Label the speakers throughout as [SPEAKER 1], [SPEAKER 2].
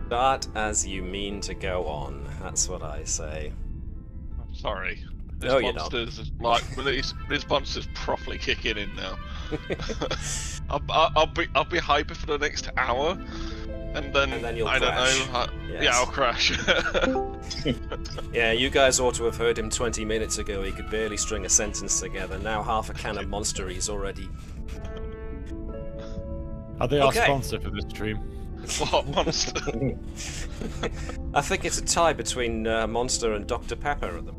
[SPEAKER 1] Start as you mean to go on. That's what I say.
[SPEAKER 2] I'm sorry. This
[SPEAKER 1] No, you're not.
[SPEAKER 2] monster's like this monster's properly kicking in now. I'll be hyper for the next hour, and then
[SPEAKER 1] you'll
[SPEAKER 2] I
[SPEAKER 1] crash.
[SPEAKER 2] don't know.
[SPEAKER 1] Yes.
[SPEAKER 2] Yeah, I'll crash.
[SPEAKER 1] Yeah, you guys ought to have heard him 20 minutes ago. He could barely string a sentence together. Now half a can of Monster he's already...
[SPEAKER 3] Are they our
[SPEAKER 1] Okay.
[SPEAKER 3] sponsor for this stream?
[SPEAKER 2] What monster?
[SPEAKER 1] I think it's a tie between Monster and Dr. Pepper at them.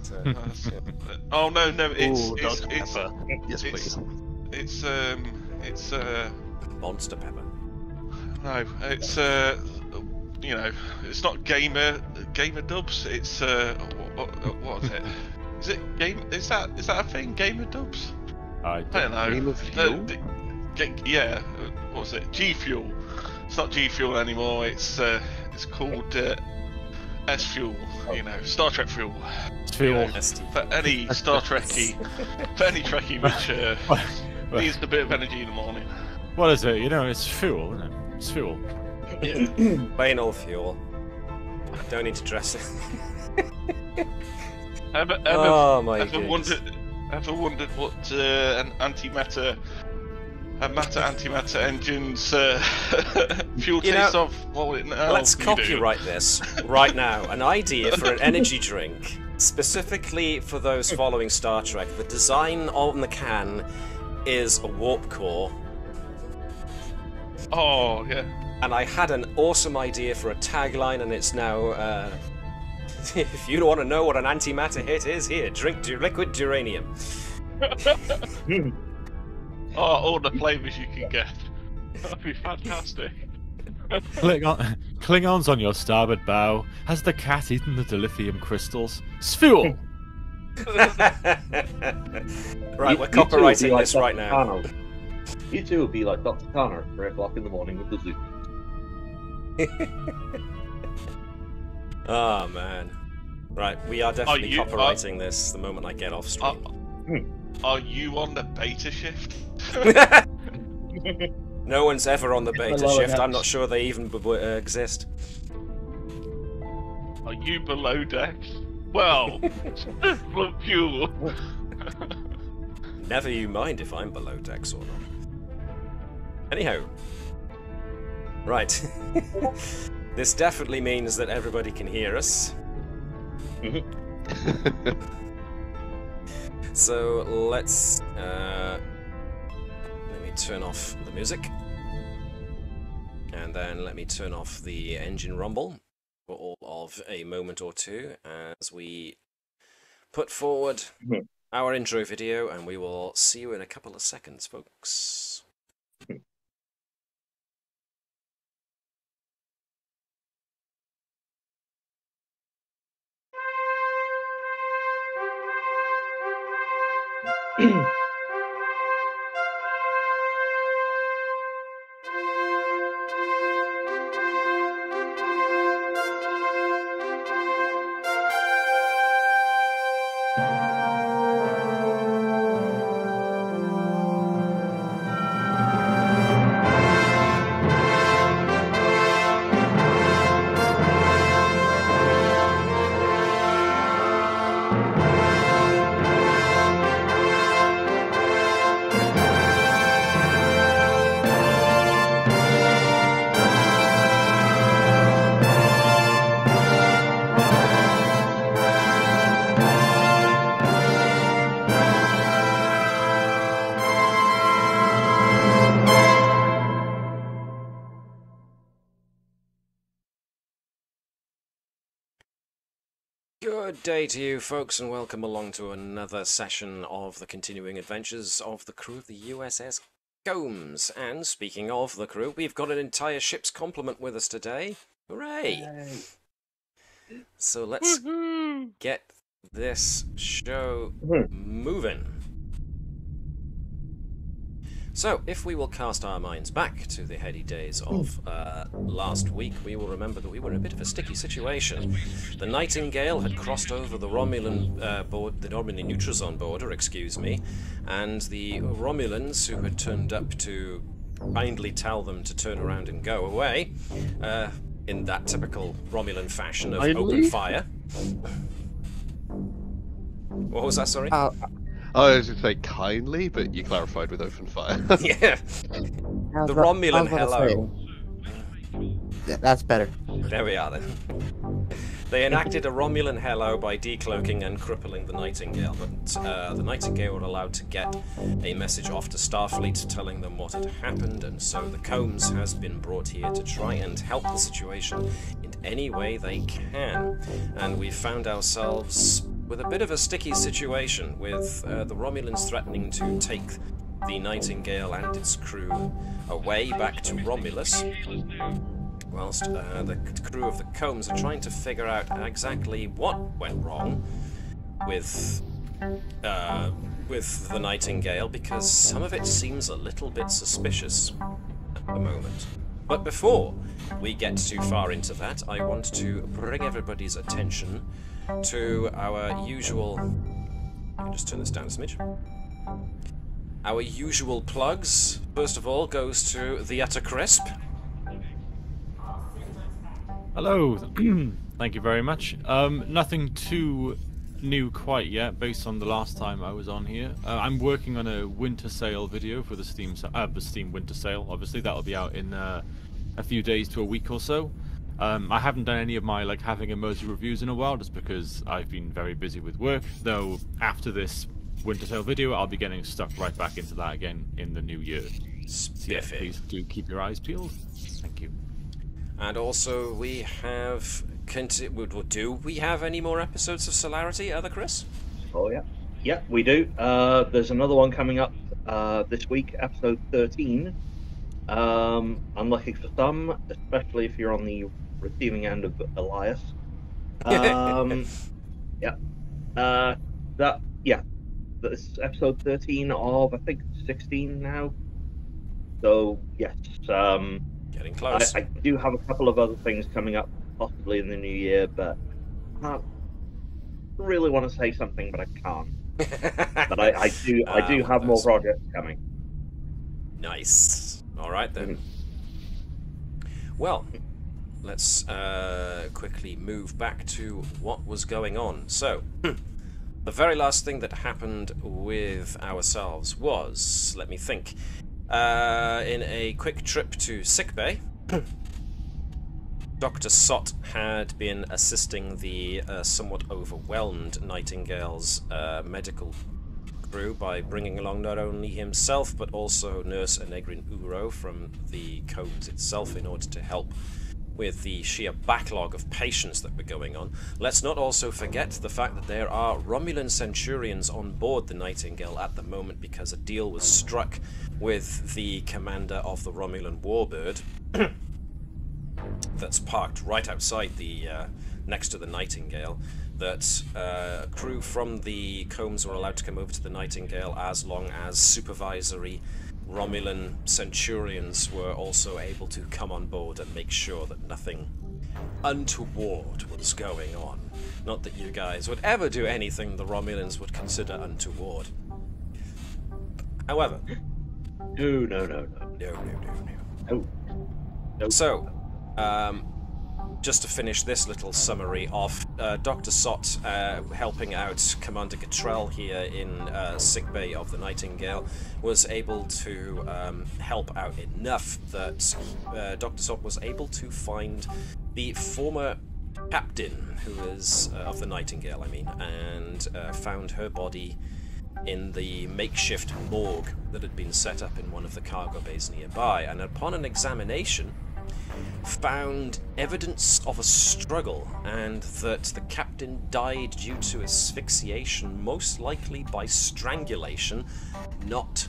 [SPEAKER 1] So,
[SPEAKER 2] Oh no,
[SPEAKER 4] Ooh,
[SPEAKER 2] it's
[SPEAKER 4] Dr. Pepper. Yes, please.
[SPEAKER 2] it's
[SPEAKER 1] Monster Pepper.
[SPEAKER 2] no, it's you know, it's not gamer dubs. It's what is it? Is it game? Is that a thing? Gamer dubs?
[SPEAKER 3] I
[SPEAKER 2] I don't know.
[SPEAKER 4] Game of Fuel?
[SPEAKER 2] Yeah, what was it? G Fuel. It's not G Fuel anymore. It's called S Fuel. You know, Star Trek fuel.
[SPEAKER 3] Fuel.
[SPEAKER 2] For any Star Trekkie, for any Trekkie which needs a bit of energy in the morning.
[SPEAKER 3] What is it? You know, it's fuel, isn't it? It's fuel.
[SPEAKER 2] Yeah.
[SPEAKER 1] Plain old fuel. Don't need to dress it. Oh my goodness.
[SPEAKER 2] Ever wondered what an antimatter engine's fuel tastes of? Well,
[SPEAKER 1] Let's copyright this right now. An idea for an energy drink, specifically for those following Star Trek. The design on the can is a warp core.
[SPEAKER 2] Oh yeah.
[SPEAKER 1] And I had an awesome idea for a tagline, and it's now, if you want to know what an antimatter hit is, here, drink liquid uranium.
[SPEAKER 2] Oh, all the flavours you can get. That'd be fantastic.
[SPEAKER 3] Klingons on your starboard bow. Has the cat eaten the dilithium crystals? It's fuel!
[SPEAKER 1] Right, we're copywriting this right now.
[SPEAKER 4] You two will be like Dr. Connor at 3 o'clock in the morning with the zoo.
[SPEAKER 1] Oh man. Right, we are definitely
[SPEAKER 2] you-
[SPEAKER 1] copywriting this the moment I get off stream.
[SPEAKER 2] Are you on the beta shift?
[SPEAKER 1] No one's ever on the beta
[SPEAKER 4] love
[SPEAKER 1] shift.
[SPEAKER 4] that.
[SPEAKER 1] I'm not sure they even exist.
[SPEAKER 2] Are you below deck? Well, fuel.
[SPEAKER 1] Never you mind if I'm below decks or not. Anyhow. Right. This definitely means that everybody can hear us. So let's let me turn off the music, and then let me turn off the engine rumble for all of a moment or two as we put forward our intro video, and we will see you in a couple of seconds, folks. Good day to you, folks, and welcome along to another session of the continuing adventures of the crew of the USS Gomes. And speaking of the crew, we've got an entire ship's complement with us today. Hooray! So let's get this show moving. So, if we will cast our minds back to the heady days of last week, we will remember that we were in a bit of a sticky situation. The Nightingale had crossed over the Romulan the Romulan Neutral Zone border, excuse me, and the Romulans, who had turned up to kindly tell them to turn around and go away, in that typical Romulan fashion of
[SPEAKER 5] Finally?
[SPEAKER 1] open fire. What was that, sorry?
[SPEAKER 5] I was going to say kindly, but you clarified with open fire.
[SPEAKER 1] Yeah. The Romulan hello.
[SPEAKER 6] Yeah, that's better.
[SPEAKER 1] There we are then. They enacted a Romulan hello by decloaking and crippling the Nightingale, but the Nightingale were allowed to get a message off to Starfleet telling them what had happened, and so the Combs has been brought here to try and help the situation in any way they can. And we found ourselves with a bit of a sticky situation, with the Romulans threatening to take the Nightingale and its crew away back to Romulus, whilst the crew of the Combs are trying to figure out exactly what went wrong with the Nightingale, because some of it seems a little bit suspicious at the moment. But before we get too far into that, I want to bring everybody's attention to our usual... I can just turn this down a smidge. Our usual plugs. First of all goes to the Utter Crisp.
[SPEAKER 3] Hello, thank you very much. Nothing too new quite yet, based on the last time I was on here. I'm working on a winter sale video for the Steam winter sale. Obviously, that'll be out in a few days to a week or so. I haven't done any of my having emoji reviews in a while, just because I've been very busy with work. Though after this winter sale video, I'll be getting stuck right back into that again in the new year. So yeah, please do keep your eyes peeled. Thank you.
[SPEAKER 1] And also, we have... Do we have any more episodes of Solarity, Other Chris?
[SPEAKER 4] Oh, yeah. Yeah, we do. There's another one coming up this week, episode 13. Unlucky for some, especially if you're on the receiving end of Elias. Yeah. That's episode 13 of, I think, 16 now. So, yes.
[SPEAKER 1] Getting close.
[SPEAKER 4] I do have a couple of other things coming up, possibly in the new year, but I really want to say something, but I can't. But I do have more projects coming.
[SPEAKER 1] Nice. All right then. Well, let's quickly move back to what was going on. So, the very last thing that happened with ourselves was, let me think, in a quick trip to sickbay, Dr. Sott had been assisting the somewhat overwhelmed Nightingale's medical crew by bringing along not only himself but also Nurse Anegrin Uro from the Combs itself in order to help with the sheer backlog of patients that were going on. Let's not also forget the fact that there are Romulan Centurions on board the Nightingale at the moment, because a deal was struck with the commander of the Romulan Warbird that's parked right outside the next to the Nightingale, that crew from the Combs were allowed to come over to the Nightingale as long as supervisory Romulan Centurions were also able to come on board and make sure that nothing untoward was going on. Not that you guys would ever do anything the Romulans would consider untoward. However...
[SPEAKER 4] No.
[SPEAKER 1] So, just to finish this little summary off, Dr. Sott helping out Commander Gatrell here in sickbay of the Nightingale was able to help out enough that Dr. Sott was able to find the former captain, who is of the Nightingale, I mean, and found her body in the makeshift morgue that had been set up in one of the cargo bays nearby, and upon an examination found evidence of a struggle, and that the captain died due to asphyxiation, most likely by strangulation, not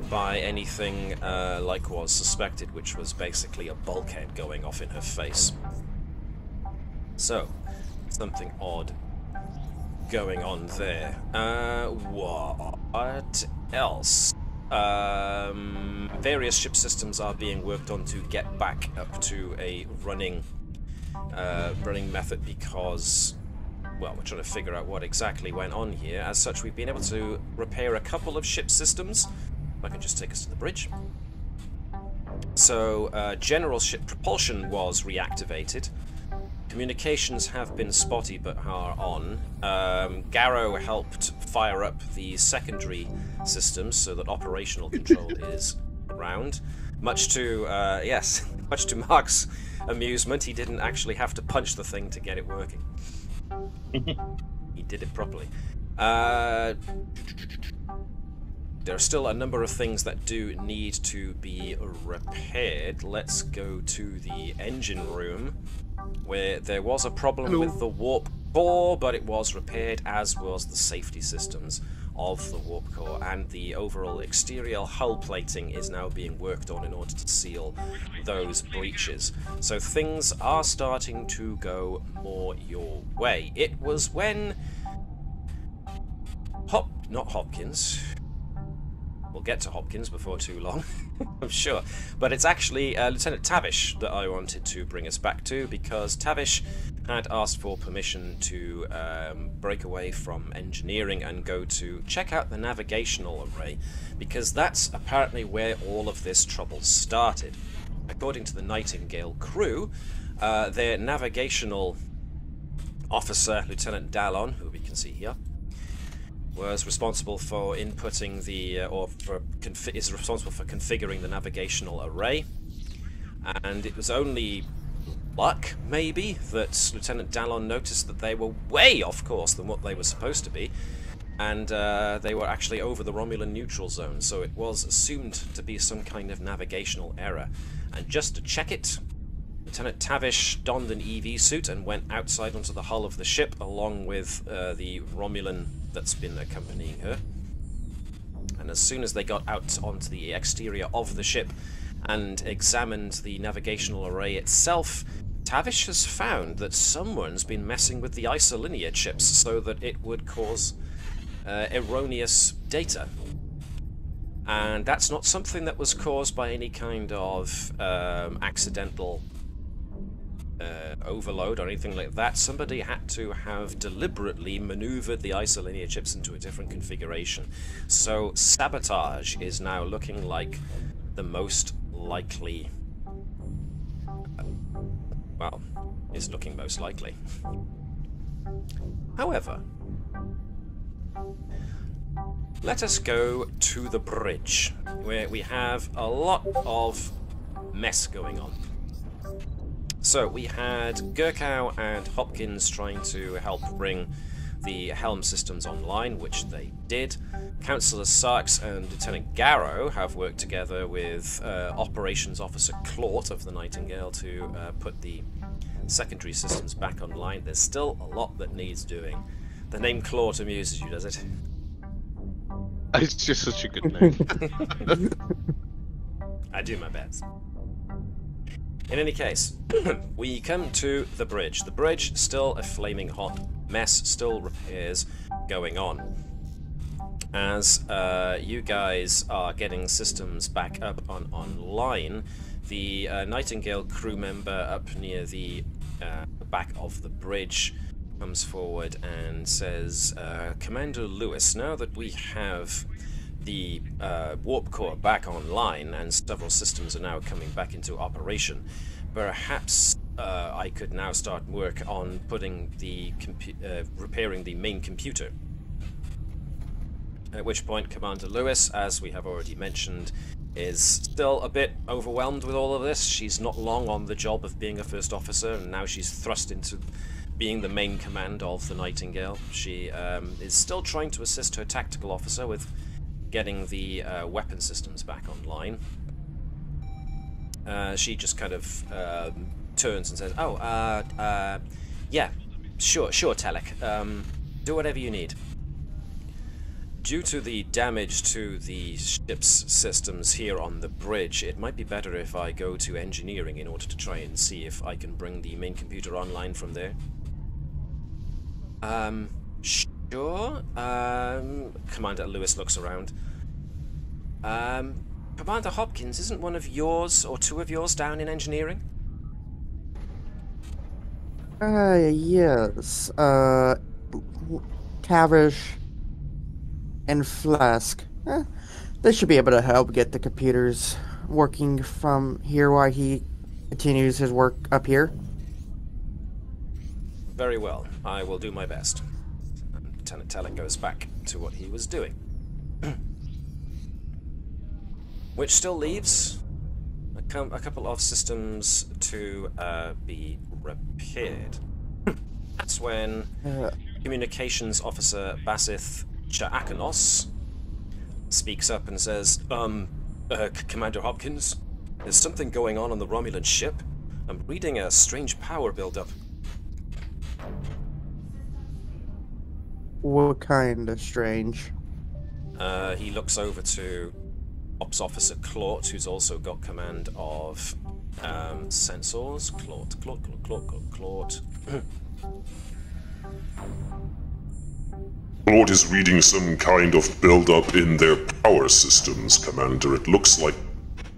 [SPEAKER 1] by anything like was suspected, which was basically a bulkhead going off in her face. So, something odd going on there. What else? Various ship systems are being worked on to get back up to a running method, because, well, we're trying to figure out what exactly went on here. As such, we've been able to repair a couple of ship systems. If I can just take us to the bridge. So general ship propulsion was reactivated. Communications have been spotty but are on. Garrow helped fire up the secondary systems so that operational control is around. Much to much to Mark's amusement, he didn't actually have to punch the thing to get it working. He did it properly. There are still a number of things that do need to be repaired. Let's go to the engine room, where there was a problem with the warp core, but it was repaired, as was the safety systems of the warp core, and the overall exterior hull plating is now being worked on in order to seal those breaches. So things are starting to go more your way. It was when not Hopkins. We'll get to Hopkins before too long, I'm sure. But it's actually Lieutenant Tavish that I wanted to bring us back to, because Tavish had asked for permission to break away from engineering and go to check out the navigational array, because that's apparently where all of this trouble started. According to the Nightingale crew, their navigational officer, Lieutenant Dallon, who we can see here, was responsible for inputting the, is responsible for configuring the navigational array, and it was only luck, maybe, that Lieutenant Dallon noticed that they were way off course than what they were supposed to be, and they were actually over the Romulan Neutral Zone, so it was assumed to be some kind of navigational error. And just to check it, Lieutenant Tavish donned an EV suit and went outside onto the hull of the ship, along with the Romulan that's been accompanying her. And as soon as they got out onto the exterior of the ship and examined the navigational array itself, Tavish has found that someone's been messing with the isolinear chips so that it would cause erroneous data. And that's not something that was caused by any kind of accidental overload or anything like that. Somebody had to have deliberately maneuvered the isolinear chips into a different configuration. So sabotage is now looking like the most likely, well, is looking most likely. However, let us go to the bridge, where we have a lot of mess going on. So we had Gurkow and Hopkins trying to help bring the helm systems online, which they did. Councillor Sarks and Lieutenant Garrow have worked together with Operations Officer Claught of the Nightingale to put the secondary systems back online. There's still a lot that needs doing. The name Claught amuses you, does it?
[SPEAKER 5] It's just such a good name.
[SPEAKER 1] I do my best. In any case, we come to the bridge. The bridge, still a flaming hot mess, still repairs going on. As you guys are getting systems back up online, the Nightingale crew member up near the back of the bridge comes forward and says, Commander Lewis, now that we have the warp core back online and several systems are now coming back into operation, perhaps I could now start work on putting the repairing the main computer. At which point Commander Lewis, as we have already mentioned, is still a bit overwhelmed with all of this. She's not long on the job of being a first officer, and now she's thrust into being the main command of the Nightingale. She is still trying to assist her tactical officer with getting the weapon systems back online. She just kind of turns and says, "Oh, yeah, sure, Telek. Do whatever you need." Due to the damage to the ship's systems here on the bridge, it might be better if I go to engineering in order to try and see if I can bring the main computer online from there. Sure. Commander Lewis looks around. Commander Hopkins, isn't one of yours or two of yours down in engineering?
[SPEAKER 6] Yes. Tavish and Flask. They should be able to help get the computers working from here while he continues his work up here?
[SPEAKER 1] Very well. I will do my best. And Lieutenant Tavish goes back to what he was doing. Which still leaves a couple of systems to be repaired. That's when Communications Officer Basith Cha'akanos speaks up and says, Commander Hopkins, there's something going on the Romulan ship. I'm reading a strange power buildup.
[SPEAKER 6] What kind of strange?
[SPEAKER 1] He looks over to Ops Officer Claude, who's also got command of sensors. Claude.
[SPEAKER 7] Claude is reading some kind of build-up in their power systems, Commander. It looks like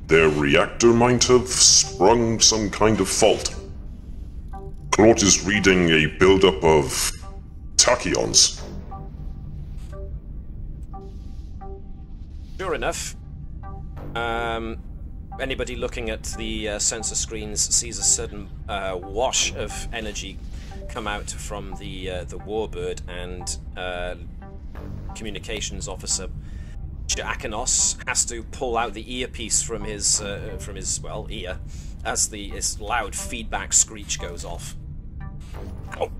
[SPEAKER 7] their reactor might have sprung some kind of fault. Claude is reading a build-up of tachyons.
[SPEAKER 1] Sure enough. Anybody looking at the sensor screens sees a sudden wash of energy come out from the Warbird, and Communications Officer Jackanos has to pull out the earpiece from his ear as this loud feedback screech goes off. Oh.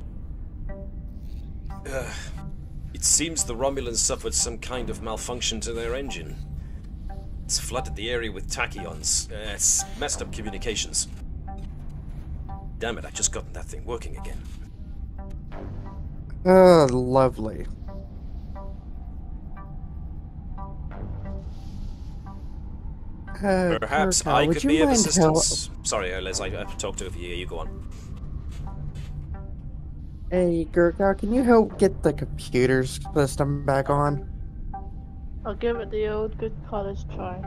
[SPEAKER 1] It seems the Romulans suffered some kind of malfunction to their engine. It's flooded the area with tachyons. It's messed up communications. Damn it, I just got that thing working again.
[SPEAKER 6] Lovely.
[SPEAKER 1] Perhaps
[SPEAKER 6] Gurkha,
[SPEAKER 1] I
[SPEAKER 6] would
[SPEAKER 1] could
[SPEAKER 6] you
[SPEAKER 1] be of
[SPEAKER 6] mind
[SPEAKER 1] assistance. Sorry, Liz, I talked over you. You go on.
[SPEAKER 6] Hey, Gurkha, can you help get the computer system back on?
[SPEAKER 8] I'll give it the old good college try.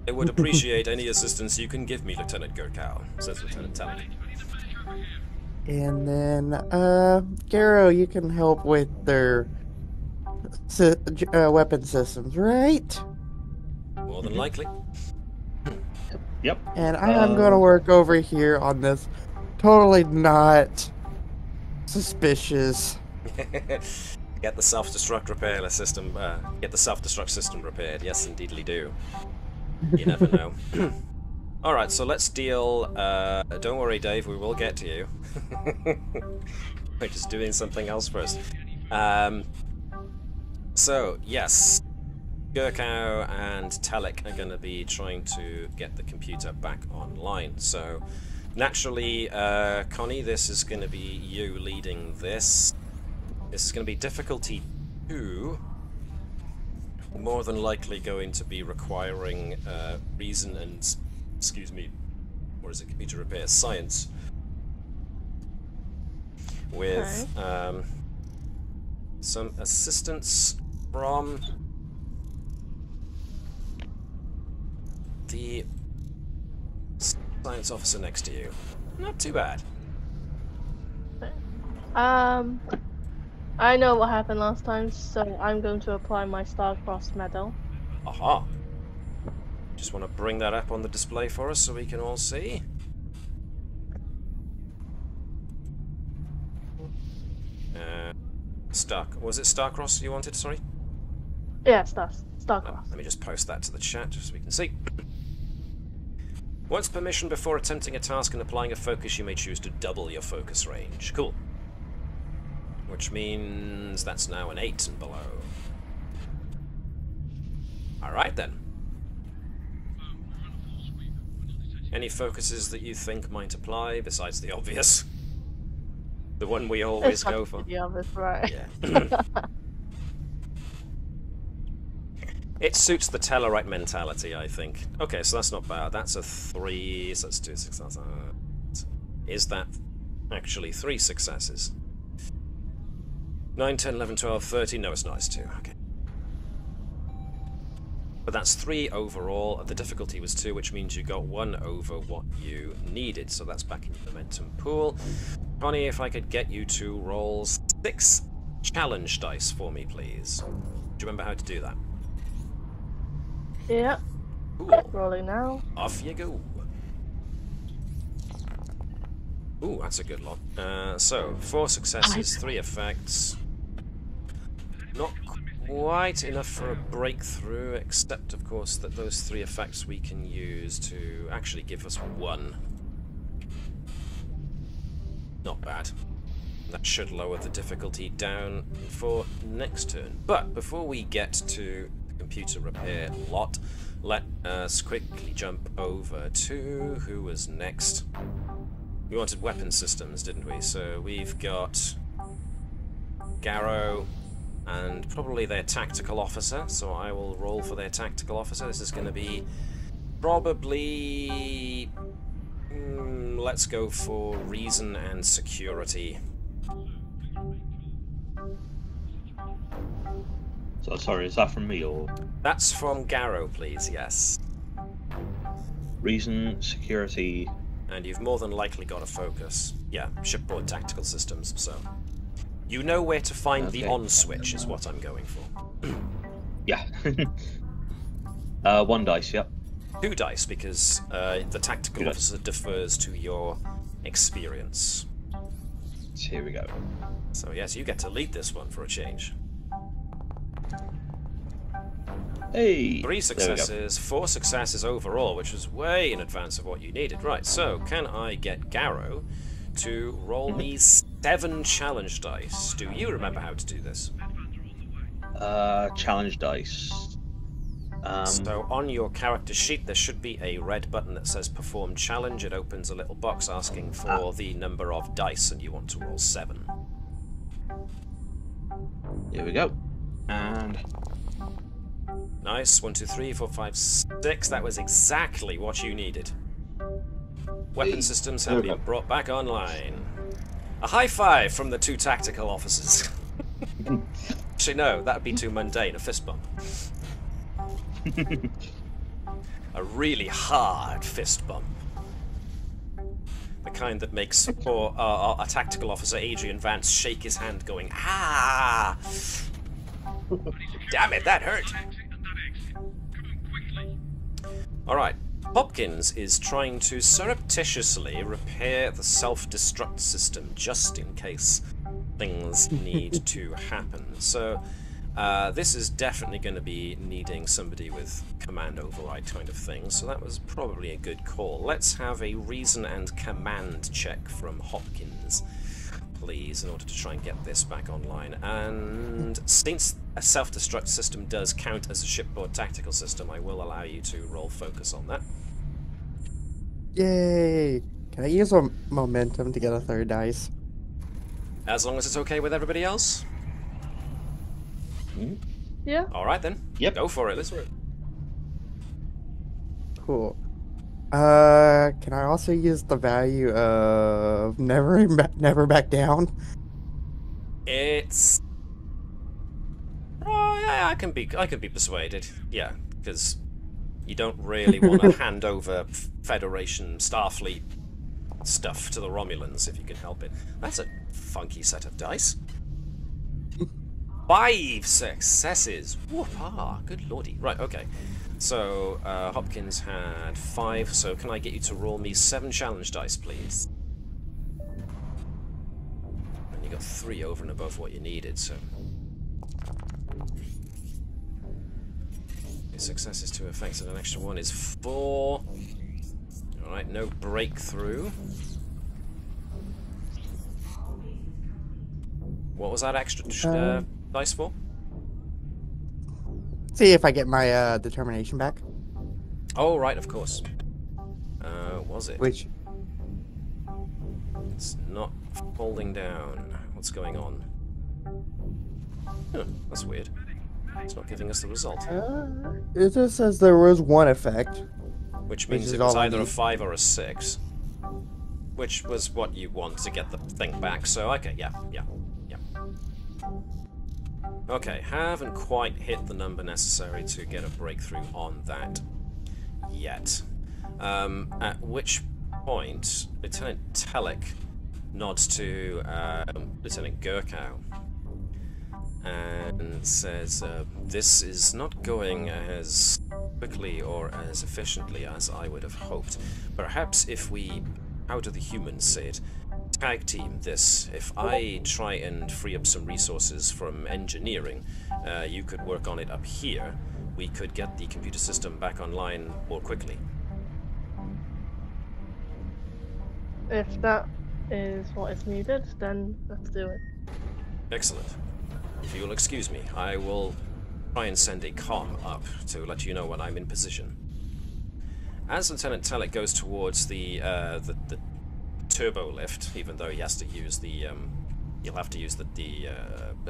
[SPEAKER 1] I would appreciate any assistance you can give me, Lieutenant Gurkha, says Lieutenant Tavish.
[SPEAKER 6] And then, Garo, you can help with their weapon systems, right?
[SPEAKER 1] More than likely.
[SPEAKER 4] Yep.
[SPEAKER 6] And I'm gonna work over here on this totally not suspicious.
[SPEAKER 1] Get the self-destruct repair system. Get the self-destruct system repaired. Yes, indeedly do. You never know. All right, so let's deal. Don't worry, Dave. We will get to you. We're just doing something else first. So yes, Gurkha and Tavish are going to be trying to get the computer back online. So naturally, Connie, this is going to be you leading this. This is going to be difficulty 2. More than likely going to be requiring reason and, excuse me, or is it computer repair science? With some assistance from the science officer next to you. Not too bad.
[SPEAKER 8] I know what happened last time, so I'm going to apply my star-crossed medal.
[SPEAKER 1] Aha! Just want to bring that up on the display for us so we can all see. Was it Starcross you wanted, sorry?
[SPEAKER 8] Yeah, star-crossed.
[SPEAKER 1] Let me just post that to the chat just so we can see. Once permission before attempting a task and applying a focus, you may choose to double your focus range. Cool. Which means that's now an 8 and below. Alright then. Any focuses that you think might apply besides the obvious? The one we always go for?
[SPEAKER 8] The obvious, right?
[SPEAKER 1] Yeah. It suits the Tellarite mentality, I think. Okay, so that's not bad. That's a 3, so let's do 6. Is that actually 3 successes? 9, 10, 11, 12, 13. No, it's not. It's 2. Okay. But that's 3 overall. The difficulty was 2, which means you got 1 over what you needed. So that's back in your momentum pool. Connie, if I could get you to roll 6 challenge dice for me, please. Do you remember how to do that?
[SPEAKER 8] Yeah.
[SPEAKER 1] Cool.
[SPEAKER 8] Rolling now.
[SPEAKER 1] Off you go. Ooh, that's a good lot. So, 4 successes, 3 effects. Not quite enough for a breakthrough, except, of course, that those 3 effects we can use to actually give us 1. Not bad. That should lower the difficulty down for next turn. But before we get to the computer repair lot, let us quickly jump over to who was next. We wanted weapon systems, didn't we? So we've got Garrow and probably their tactical officer. So I will roll for their tactical officer. This is going to be probably... let's go for reason and security.
[SPEAKER 4] So sorry, is that from me or?
[SPEAKER 1] That's from Garrow, please, yes.
[SPEAKER 4] Reason, security.
[SPEAKER 1] And you've more than likely got a focus. Yeah, shipboard tactical systems, so... You know where to find the on switch, is what I'm going for.
[SPEAKER 4] Yeah. 1 dice, yep.
[SPEAKER 1] 2 dice, because the tactical officer defers to your experience.
[SPEAKER 4] So here we go.
[SPEAKER 1] So yes, you get to lead this one for a change.
[SPEAKER 4] Hey!
[SPEAKER 1] 3 successes, 4 successes overall, which was way in advance of what you needed. Right, so can I get Garrow to roll me 7 challenge dice? Do you remember how to do this?
[SPEAKER 4] Challenge dice.
[SPEAKER 1] So on your character sheet there should be a red button that says perform challenge. It opens a little box asking for the number of dice and you want to roll 7.
[SPEAKER 4] Here we go. And...
[SPEAKER 1] Nice. 1, 2, 3, 4, 5, 6. That was exactly what you needed. Weapon systems have been brought back online. A high five from the 2 tactical officers. Actually, no, that would be too mundane. A fist bump. A really hard fist bump. The kind that makes poor a tactical officer, Adrian Vance, shake his hand going, ah! Damn it, that hurt! Alright, Hopkins is trying to surreptitiously repair the self-destruct system just in case things need to happen. So, this is definitely going to be needing somebody with command override kind of thing, so that was probably a good call. Let's have a reason and command check from Hopkins, please, in order to try and get this back online. And since a self-destruct system does count as a shipboard tactical system, I will allow you to roll focus on that.
[SPEAKER 6] Yay! Can I use a momentum to get a 3rd dice?
[SPEAKER 1] As long as it's okay with everybody else?
[SPEAKER 8] Yeah.
[SPEAKER 1] Alright then.
[SPEAKER 4] Yep.
[SPEAKER 1] Go for it. Let's do it.
[SPEAKER 6] Cool. Can I also use the value of never back down?
[SPEAKER 1] It's... Oh, yeah, I can be persuaded. Yeah, because you don't really want to hand over Federation Starfleet stuff to the Romulans if you can help it. That's a funky set of dice. 5 successes. Whoop-ah, good lordy. Right, okay. So, Hopkins had 5, so can I get you to roll me 7 challenge dice, please? And you got 3 over and above what you needed, so... Successes, 2 effects, and an extra 1 is 4. Alright, no breakthrough. What was that extra dice for?
[SPEAKER 6] See if I get my determination back.
[SPEAKER 1] Oh, right, of course. Was it?
[SPEAKER 6] Which...
[SPEAKER 1] It's not folding down. What's going on? Huh, that's weird. It's not giving us the result.
[SPEAKER 6] It just says there was 1 effect.
[SPEAKER 1] Which means it was either a 5 or a 6. Which was what you want to get the thing back, so okay, yeah. Okay, haven't quite hit the number necessary to get a breakthrough on that yet. At which point, Lieutenant Telek nods to Lieutenant Gurkow and says, this is not going as quickly or as efficiently as I would have hoped. Perhaps if we, how do the humans say it, tag team this. If I try and free up some resources from engineering, you could work on it up here. We could get the computer system back online more quickly.
[SPEAKER 8] If that is what is needed, then let's do it.
[SPEAKER 1] Excellent. If you'll excuse me, I will try and send a comm up to let you know when I'm in position. As Lieutenant Telek goes towards the turbo lift, even though he has to use the you'll have to use the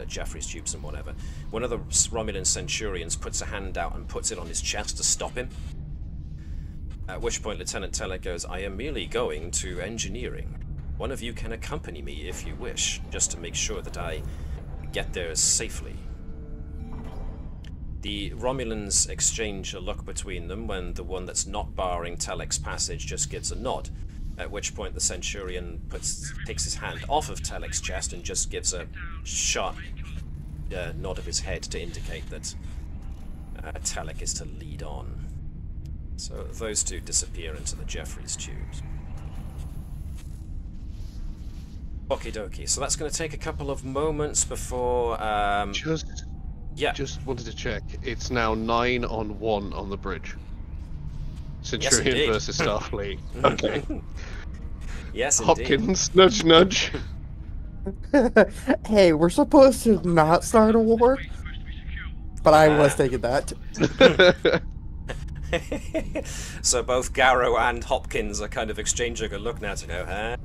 [SPEAKER 1] Jeffries tubes and whatever, one of the Romulan Centurions puts a hand out and puts it on his chest to stop him. At which point Lieutenant Telek goes, I am merely going to engineering. One of you can accompany me if you wish, just to make sure that I get there safely. The Romulans exchange a look between them when the one that's not barring Telek's passage just gives a nod, at which point the Centurion takes his hand off of Telek's chest and just gives a sharp nod of his head to indicate that Telek is to lead on. So those two disappear into the Jeffries tubes. Okie dokie, so that's going to take a couple of moments before...
[SPEAKER 5] Just wanted to check. It's now 9-on-1 on the bridge. Centurion
[SPEAKER 1] yes,
[SPEAKER 5] versus Starfleet. Okay.
[SPEAKER 1] Yes, indeed.
[SPEAKER 5] Hopkins, nudge nudge.
[SPEAKER 6] Hey, we're supposed to not start a war? But I was thinking that.
[SPEAKER 1] So both Garrow and Hopkins are kind of exchanging a look now to go, huh?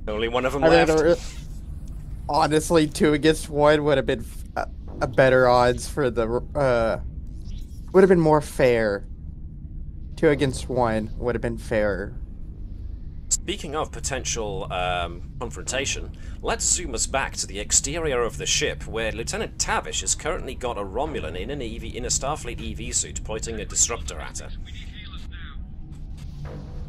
[SPEAKER 1] Only one of them left.
[SPEAKER 6] Honestly, 2 against 1 would have been a better odds for the... would have been more fair. 2 against 1 would have been fairer.
[SPEAKER 1] Speaking of potential confrontation, let's zoom us back to the exterior of the ship, where Lieutenant Tavish has currently got a Romulan in a Starfleet EV suit pointing a disruptor at her.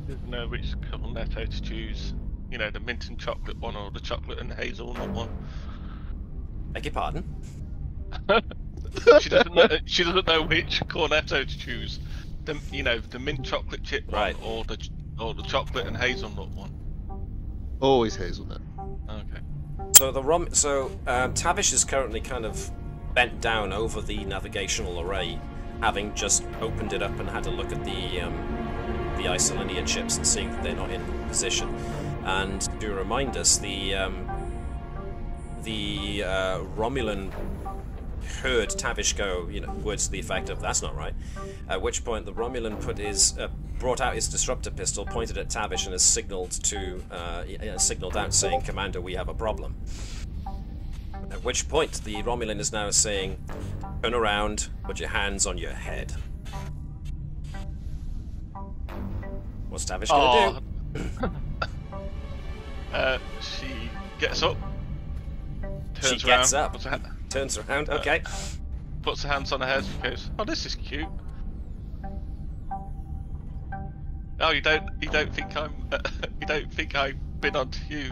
[SPEAKER 2] Doesn't know which cornetto to choose. You know, the mint and chocolate one or the chocolate and hazelnut one.
[SPEAKER 1] Beg your pardon?
[SPEAKER 2] She doesn't know which cornetto to choose. The mint chocolate chip one or the chocolate and hazelnut one.
[SPEAKER 5] Always hazelnut.
[SPEAKER 2] Okay.
[SPEAKER 1] So Tavish is currently kind of bent down over the navigational array, having just opened it up and had a look at the isolinear chips and seeing that they're not in position. And to remind us, the Romulan heard Tavish go, words to the effect of, that's not right. At which point the Romulan brought out his disruptor pistol, pointed at Tavish, and has signaled out saying, Commander, we have a problem. At which point the Romulan is now saying, turn around, put your hands on your head. What's Tavish gonna do?
[SPEAKER 2] She gets up.
[SPEAKER 1] Turns around, okay.
[SPEAKER 2] Puts her hands on her head and goes, oh, this is cute. Oh, you don't think I've been onto you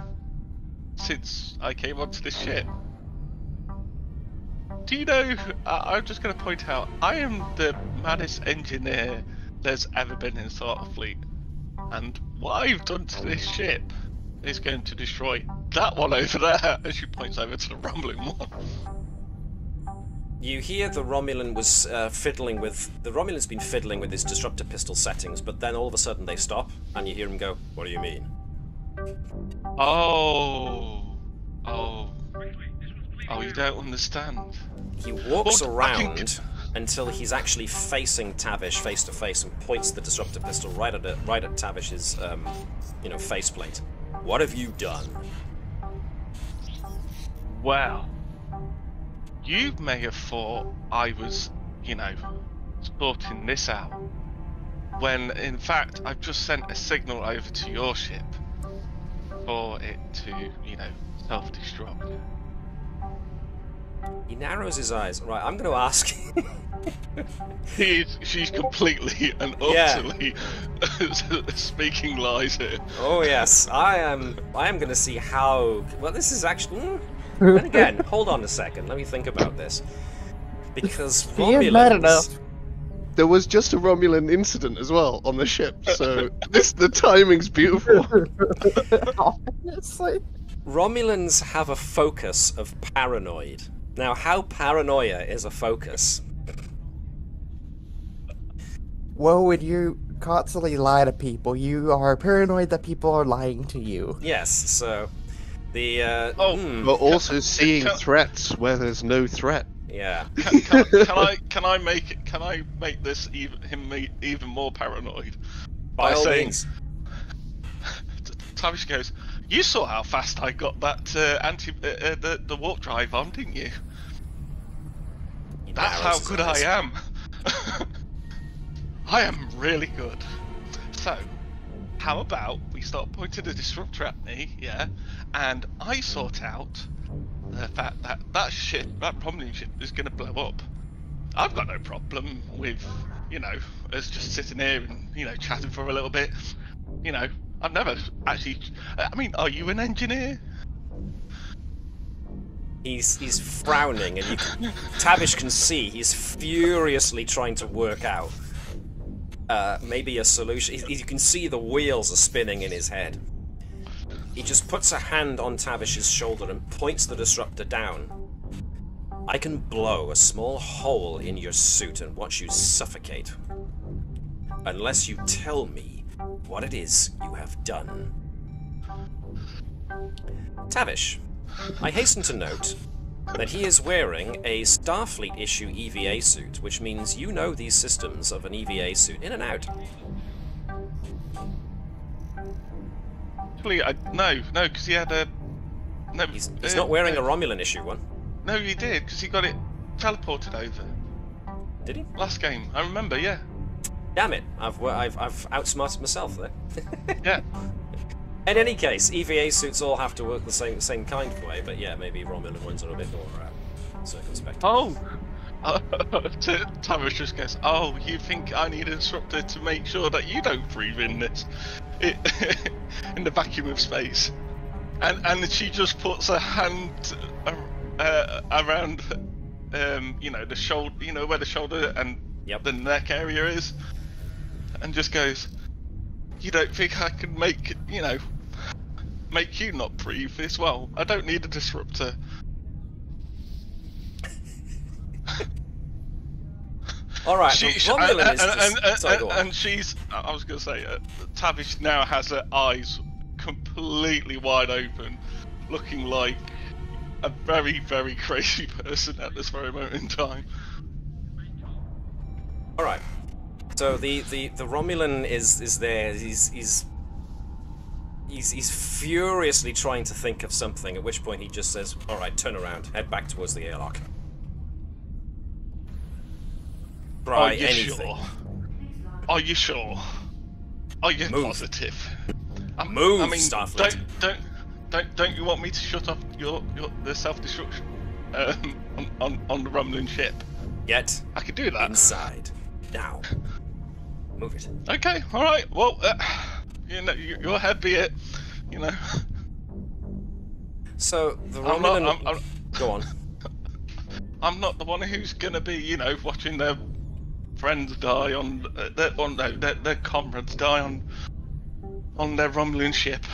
[SPEAKER 2] since I came onto this ship? Do you know, I'm just going to point out, I am the maddest engineer there's ever been in Starfleet. And what I've done to this ship is going to destroy that one over there, as she points over to the rumbling one.
[SPEAKER 1] You hear the Romulan was the Romulan's been fiddling with his disruptor pistol settings, but then all of a sudden they stop, and you hear him go, what do you mean?
[SPEAKER 2] Oh, you don't understand.
[SPEAKER 1] He walks around until he's actually facing Tavish face to face and points the disruptor pistol right at Tavish's faceplate. What have you done?
[SPEAKER 2] Well, you may have thought I was, sorting this out, when in fact I've just sent a signal over to your ship for it to, self-destruct.
[SPEAKER 1] He narrows his eyes. Right, I'm going to ask.
[SPEAKER 2] She's completely and utterly speaking lies here.
[SPEAKER 1] Oh yes, I am going to see how. Well, this is actually. Then again, hold on a second. Let me think about this. Because
[SPEAKER 6] He ain't mad enough.
[SPEAKER 5] there was just a Romulan incident as well on the ship, so the timing's beautiful.
[SPEAKER 6] Honestly.
[SPEAKER 1] Romulans have a focus of paranoid. Now, how paranoia is a focus?
[SPEAKER 6] Well, when you constantly lie to people, you are paranoid that people are lying to you.
[SPEAKER 1] Yes, so the
[SPEAKER 5] But also seeing threats where there's no threat.
[SPEAKER 1] yeah.
[SPEAKER 2] Can I make this even more paranoid
[SPEAKER 1] By all
[SPEAKER 2] saying,
[SPEAKER 1] means.
[SPEAKER 2] Tavish goes, "You saw how fast I got that the warp drive on, didn't you? That's how good I am. I am really good. So, how about we start pointing the disruptor at me, yeah, and I sort out the fact that that Romulan ship is going to blow up. I've got no problem with, us just sitting here and, chatting for a little bit. I've never actually... I mean, are you an engineer?"
[SPEAKER 1] He's frowning, and Tavish can see he's furiously trying to work out maybe a solution. You can see the wheels are spinning in his head. He just puts a hand on Tavish's shoulder and points the disruptor down. "I can blow a small hole in your suit and watch you suffocate. Unless you tell me what it is you have done." Tavish, I hasten to note that he is wearing a Starfleet issue EVA suit, which means you know these systems of an EVA suit in and out.
[SPEAKER 2] Actually, no, because he had a... No,
[SPEAKER 1] He's not wearing a Romulan issue one.
[SPEAKER 2] No, he did, because he got it teleported over.
[SPEAKER 1] Did he?
[SPEAKER 2] Last game, I remember, yeah.
[SPEAKER 1] Damn it, I've outsmarted myself there.
[SPEAKER 2] Yeah.
[SPEAKER 1] In any case, EVA suits all have to work the same kind of way, but yeah, maybe Romulan ones are a bit more circumspect.
[SPEAKER 2] Oh! Tavish just goes, "Oh, you think I need a disruptor to make sure that you don't breathe in this... in the vacuum of space?" And she just puts her hand around, the shoulder, where the shoulder and the neck area is, and just goes, "You don't think I can make you not breathe this well? I don't need a disruptor."
[SPEAKER 1] Alright,
[SPEAKER 2] and she's... I was going to say, Tavish now has her eyes completely wide open, looking like a very, very crazy person at this very moment in time.
[SPEAKER 1] Alright, so the Romulan is there, he's furiously trying to think of something, at which point he just says, "Alright, turn around, head back towards the airlock." Try anything.
[SPEAKER 2] Sure? Are you sure? Are you
[SPEAKER 1] Move.
[SPEAKER 2] positive?
[SPEAKER 1] Move,
[SPEAKER 2] I mean,
[SPEAKER 1] Starfleet.
[SPEAKER 2] Don't you want me to shut off the self-destruction on the Romulan ship?
[SPEAKER 1] Get
[SPEAKER 2] I can do that.
[SPEAKER 1] inside. Now. Move it.
[SPEAKER 2] Okay, alright, well, your head be it,
[SPEAKER 1] So, the Romulan... Go on.
[SPEAKER 2] I'm not the one who's gonna be, watching their friends die their comrades die on their Romulan ship.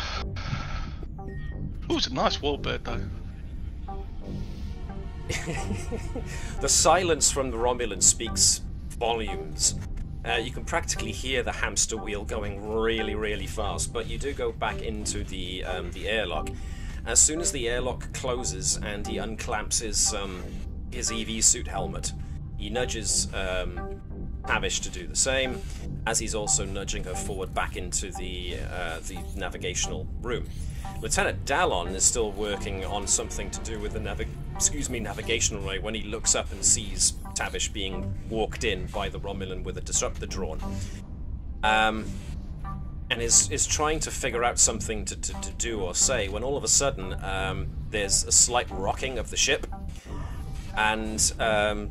[SPEAKER 2] Ooh, it's a nice warbird though.
[SPEAKER 1] The silence from the Romulan speaks volumes. You can practically hear the hamster wheel going really, really fast, but you do go back into the airlock. As soon as the airlock closes and he unclamps his EV suit helmet, he nudges Tavish to do the same, as he's also nudging her forward back into the navigational room. Lieutenant Dallon is still working on something to do with the navigational ray when he looks up and sees Tavish being walked in by the Romulan with a disruptor drawn. And is trying to figure out something to do or say, when all of a sudden there's a slight rocking of the ship, and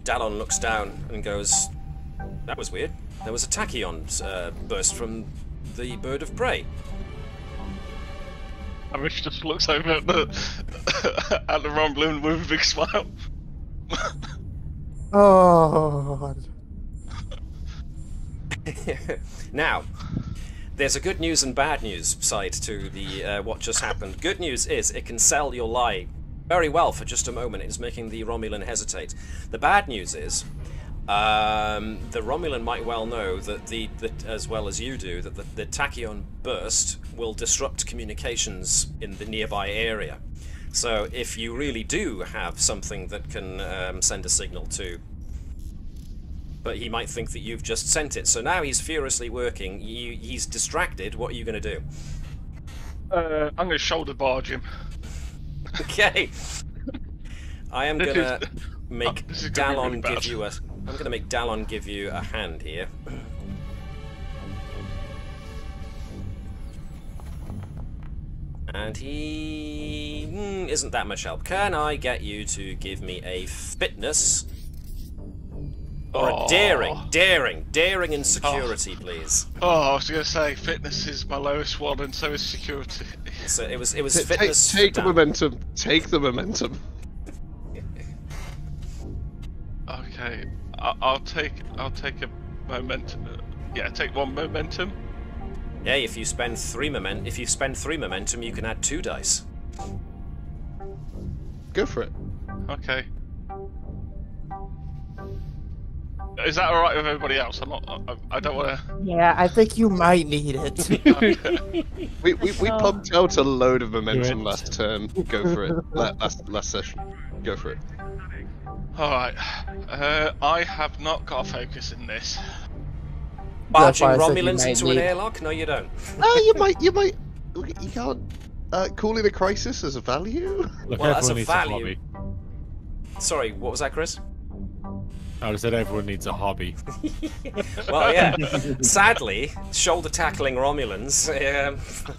[SPEAKER 1] Dallon looks down and goes, "That was weird. There was a tachyon burst from the bird of prey."
[SPEAKER 2] Tavish just looks over at the Romulan with a big smile.
[SPEAKER 6] Oh.
[SPEAKER 1] Now, there's a good news and bad news side to the what just happened. Good news is it can sell your lie very well for just a moment. It's making the Romulan hesitate. The bad news is the Romulan might well know that as well as you do, that the tachyon burst will disrupt communications in the nearby area. So if you really do have something that can send a signal to, but he might think that you've just sent it. So now he's furiously working. He's distracted. What are you going to do?
[SPEAKER 2] I'm going to shoulder barge him.
[SPEAKER 1] Okay. I am going to make Dallon give you a. I'm going to make Dallon give you a hand here. And he isn't that much help. Can I get you to give me a fitness? Or a daring and security, please.
[SPEAKER 2] Oh, I was going to say fitness is my lowest one, and so is security.
[SPEAKER 1] So it was fitness.
[SPEAKER 5] Take the momentum. Take the momentum.
[SPEAKER 2] Okay, I'll take a momentum. Yeah, take one momentum.
[SPEAKER 1] Yeah, if you spend 3 momentum, you can add 2 dice.
[SPEAKER 5] Go for it.
[SPEAKER 2] Okay. Is that alright with everybody else? I don't want to...
[SPEAKER 6] Yeah, I think you might need it.
[SPEAKER 2] Okay.
[SPEAKER 5] We pumped out a load of momentum last turn. Go for it. Last session. Go for it.
[SPEAKER 2] Alright. I have not got a focus in this.
[SPEAKER 1] Barging Romulans into an airlock? No, you don't.
[SPEAKER 5] No, you might. You can't call it a crisis as a value.
[SPEAKER 3] Look,
[SPEAKER 1] Well, as a
[SPEAKER 3] everyone needs
[SPEAKER 1] value.
[SPEAKER 3] hobby.
[SPEAKER 1] Sorry, what was that, Chris?
[SPEAKER 3] I said everyone needs a hobby.
[SPEAKER 1] Well, yeah. Sadly, shoulder tackling Romulans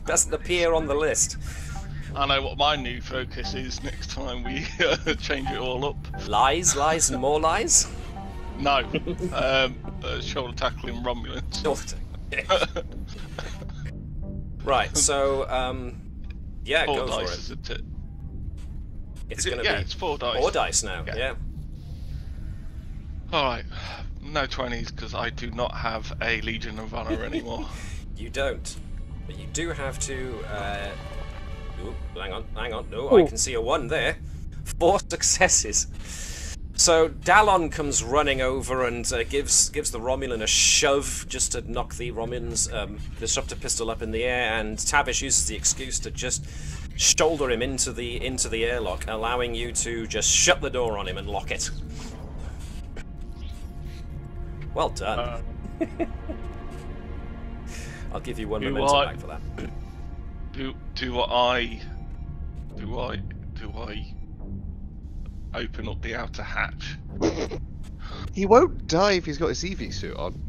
[SPEAKER 1] doesn't appear on the list.
[SPEAKER 2] I know what my new focus is next time we change it all up.
[SPEAKER 1] Lies, and more lies?
[SPEAKER 2] No. Shoulder tackling Romulans.
[SPEAKER 1] Right, so, yeah,
[SPEAKER 2] 4
[SPEAKER 1] go
[SPEAKER 2] dice,
[SPEAKER 1] for it.
[SPEAKER 2] isn't it?
[SPEAKER 1] It's going to
[SPEAKER 2] yeah,
[SPEAKER 1] be
[SPEAKER 2] it's 4 dice.
[SPEAKER 1] 4 dice now, yeah.
[SPEAKER 2] Alright, no 20s because I do not have a Legion of Honor anymore.
[SPEAKER 1] You don't. But you do have to, ooh, hang on, no, I can see a 1 there. 4 successes. So Dallon comes running over and gives the Romulan a shove just to knock the Romulan's disruptor pistol up in the air, and Tavish uses the excuse to just shoulder him into the airlock, allowing you to just shut the door on him and lock it. Well done. I'll give you 1 momentum back for that.
[SPEAKER 2] Do I open up the outer hatch?
[SPEAKER 5] He won't die if he's got his EV suit on.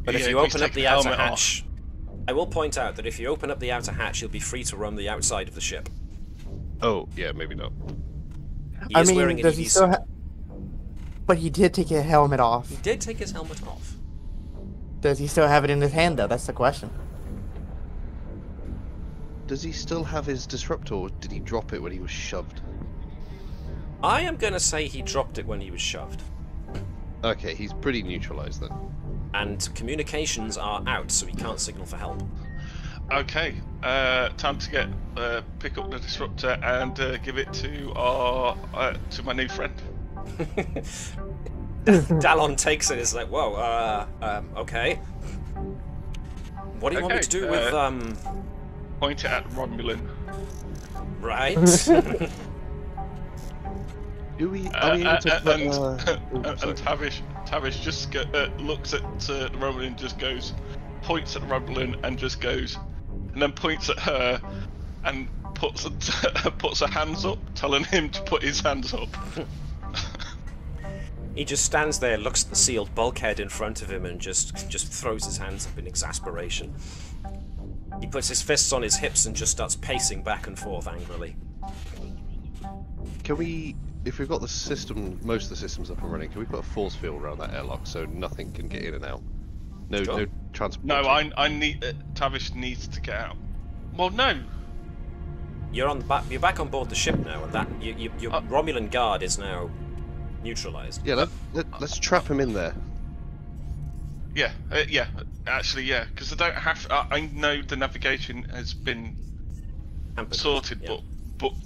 [SPEAKER 1] But if you open up the outer hatch, I will point out that if you open up the outer hatch, you'll be free to roam the outside of the ship.
[SPEAKER 5] Oh, yeah, maybe not.
[SPEAKER 1] He is wearing an
[SPEAKER 6] does
[SPEAKER 1] EV
[SPEAKER 6] he still
[SPEAKER 1] suit.
[SPEAKER 6] But he did take his helmet off.
[SPEAKER 1] He did take his helmet off.
[SPEAKER 6] Does he still have it in his hand, though? That's the question.
[SPEAKER 5] Does he still have his disruptor, or did he drop it when he was shoved?
[SPEAKER 1] I am going to say he dropped it when he was shoved.
[SPEAKER 5] Okay, he's pretty neutralized then.
[SPEAKER 1] And communications are out, so he can't signal for help.
[SPEAKER 2] Okay, time to pick up the disruptor and give it to my new friend.
[SPEAKER 1] Dallon takes it. It's like, whoa, okay. What do you want me to do with
[SPEAKER 2] Point it at Romulan.
[SPEAKER 1] Right.
[SPEAKER 5] Do we? Are we able to
[SPEAKER 2] and Tavish just looks at the Romulan, just goes, points at Romulan, and just goes, and then points at her, and puts her hands up, telling him to put his hands up.
[SPEAKER 1] He just stands there, looks at the sealed bulkhead in front of him, and just throws his hands up in exasperation. He puts his fists on his hips and just starts pacing back and forth angrily.
[SPEAKER 5] Can we, if we've got the system, most of the systems up and running, can we put a force field around that airlock so nothing can get in and out? No,
[SPEAKER 1] Sure.
[SPEAKER 5] no transport.
[SPEAKER 2] No, I need Tavish needs to get out. Well, no.
[SPEAKER 1] You're back on board the ship now, and that your Romulan guard is now neutralized.
[SPEAKER 5] Yeah, let's trap him in there.
[SPEAKER 2] Yeah, yeah. Actually, yeah, because I don't have. I know the navigation has been
[SPEAKER 1] Tampered.
[SPEAKER 2] sorted,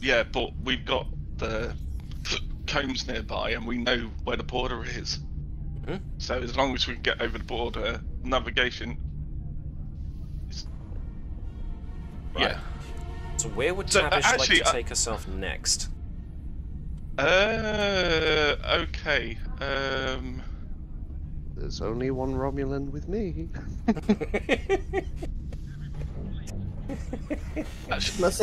[SPEAKER 1] Yeah.
[SPEAKER 2] but we've got the combs nearby, and we know where the border is.
[SPEAKER 1] Mhm.
[SPEAKER 2] So as long as we can get over the border, navigation. Is...
[SPEAKER 1] Right.
[SPEAKER 2] Yeah.
[SPEAKER 1] So where would
[SPEAKER 2] So,
[SPEAKER 1] Tavish
[SPEAKER 2] actually,
[SPEAKER 1] like to take herself next?
[SPEAKER 2] Okay.
[SPEAKER 5] There's only one Romulan with me.
[SPEAKER 2] Actually,
[SPEAKER 6] Let's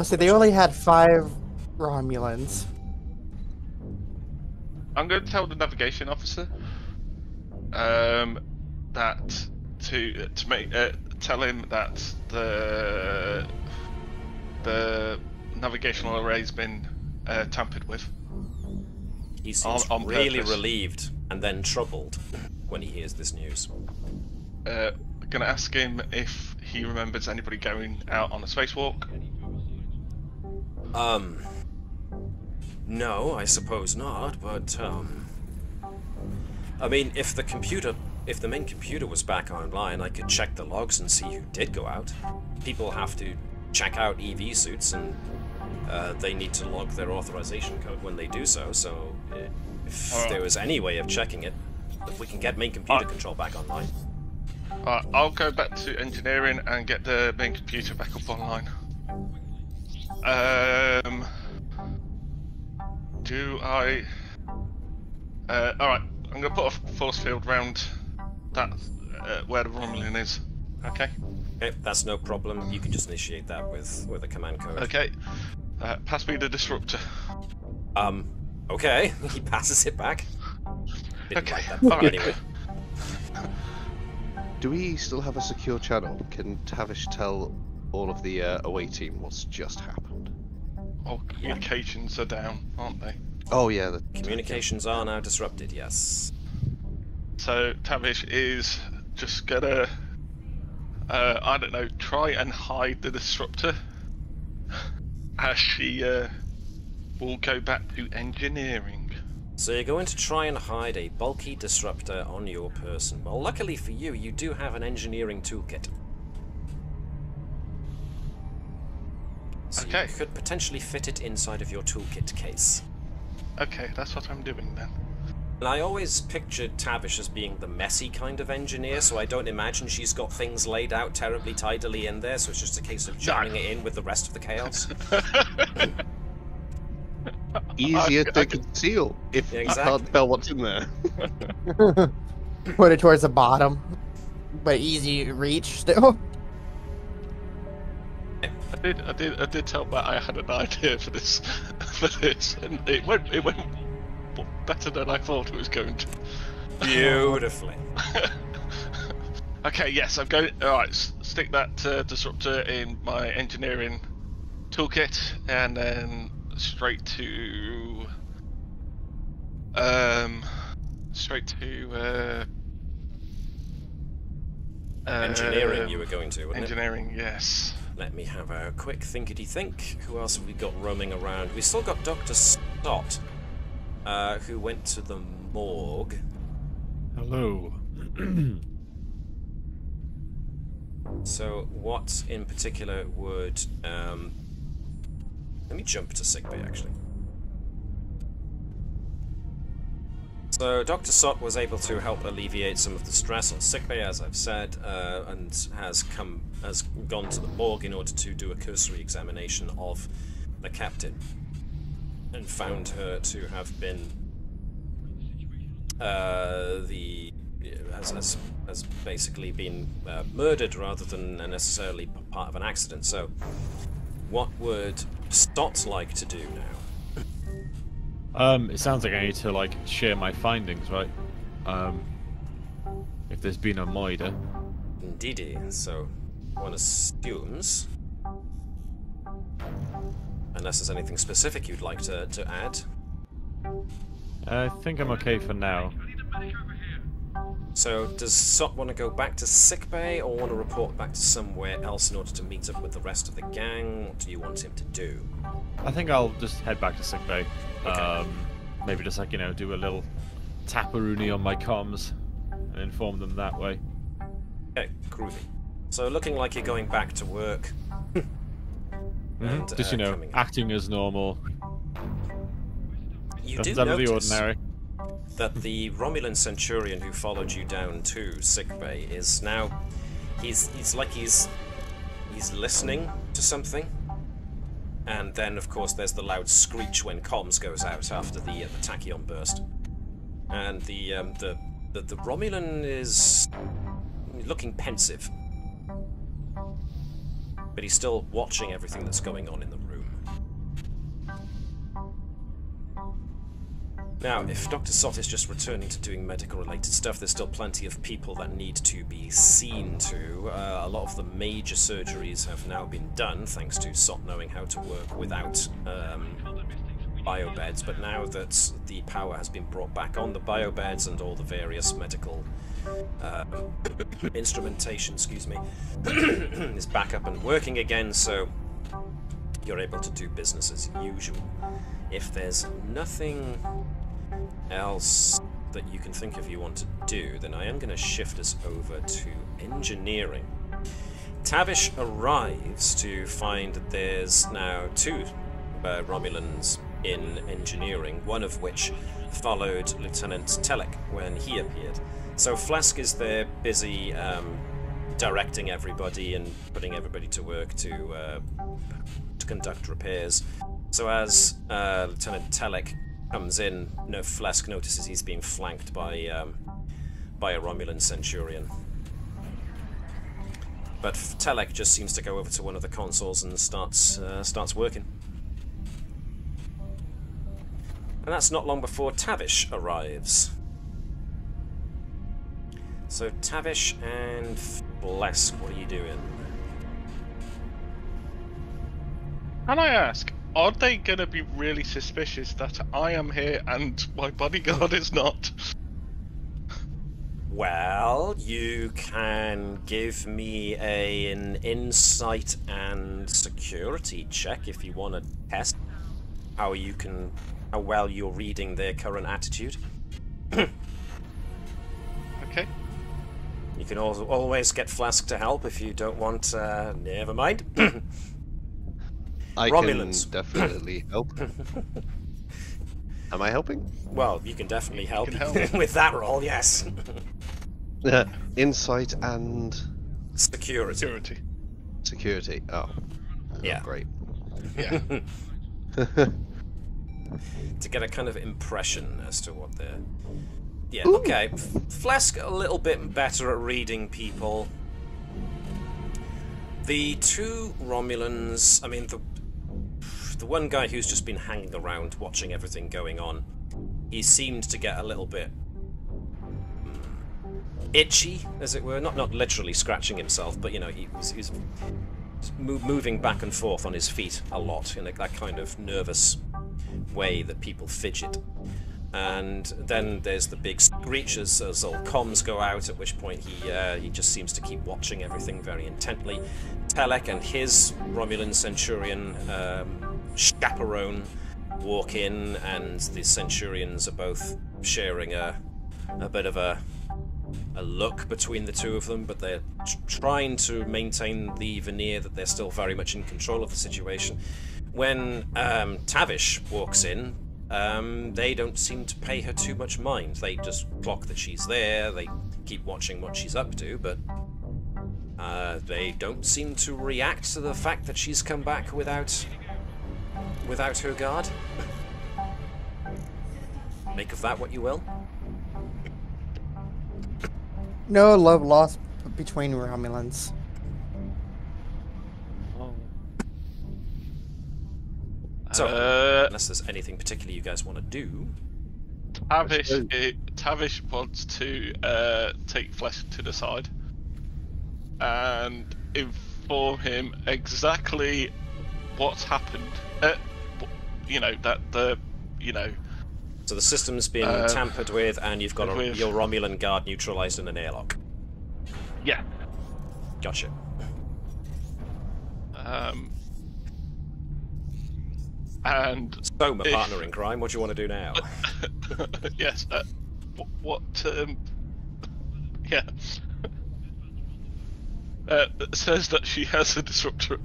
[SPEAKER 6] say they only had 5 Romulans.
[SPEAKER 2] I'm going to tell the navigation officer that to make tell him that the navigational array's been tampered with.
[SPEAKER 1] He seems
[SPEAKER 2] on
[SPEAKER 1] really
[SPEAKER 2] purpose.
[SPEAKER 1] relieved and then troubled when he hears this news.
[SPEAKER 2] Gonna ask him if he remembers anybody going out on a spacewalk.
[SPEAKER 1] No, I suppose not, but, I mean, if the main computer was back online, I could check the logs and see who did go out. People have to check out EV suits, and they need to log their authorization code when they do so, so if there was any way of checking it, if we can get main computer control back online.
[SPEAKER 2] Alright, I'll go back to engineering and get the main computer back up online. Do I... Alright, I'm gonna put a force field round that, where the Romulan is. Okay?
[SPEAKER 1] Okay, that's no problem. You can just initiate that with a command code.
[SPEAKER 2] Okay. Pass me the disruptor.
[SPEAKER 1] Okay. He passes it back. Didn't
[SPEAKER 2] Okay,
[SPEAKER 1] like that part
[SPEAKER 2] alright.
[SPEAKER 1] anyway.
[SPEAKER 5] Do we still have a secure channel? Can Tavish tell all of the away team what's just happened?
[SPEAKER 2] All communications are down, aren't they?
[SPEAKER 5] Oh yeah, the
[SPEAKER 1] Communications are now disrupted, yes.
[SPEAKER 2] So Tavish is just gonna, I don't know, try and hide the disruptor as she will go back to engineering.
[SPEAKER 1] So you're going to try and hide a bulky disruptor on your person. Well, luckily for you, you do have an engineering toolkit. So
[SPEAKER 2] Okay.
[SPEAKER 1] you could potentially fit it inside of your toolkit case.
[SPEAKER 2] Okay, that's what I'm doing then.
[SPEAKER 1] And I always pictured Tavish as being the messy kind of engineer, so I don't imagine she's got things laid out terribly tidily in there, so it's just a case of jamming it in with the rest of the chaos.
[SPEAKER 5] easier to conceal if
[SPEAKER 1] Yeah,
[SPEAKER 5] you
[SPEAKER 1] exactly.
[SPEAKER 5] can't tell what's in there.
[SPEAKER 6] Put it towards the bottom, but easy reach still.
[SPEAKER 2] I did tell Matt I had an idea for this, and it went better than I thought it was going to.
[SPEAKER 1] Beautifully.
[SPEAKER 2] Okay, yes, I'm going. All right, stick that disruptor in my engineering toolkit, and then straight to
[SPEAKER 1] Engineering you were going to, wasn't it?
[SPEAKER 2] engineering. Yes.
[SPEAKER 1] Let me have a quick thinkety-think. Who else have we got roaming around? We still got Dr. Stott, who went to the morgue.
[SPEAKER 3] Hello.
[SPEAKER 1] So what in particular would... let me jump to sickbay, actually. So Dr. Sott was able to help alleviate some of the stress on sickbay, as I've said, and has gone to the morgue in order to do a cursory examination of the captain, and found her to have been has basically been murdered rather than necessarily part of an accident. So, what would Stott like to do now?
[SPEAKER 3] It sounds like I need to like share my findings, right? If there's been a murder.
[SPEAKER 1] Indeedy. So, one assumes, unless there's anything specific you'd like to add.
[SPEAKER 3] I think I'm okay for now.
[SPEAKER 1] So, does Sott want to go back to sickbay, or want to report back to somewhere else in order to meet up with the rest of the gang? What do you want him to do?
[SPEAKER 3] I think I'll just head back to sickbay.
[SPEAKER 1] Okay.
[SPEAKER 3] Maybe just like, do a little taparoonie on my comms. and inform them that way.
[SPEAKER 1] Okay, groovy. So looking like you're going back to work. And,
[SPEAKER 3] Just, you know,
[SPEAKER 1] coming-
[SPEAKER 3] acting as normal.
[SPEAKER 1] You do
[SPEAKER 3] Nothing's out of the
[SPEAKER 1] notice
[SPEAKER 3] ordinary.
[SPEAKER 1] that the Romulan Centurion who followed you down to sickbay is now... He's like he's listening to something. And then, of course, there's the loud screech when comms goes out after the tachyon burst. And the Romulan is looking pensive. But he's still watching everything that's going on in the room. Now, if Dr. Sott is just returning to doing medical-related stuff, there's still plenty of people that need to be seen to. A lot of the major surgeries have now been done, thanks to Sott knowing how to work without biobeds, but now that the power has been brought back on the biobeds and all the various medical instrumentation, is back up and working again, so you're able to do business as usual. If there's nothing else that you can think of you want to do, then I am going to shift us over to engineering. Tavish arrives to find that there's now 2 Romulans in engineering, one of which followed Lieutenant Telek when he appeared. So Flask is there busy directing everybody and putting everybody to work to conduct repairs. So as Lieutenant Telek comes in, Flask notices he's being flanked by a Romulan Centurion. But Telek just seems to go over to one of the consoles and starts working. And that's not long before Tavish arrives. So Tavish and Flask, what are you doing?
[SPEAKER 2] Can I ask, are they going to be really suspicious that I am here and my bodyguard is not?
[SPEAKER 1] Well, you can give me an insight and security check if you want to test how well you're reading their current attitude.
[SPEAKER 2] Okay.
[SPEAKER 1] You can also always get Flask to help if you don't want. Never mind.
[SPEAKER 5] I
[SPEAKER 1] Romulans.
[SPEAKER 5] can definitely help. Am I helping?
[SPEAKER 1] Well, you can definitely help,
[SPEAKER 2] can help.
[SPEAKER 1] with that roll, yes.
[SPEAKER 5] Insight and
[SPEAKER 1] Security.
[SPEAKER 5] security. Oh,
[SPEAKER 1] Yeah.
[SPEAKER 5] great.
[SPEAKER 2] Yeah.
[SPEAKER 1] To get a kind of impression as to what they're... Yeah, okay. Flask a little bit better at reading people. The 2 Romulans, I mean, the one guy who's just been hanging around watching everything going on, he seemed to get a little bit itchy, as it were. Not literally scratching himself, but, you know, he was moving back and forth on his feet a lot in that kind of nervous way that people fidget. And then there's the big screeches as all comms go out, at which point he just seems to keep watching everything very intently. Telek and his Romulan Centurion chaperone walk in, and the Centurions are both sharing a bit of a look between the 2 of them, but they're trying to maintain the veneer that they're still very much in control of the situation. When Tavish walks in, they don't seem to pay her too much mind. They just clock that she's there, they keep watching what she's up to, but they don't seem to react to the fact that she's come back without her guard. Make of that what you will.
[SPEAKER 6] No love lost between Romulans.
[SPEAKER 1] So, unless there's anything particular you guys want to do.
[SPEAKER 2] Tavish wants to take Flesh to the side and inform him exactly what's happened.
[SPEAKER 1] So the system's been tampered with, and you've got your Romulan guard neutralized in an airlock.
[SPEAKER 2] Yeah.
[SPEAKER 1] Gotcha.
[SPEAKER 2] And
[SPEAKER 1] so, my partner in crime, what do you want to do now?
[SPEAKER 2] Yes. Yeah. It says that she has a disruptor.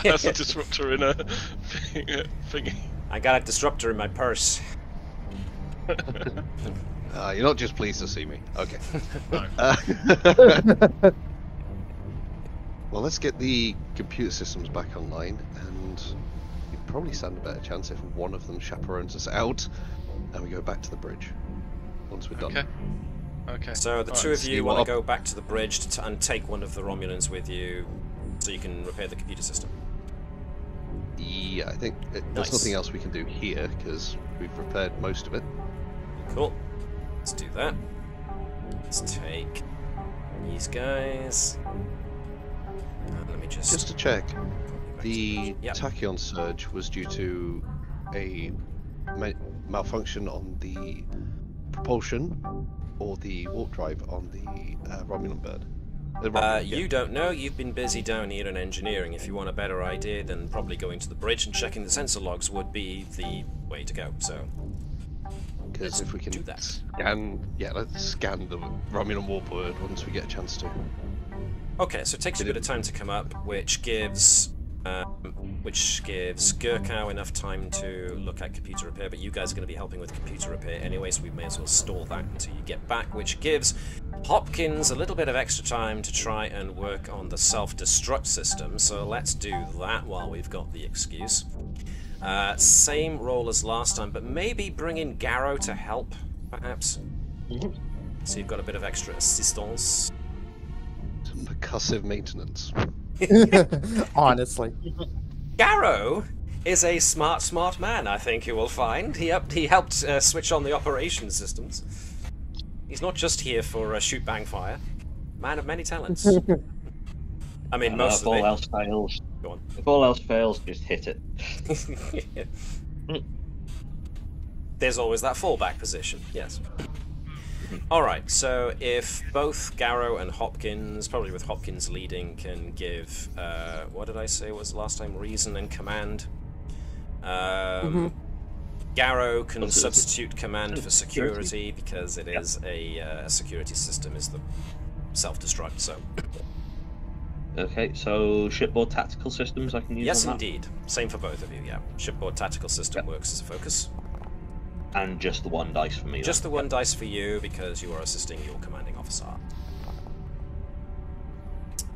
[SPEAKER 2] Has a disruptor in her thingy.
[SPEAKER 1] I got a disruptor in my purse.
[SPEAKER 5] You're not just pleased to see me. Okay.
[SPEAKER 2] No.
[SPEAKER 5] Well, let's get the computer systems back online, and you probably stand a better chance if one of them chaperones us out, and we go back to the bridge once we're done.
[SPEAKER 2] Okay.
[SPEAKER 1] So the
[SPEAKER 2] Alright,
[SPEAKER 1] two of
[SPEAKER 5] see
[SPEAKER 1] you
[SPEAKER 5] what
[SPEAKER 1] want to
[SPEAKER 5] up-
[SPEAKER 1] go back to the bridge and take one of the Romulans with you, so you can repair the computer system.
[SPEAKER 5] Yeah, I think there's
[SPEAKER 1] Nice.
[SPEAKER 5] nothing else we can do here because we've repaired most of it.
[SPEAKER 1] Cool. Let's do that. Let's take these guys. Let me
[SPEAKER 5] Just to check,
[SPEAKER 1] copy back to
[SPEAKER 5] the
[SPEAKER 1] Yep.
[SPEAKER 5] tachyon surge was due to a malfunction on the propulsion or the warp drive on the Romulan bird.
[SPEAKER 1] You don't know. You've been busy down here in engineering. If you want a better idea, then probably going to the bridge and checking the sensor logs would be the way to go. So,
[SPEAKER 5] Because if we can
[SPEAKER 1] do that.
[SPEAKER 5] let's scan the Romulan Warbird once we get a chance to.
[SPEAKER 1] okay. So it takes a bit of time to come up, which gives Gurkow enough time to look at computer repair. But you guys are going to be helping with computer repair anyway, so we may as well stall that until you get back, which gives Hopkins a little bit of extra time to try and work on the self-destruct system. So let's do that while we've got the excuse. Same role as last time, but maybe bring in Garrow to help, perhaps. So you've got a bit of extra assistance.
[SPEAKER 5] Some percussive maintenance.
[SPEAKER 6] Honestly.
[SPEAKER 1] Garrow is a smart man, I think you will find. He helped switch on the operation systems. He's not just here for shoot, bang, fire. Man of many talents. I mean, most
[SPEAKER 4] if
[SPEAKER 1] of
[SPEAKER 4] all
[SPEAKER 1] it.
[SPEAKER 4] else fails,
[SPEAKER 1] Go on.
[SPEAKER 4] if all else fails, just hit it.
[SPEAKER 1] There's always that fallback position, yes. Alright, so if both Garrow and Hopkins, probably with Hopkins leading, can give, what did I say was last time? Reason and command. Garrow can substitute command for security because it is a security system, is the self-destruct, so.
[SPEAKER 4] Okay, so shipboard tactical systems I can use
[SPEAKER 1] Yes,
[SPEAKER 4] on that?
[SPEAKER 1] indeed. Same for both of you, yeah. Shipboard tactical system works as a focus.
[SPEAKER 4] And just the one dice for me.
[SPEAKER 1] Just the one dice for you because you are assisting your commanding officer.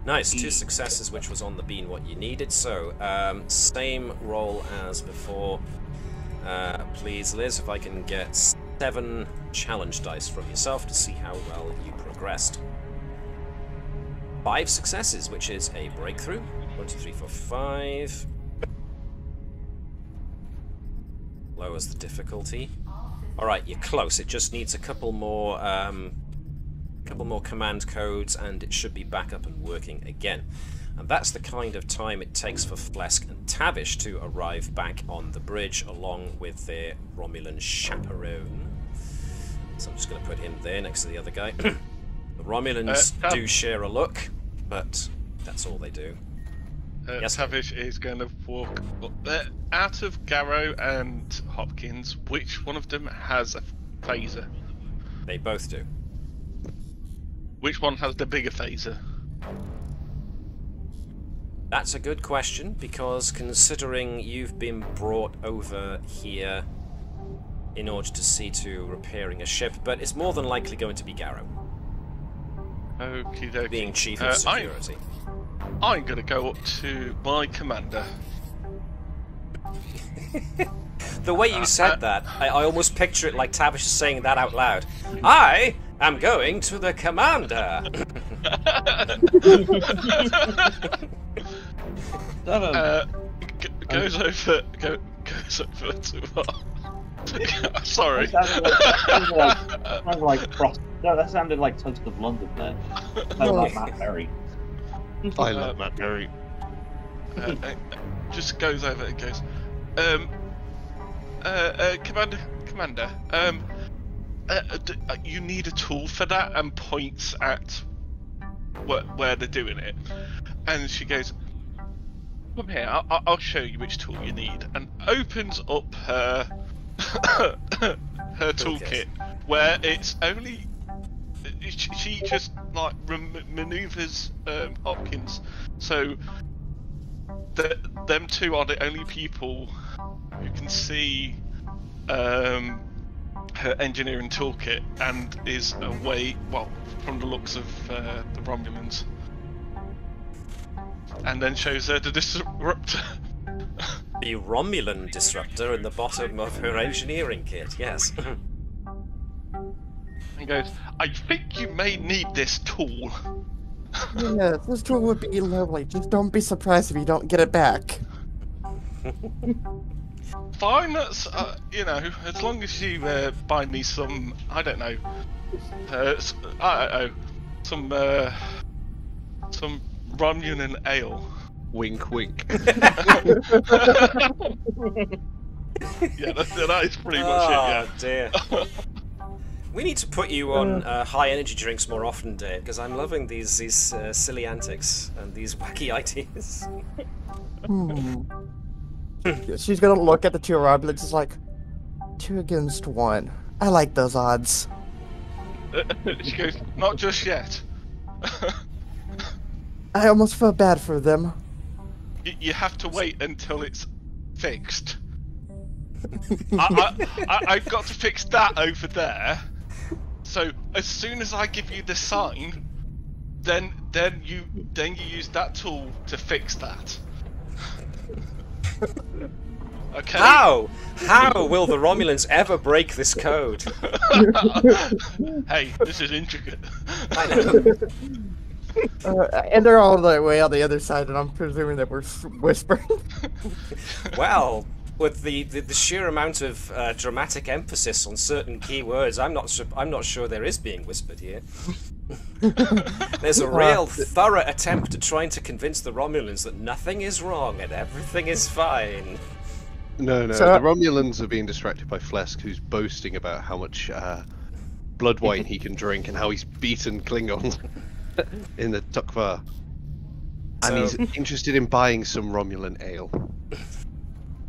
[SPEAKER 1] Nice, 2 successes, which was on the bean what you needed. So, same roll as before. Please, Liz, if I can get 7 challenge dice from yourself to see how well you progressed. 5 successes, which is a breakthrough. 1, 2, 3, 4, 5. Lowers the difficulty. Alright, you're close. It just needs a couple more command codes and it should be back up and working again. And that's the kind of time it takes for Flesk and Tavish to arrive back on the bridge along with their Romulan chaperone. So I'm just going to put him there next to the other guy. The Romulans do share a look, but that's all they do. Yes.
[SPEAKER 2] Tavish is going to walk out of Garrow and Hopkins. Which one of them has a phaser?
[SPEAKER 1] They both do.
[SPEAKER 2] Which one has the bigger phaser?
[SPEAKER 1] That's a good question, because considering you've been brought over here in order to see to repairing a ship, but it's more than likely going to be Garrow,
[SPEAKER 2] Okie dokie.
[SPEAKER 1] being chief of security.
[SPEAKER 2] I'm going to go up to my commander.
[SPEAKER 1] The way you said that, I almost picture it like Tavish is saying that out loud. I am going to the commander!
[SPEAKER 2] Goes over to sorry.
[SPEAKER 4] Sounds like Frost. No, that sounded like Toast of London there. Sounded like Matt Berry.
[SPEAKER 5] I love Matt Berry.
[SPEAKER 2] Just goes over and goes, Commander, you need a tool for that, and points at where they're doing it. And she goes, come here, I'll show you which tool you need, and opens up her her toolkit, where it's only she just like maneuvers Hopkins. So them two are the only people who can see her engineering toolkit and is away, well, from the looks of the Romulans. And then shows her the disruptor.
[SPEAKER 1] The Romulan disruptor in the bottom of her engineering kit, yes.
[SPEAKER 2] And goes, I think you may need this tool.
[SPEAKER 6] Yeah, this tool would be lovely. Just don't be surprised if you don't get it back.
[SPEAKER 2] Fine, that's, you know, as long as you buy me some, I don't know, some Romulan ale.
[SPEAKER 5] Wink, wink.
[SPEAKER 2] Yeah, that is pretty much it, yeah.
[SPEAKER 1] Oh, dear. We need to put you on high energy drinks more often, Dave, because I'm loving these silly antics and these wacky ideas.
[SPEAKER 6] She's gonna look at the two Romulans, just like 2 against 1. I like those odds.
[SPEAKER 2] She goes, not just yet.
[SPEAKER 6] I almost feel bad for them.
[SPEAKER 2] You have to wait until it's fixed. I've got to fix that over there. So as soon as I give you the sign, then you use that tool to fix that. Okay.
[SPEAKER 1] How? How will the Romulans ever break this code?
[SPEAKER 2] Hey, this is intricate.
[SPEAKER 1] I know.
[SPEAKER 6] And they're all the way on the other side, and I'm presuming that we're whispering.
[SPEAKER 1] Well, with the sheer amount of dramatic emphasis on certain key words, I'm not sure there is being whispered here. There's a real thorough attempt at trying to convince the Romulans that nothing is wrong and everything is fine.
[SPEAKER 5] No,
[SPEAKER 6] So-
[SPEAKER 5] the Romulans are being distracted by Flesk, who's boasting about how much blood wine he can drink and how he's beaten Klingons in the Tukva. And he's interested in buying some Romulan ale.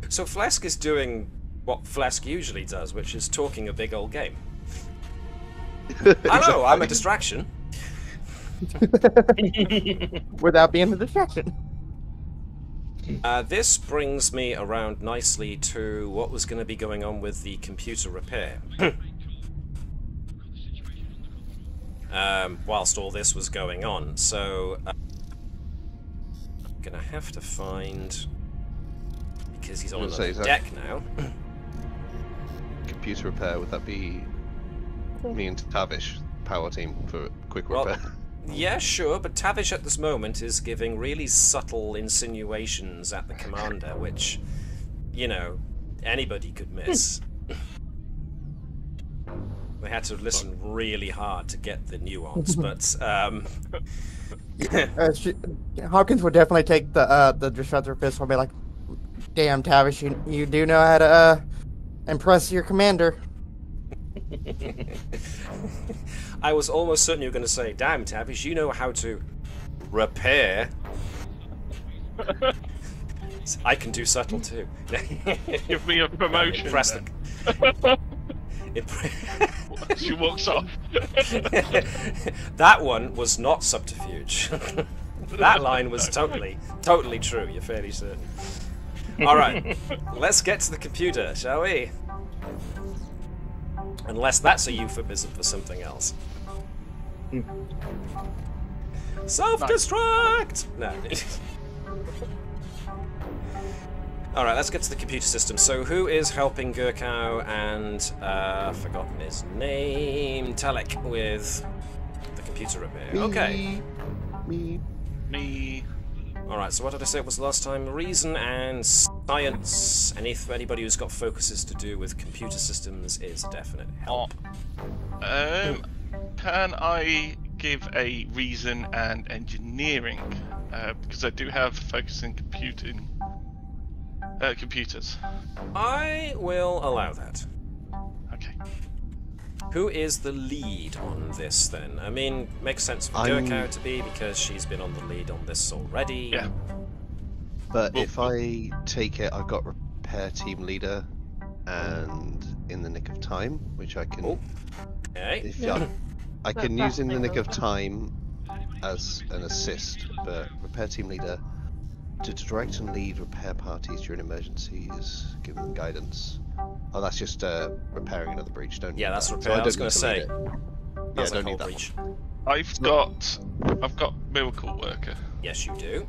[SPEAKER 1] So Flesk is doing what Flesk usually does, which is talking a big old game. Hello, I'm a distraction.
[SPEAKER 6] Without being a distraction.
[SPEAKER 1] This brings me around nicely to what was going to be going on with the computer repair. Whilst all this was going on, so I'm gonna have to find, because he's on another deck now.
[SPEAKER 5] Computer repair, would that be me and Tavish, power team, for quick repair?
[SPEAKER 1] Well, yeah, sure, but Tavish at this moment is giving really subtle insinuations at the commander, which, you know, anybody could miss. They had to listen really hard to get the nuance, but
[SPEAKER 6] Hawkins would definitely take the disruptor pistol and be like, "Damn, Tavish, you do know how to impress your commander."
[SPEAKER 1] I was almost certain you were going to say, "Damn, Tavish, you know how to repair." I can do subtle too.
[SPEAKER 2] Give me a promotion.
[SPEAKER 1] Press
[SPEAKER 2] then. She walks off.
[SPEAKER 1] That one was not subterfuge. That line was totally true, you're fairly certain. Alright, let's get to the computer, shall we? Unless that's a euphemism for something else. Self-destruct! No. Alright, let's get to the computer system. So who is helping Gurkow and, forgotten his name, Telek with the computer repair? Okay.
[SPEAKER 2] Me.
[SPEAKER 1] Alright, so what did I say was the last time? Reason and science. Anybody who's got focuses to do with computer systems is a definite help.
[SPEAKER 2] Can I give a reason and engineering? Because I do have focus in computers.
[SPEAKER 1] I will allow that.
[SPEAKER 2] Okay.
[SPEAKER 1] Who is the lead on this then? I mean, makes sense for Gurkow to be because she's been on the lead on this already.
[SPEAKER 2] Yeah.
[SPEAKER 5] But if I take it, I've got repair team leader and in the nick of time, which I can.
[SPEAKER 1] Okay.
[SPEAKER 5] If I
[SPEAKER 8] But
[SPEAKER 5] can use in the
[SPEAKER 8] that's
[SPEAKER 5] nick of
[SPEAKER 8] okay.
[SPEAKER 5] time as an assist, but repair team leader to direct and lead repair parties during emergencies, give them guidance. Oh, that's just repairing another breach. Don't
[SPEAKER 1] Yeah,
[SPEAKER 5] need
[SPEAKER 1] that's
[SPEAKER 5] that.
[SPEAKER 1] repair.
[SPEAKER 5] So
[SPEAKER 1] I was
[SPEAKER 5] don't
[SPEAKER 1] going
[SPEAKER 5] need
[SPEAKER 1] to say.
[SPEAKER 5] lead it.
[SPEAKER 1] Sounds
[SPEAKER 5] Yeah,
[SPEAKER 1] like
[SPEAKER 5] don't
[SPEAKER 1] hull
[SPEAKER 5] need that
[SPEAKER 1] breach.
[SPEAKER 2] I've got miracle worker.
[SPEAKER 1] Yes, you do.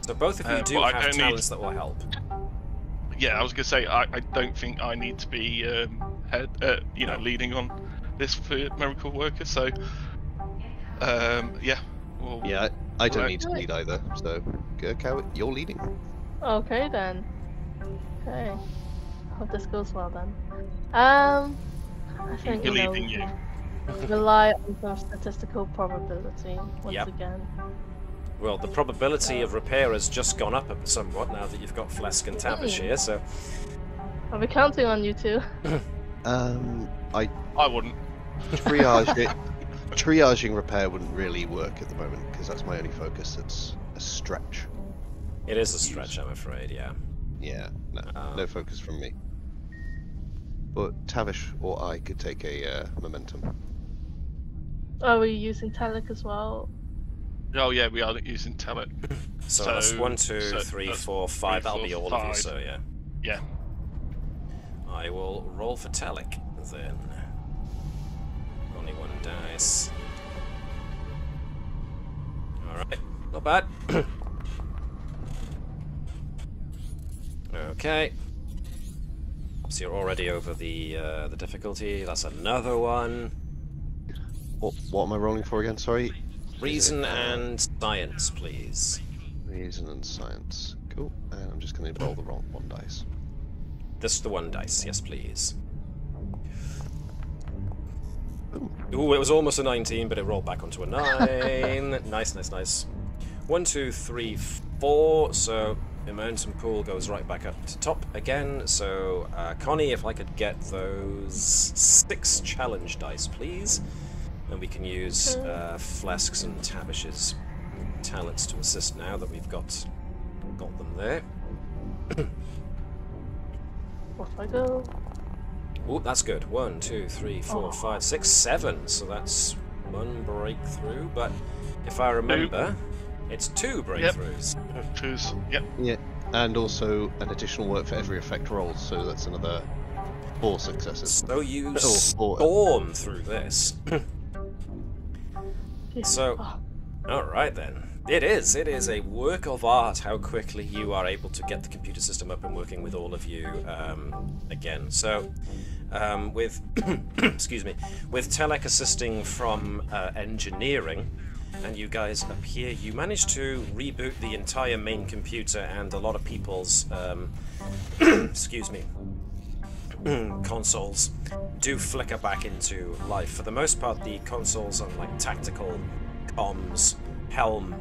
[SPEAKER 1] So both of you do
[SPEAKER 2] but I
[SPEAKER 1] have
[SPEAKER 2] don't need-
[SPEAKER 1] talents that will help.
[SPEAKER 2] Yeah, I was gonna say I don't think I need to be leading on this for miracle worker. So yeah. Well,
[SPEAKER 5] Yeah, I don't
[SPEAKER 2] Right.
[SPEAKER 5] need to lead either. So, Gurkow, you're leading.
[SPEAKER 8] Okay then. Okay. Hope this goes well then. I think
[SPEAKER 2] You're
[SPEAKER 8] you know,
[SPEAKER 2] leading you.
[SPEAKER 8] rely on some statistical probability once
[SPEAKER 1] Yep.
[SPEAKER 8] again.
[SPEAKER 1] Well, the probability of repair has just gone up somewhat now that you've got Flesk and Tavish here, so...
[SPEAKER 8] I'll be counting on you two.
[SPEAKER 5] I
[SPEAKER 2] I wouldn't.
[SPEAKER 5] triage it. Triaging repair wouldn't really work at the moment because that's my only focus. It's a stretch.
[SPEAKER 1] It is a stretch, I'm afraid, yeah.
[SPEAKER 5] Yeah, no focus from me. But Tavish or I could take a momentum.
[SPEAKER 8] Are we using Telic as well?
[SPEAKER 2] Oh yeah, we are using Telet.
[SPEAKER 1] So that's 1, 2,
[SPEAKER 2] so
[SPEAKER 1] 3,
[SPEAKER 2] that's
[SPEAKER 1] 4, 5, that'll
[SPEAKER 2] 3,
[SPEAKER 1] be
[SPEAKER 2] 4,
[SPEAKER 1] all of you,
[SPEAKER 2] 5.
[SPEAKER 1] so yeah.
[SPEAKER 2] Yeah.
[SPEAKER 1] I will roll for Telic, then. Only 1 dice. Alright, not bad. Okay. So you're already over the difficulty. That's another one.
[SPEAKER 5] What am I rolling for again? Sorry.
[SPEAKER 1] Reason and science, please.
[SPEAKER 5] Reason and science. Cool. And I'm just going to roll the wrong 1 dice.
[SPEAKER 1] This is the 1 dice, yes, please. Ooh, it was almost a 19, but it rolled back onto a 9. Nice, nice, nice. 1, 2, 3, 4. So the momentum pool goes right back up to top again. So Connie, if I could get those 6 challenge dice, please. And we can use Flesk's and Tavish's talents to assist now that we've got them there.
[SPEAKER 8] Off I go.
[SPEAKER 1] Oh, that's good. 1, 2, 3, 4, 5, 6, 7. So that's 1 breakthrough. But if I remember, it's 2 breakthroughs.
[SPEAKER 2] Choose. Yep.
[SPEAKER 5] Yeah. And also an additional work for every effect roll, so that's another 4 successes.
[SPEAKER 1] So you
[SPEAKER 5] Oh, 4.
[SPEAKER 1] storm through this.
[SPEAKER 8] Yeah.
[SPEAKER 1] So,
[SPEAKER 8] Oh,
[SPEAKER 1] alright then. It is a work of art how quickly you are able to get the computer system up and working with all of you again. So, with, excuse me, with Telek assisting from engineering, and you guys up here, you managed to reboot the entire main computer and a lot of people's, excuse me, consoles do flicker back into life. For the most part, the consoles on like tactical, comms, helm,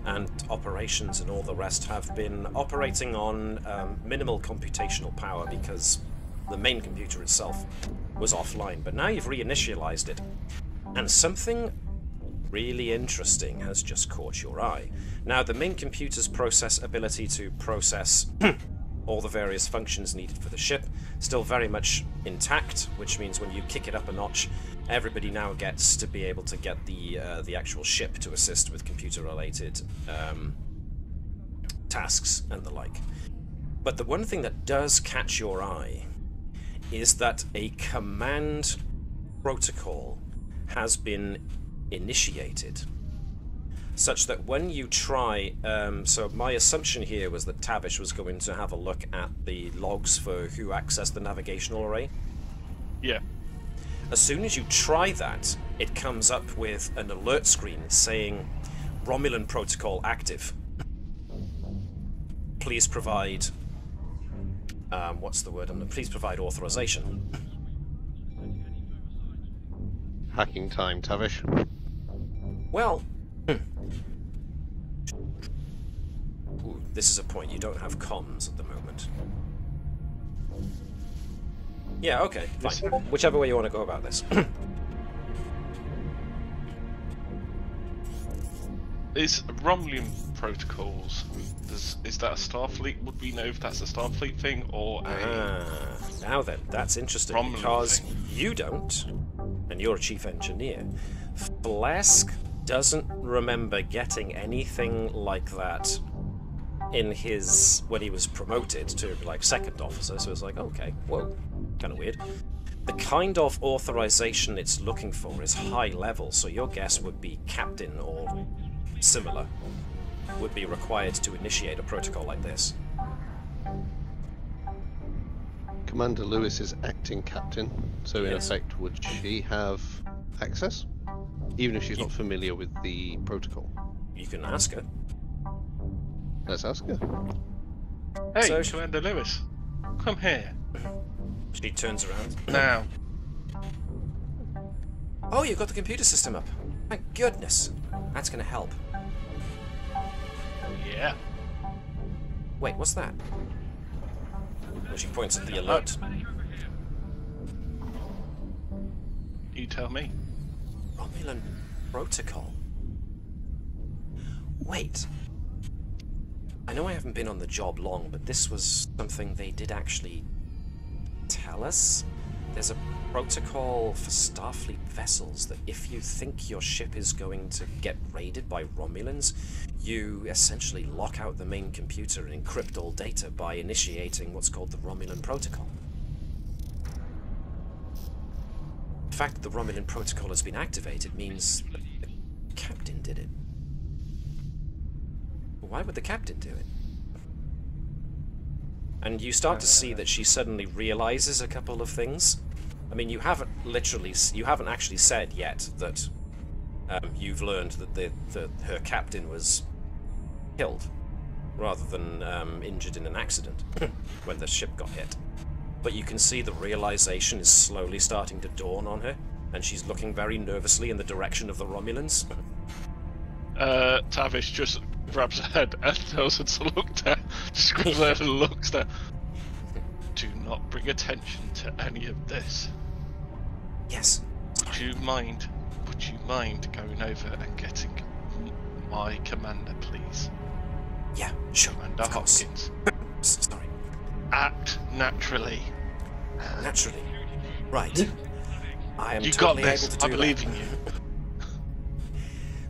[SPEAKER 1] and operations and all the rest have been operating on minimal computational power because the main computer itself was offline. But now you've reinitialized it, and something really interesting has just caught your eye. Now, the main computer's ability to process all the various functions needed for the ship still very much intact, which means when you kick it up a notch, everybody now gets to be able to get the actual ship to assist with computer-related tasks and the like. But the one thing that does catch your eye is that a command protocol has been initiated, such that when you try, so my assumption here was that Tavish was going to have a look at the logs for who accessed the navigational array.
[SPEAKER 2] Yeah.
[SPEAKER 1] As soon as you try that, it comes up with an alert screen saying, Romulan protocol active. Please provide, what's the word? Please provide authorization.
[SPEAKER 5] Hacking time, Tavish.
[SPEAKER 1] Well, ooh, this is a point. You don't have comms at the moment. Yeah, okay, fine. Whichever way you want to go about this.
[SPEAKER 2] Is Romulan protocols? Is that a Starfleet? Would we know if that's a Starfleet thing or a
[SPEAKER 1] Now then, that's interesting
[SPEAKER 2] Romulan
[SPEAKER 1] because
[SPEAKER 2] thing?
[SPEAKER 1] you don't, and you're a chief engineer. Blesk doesn't remember getting anything like that in his when he was promoted to like second officer, so it's like, okay, whoa, kind of weird. The kind of authorization it's looking for is high level, so your guess would be captain or similar would be required to initiate a protocol like this.
[SPEAKER 5] Commander Lewis is acting captain, so in
[SPEAKER 1] Yes.
[SPEAKER 5] effect, would she have access? Even if she's not familiar with the protocol?
[SPEAKER 1] You can ask her.
[SPEAKER 5] Let's ask her.
[SPEAKER 2] Hey,
[SPEAKER 1] So-
[SPEAKER 2] Commander Lewis, come here
[SPEAKER 1] She turns around.
[SPEAKER 2] now.
[SPEAKER 1] Oh, you've got the computer system up. Thank goodness. That's going to help.
[SPEAKER 2] Yeah.
[SPEAKER 1] Wait, what's that? Well, she points at the alert.
[SPEAKER 2] You tell me.
[SPEAKER 1] Romulan protocol. Wait. I know I haven't been on the job long, but this was something they did actually tell us. There's a protocol for Starfleet vessels that if you think your ship is going to get raided by Romulans, you essentially lock out the main computer and encrypt all data by initiating what's called the Romulan protocol. The fact that the Romulan protocol has been activated means that the captain did it. Why would the captain do it? And you start to see that she suddenly realizes a couple of things. I mean, you haven't actually said yet that you've learned that her captain was killed, rather than injured in an accident when the ship got hit. But you can see the realization is slowly starting to dawn on her, and she's looking very nervously in the direction of the Romulans.
[SPEAKER 2] Tavish just grabs her head and tells her to look down. Just grabs her head and looks down. Do not bring attention to any of this.
[SPEAKER 1] Yes.
[SPEAKER 2] Would you mind going over and getting my commander, please?
[SPEAKER 1] Yeah, sure.
[SPEAKER 2] Commander
[SPEAKER 1] Of course.
[SPEAKER 2] Hopkins.
[SPEAKER 1] Sorry.
[SPEAKER 2] Act naturally.
[SPEAKER 1] Naturally. Right. I am
[SPEAKER 2] You got
[SPEAKER 1] totally
[SPEAKER 2] this.
[SPEAKER 1] able to do
[SPEAKER 2] I believe
[SPEAKER 1] that.
[SPEAKER 2] in you.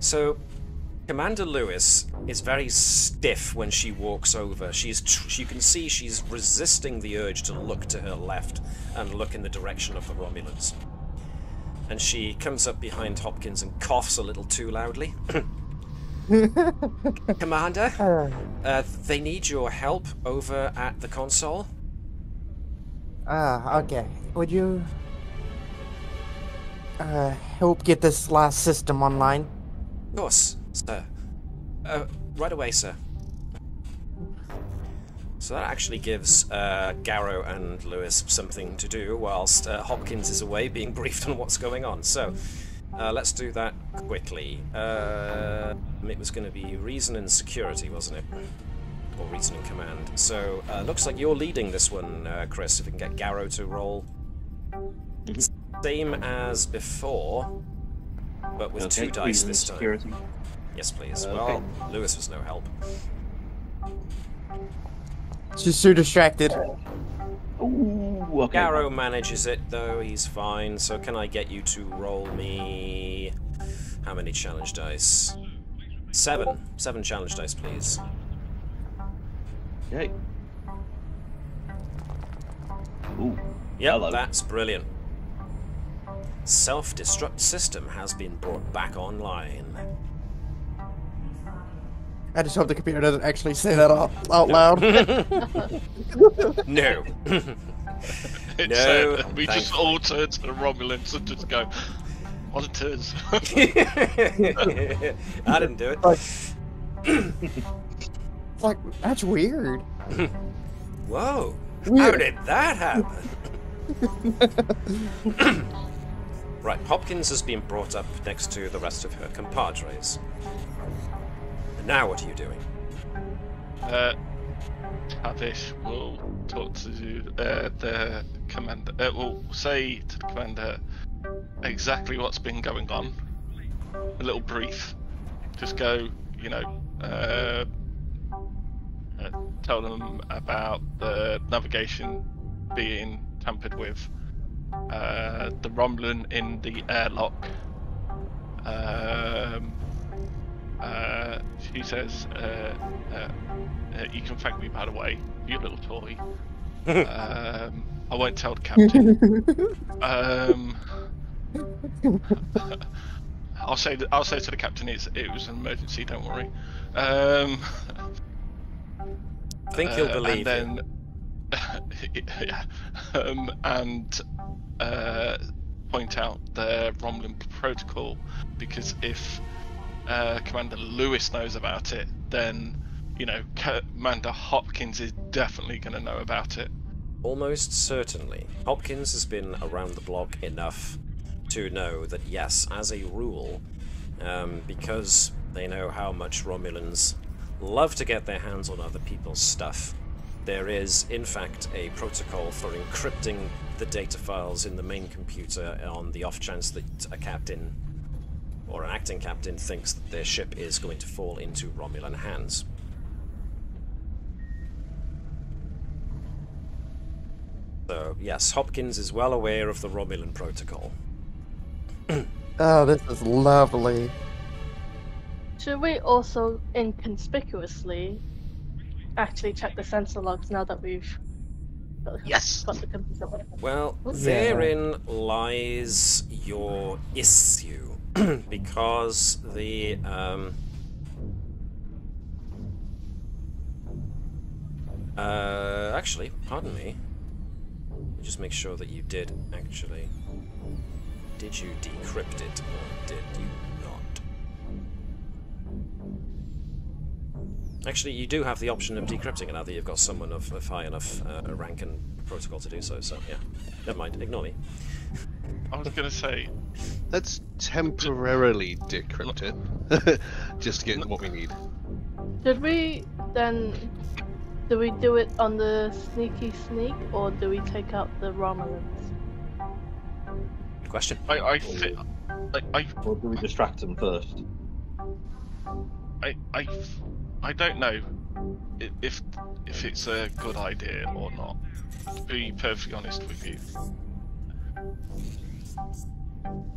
[SPEAKER 1] So, Commander Lewis is very stiff when she walks over. You can see she's resisting the urge to look to her left and look in the direction of the Romulans. And she comes up behind Hopkins and coughs a little too loudly. Commander, they need your help over at the console.
[SPEAKER 6] Okay. Would you help get this last system online?
[SPEAKER 1] Of course, sir. Right away, sir. So that actually gives Garrow and Lewis something to do whilst Hopkins is away being briefed on what's going on. So let's do that quickly. It was going to be reason and security, wasn't it? Or reason and command. So looks like you're leading this one, Chris, if we can get Garrow to roll. Same as before, but with two dice this time.
[SPEAKER 4] Security.
[SPEAKER 1] Yes, please.
[SPEAKER 4] Okay.
[SPEAKER 1] Well, Lewis was no help.
[SPEAKER 6] She's too distracted.
[SPEAKER 4] Ooh, okay.
[SPEAKER 1] Garrow manages it, though. He's fine. So can I get you to roll me... How many challenge dice? 7. 7 challenge dice, please.
[SPEAKER 4] Okay. Ooh.
[SPEAKER 1] Yep,
[SPEAKER 4] Hello.
[SPEAKER 1] that's brilliant. Self-destruct system has been brought back online.
[SPEAKER 6] I just hope the computer doesn't actually say that out loud.
[SPEAKER 1] No.
[SPEAKER 2] It
[SPEAKER 1] No,
[SPEAKER 2] said, we
[SPEAKER 1] thank
[SPEAKER 2] just all turn to the Romulans and just go, monitors.
[SPEAKER 1] I didn't do it.
[SPEAKER 6] It's like, that's weird.
[SPEAKER 1] Whoa. How
[SPEAKER 6] Weird.
[SPEAKER 1] did that happen? Right, Hopkins has been brought up next to the rest of her compadres. Now what are you doing?
[SPEAKER 2] Tavish will talk to the commander. Will say to the commander exactly what's been going on. A little brief. Just go, tell them about the navigation being tampered with, the Romulan in the airlock, She says, "You can thank me, by the way, you little toy." I won't tell the captain. I'll say to the captain, it was an emergency. Don't worry.
[SPEAKER 1] I think he'll believe
[SPEAKER 2] and
[SPEAKER 1] you.
[SPEAKER 2] then, yeah, and point out the Romulan protocol, because if Commander Lewis knows about it, then Commander Hopkins is definitely going to know about it.
[SPEAKER 1] Almost certainly. Hopkins has been around the block enough to know that, yes, as a rule, because they know how much Romulans love to get their hands on other people's stuff, there is, in fact, a protocol for encrypting the data files in the main computer on the off chance that a captain or an acting captain thinks that their ship is going to fall into Romulan hands. So, yes, Hopkins is well aware of the Romulan protocol.
[SPEAKER 6] Oh, this is lovely.
[SPEAKER 8] Should we also inconspicuously actually check the sensor logs now that we've got the computer?
[SPEAKER 1] Well, therein lies your issue, because the actually, pardon me. Let me just make sure that you did actually. Did you decrypt it, or did you not? Actually, you do have the option of decrypting it now that you've got someone of high enough rank and protocol to do so, so yeah. Never mind, ignore me.
[SPEAKER 2] I was going to say...
[SPEAKER 5] Let's temporarily decrypt it, just to get what we need.
[SPEAKER 8] Should we then... Do we do it on the sneaky sneak, or do we take out the Romulans?
[SPEAKER 1] Good question.
[SPEAKER 2] I
[SPEAKER 4] Or do we distract them first?
[SPEAKER 2] I don't know if it's a good idea or not, to be perfectly honest with you.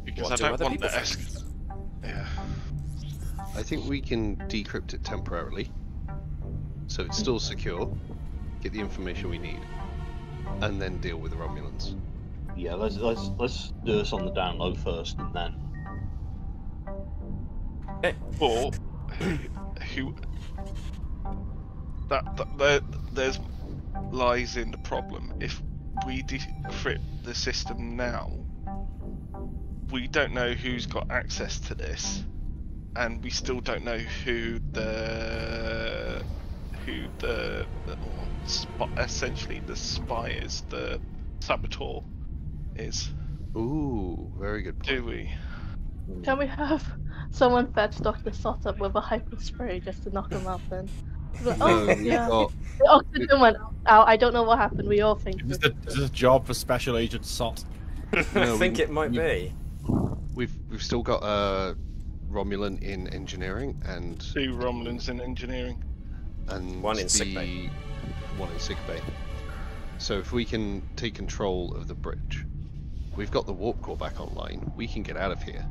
[SPEAKER 2] Because
[SPEAKER 1] What
[SPEAKER 2] I
[SPEAKER 1] do
[SPEAKER 2] don't
[SPEAKER 1] other
[SPEAKER 2] want
[SPEAKER 1] people
[SPEAKER 2] the
[SPEAKER 1] think?
[SPEAKER 2] Yeah.
[SPEAKER 5] I think we can decrypt it temporarily, so it's still secure, get the information we need, and then deal with the Romulans.
[SPEAKER 4] Yeah, let's do this on the download first, and then.
[SPEAKER 1] Okay.
[SPEAKER 2] Or there's lies in the problem. If we decrypt the system now, we don't know who's got access to this, and we still don't know who essentially the spy is, the saboteur is.
[SPEAKER 5] Ooh, very good point.
[SPEAKER 2] Do we?
[SPEAKER 8] Can we have someone fetch Dr. Sot up with a hyper spray just to knock him out then? Like,
[SPEAKER 5] No,
[SPEAKER 8] oh,
[SPEAKER 5] we've
[SPEAKER 8] yeah.
[SPEAKER 5] got-
[SPEAKER 8] The oxygen went out. I don't know what happened. We all think.
[SPEAKER 3] Is this a job for Special Agent Sot?
[SPEAKER 1] I think it might be.
[SPEAKER 5] We've still got Romulan in engineering and
[SPEAKER 2] 2 Romulans in engineering.
[SPEAKER 1] One in sickbay.
[SPEAKER 5] One in sickbay. So if we can take control of the bridge, we've got the warp core back online. We can get out of here.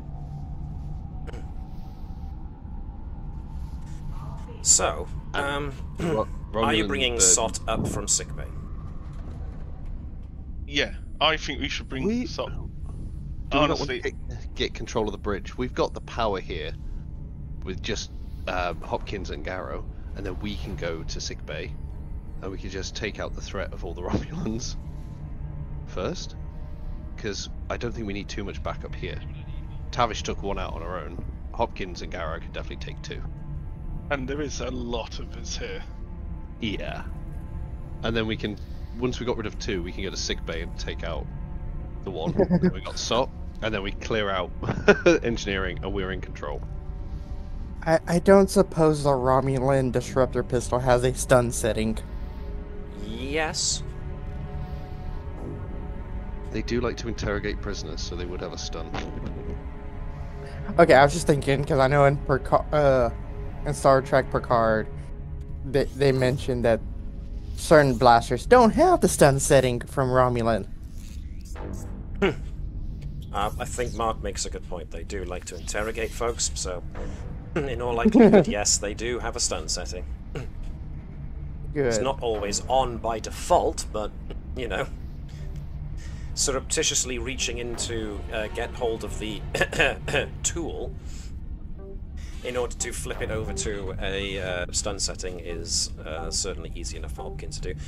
[SPEAKER 1] So, are you
[SPEAKER 5] Romulan
[SPEAKER 1] bringing
[SPEAKER 5] bird-
[SPEAKER 1] Sot up from sickbay?
[SPEAKER 2] Yeah, I think we should bring
[SPEAKER 5] We-
[SPEAKER 2] Sot.
[SPEAKER 5] Do we not want
[SPEAKER 2] Honestly,
[SPEAKER 5] to get control of the bridge? We've got the power here with just Hopkins and Garrow, and then we can go to sickbay, and we can just take out the threat of all the Romulans first, because I don't think we need too much backup here. Tavish took one out on her own. Hopkins and Garrow could definitely take 2.
[SPEAKER 2] and there is a lot of us here.
[SPEAKER 5] Yeah. And then we can, once we got rid of 2, we can go to sickbay and take out the one. Then we got SOT, and then we clear out engineering, and we're in control.
[SPEAKER 6] I don't suppose the Romulan disruptor pistol has a stun setting.
[SPEAKER 1] Yes.
[SPEAKER 5] They do like to interrogate prisoners, so they would have a stun.
[SPEAKER 6] Okay, I was just thinking because I know in Star Trek Picard, they mentioned that certain blasters don't have the stun setting from Romulan.
[SPEAKER 1] I think Mark makes a good point. They do like to interrogate folks, so in all likelihood, yes, they do have a stun setting.
[SPEAKER 6] Good.
[SPEAKER 1] It's not always on by default, but, you know, surreptitiously reaching in to get hold of the tool in order to flip it over to a stun setting is certainly easy enough for Hopkins to do.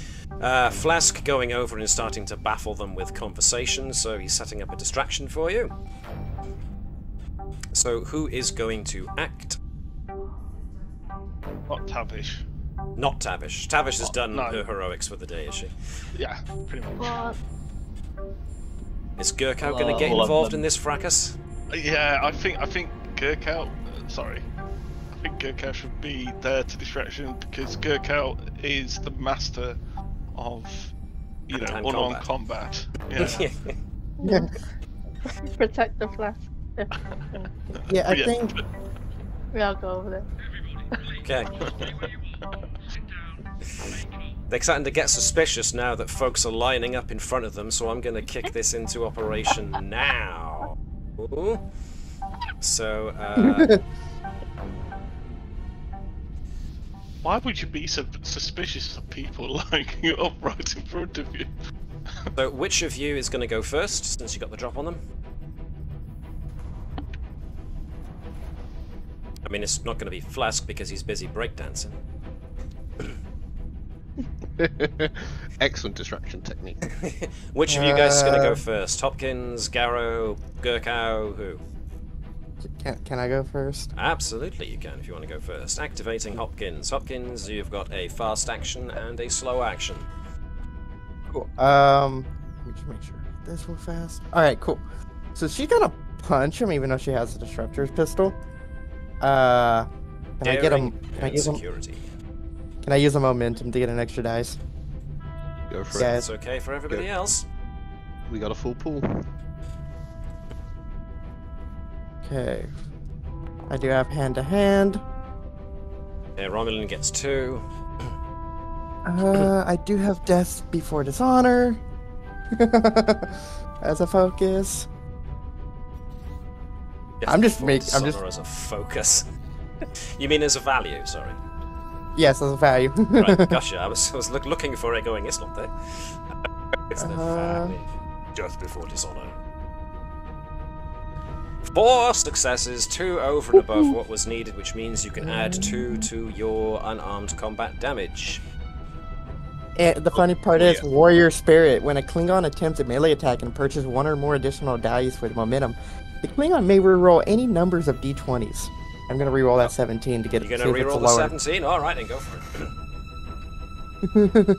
[SPEAKER 1] Flask going over and starting to baffle them with conversation, so he's setting up a distraction for you. So who is going to act?
[SPEAKER 2] Not Tavish.
[SPEAKER 1] Not Tavish. Tavish has done
[SPEAKER 2] no.
[SPEAKER 1] her heroics for the day, is she?
[SPEAKER 2] Yeah, pretty much.
[SPEAKER 8] What?
[SPEAKER 1] Is Gurkau going to get involved in this fracas?
[SPEAKER 2] Yeah, I think Gurkau. Sorry, I think Gurkau should be there to distraction because Gurkau is the master of, you know, unarmed combat. Yeah.
[SPEAKER 8] Protect the flask.
[SPEAKER 6] Yeah, I think.
[SPEAKER 8] I'll go over there.
[SPEAKER 1] Okay. They're starting to get suspicious now that folks are lining up in front of them, so I'm going to kick this into operation now. Ooh. So,
[SPEAKER 2] Why would you be so suspicious of people lining up right in front of you?
[SPEAKER 1] So, which of you is going to go first, since you got the drop on them? I mean, it's not going to be Flask because he's busy breakdancing.
[SPEAKER 5] Excellent distraction technique.
[SPEAKER 1] Which of you guys is going to go first? Hopkins, Garrow, Gurkau, who?
[SPEAKER 6] Can I go first?
[SPEAKER 1] Absolutely you can if you want to go first. Activating Hopkins. Hopkins, you've got a fast action and a slow action.
[SPEAKER 6] Cool. Let me just make sure this will fast. Alright, cool. So she's gonna punch him even though she has a disruptor's pistol. Can I get him? Can I use a momentum to get an extra dice?
[SPEAKER 5] Go for
[SPEAKER 6] Yeah.
[SPEAKER 5] it.
[SPEAKER 1] It's okay for everybody else.
[SPEAKER 5] We got a full pool.
[SPEAKER 6] Okay. I do have hand to hand.
[SPEAKER 1] Yeah, Romulan gets 2.
[SPEAKER 6] I do have death before dishonor as a focus. I'm just
[SPEAKER 1] as a focus. You mean as a value? Sorry.
[SPEAKER 6] Yes, as a value.
[SPEAKER 1] Right, gotcha. I was looking for it, going, it's not there. It's the value. Death before dishonor. 4 successes, 2 over and above what was needed, which means you can add 2 to your unarmed combat damage.
[SPEAKER 6] And the funny part is, Warrior Spirit. When a Klingon attempts a melee attack and purchases 1 or more additional dice with momentum, the Klingon may reroll any numbers of d20s. I'm gonna reroll that 17 to get it.
[SPEAKER 1] You're gonna reroll the 17? Alright, then go for it.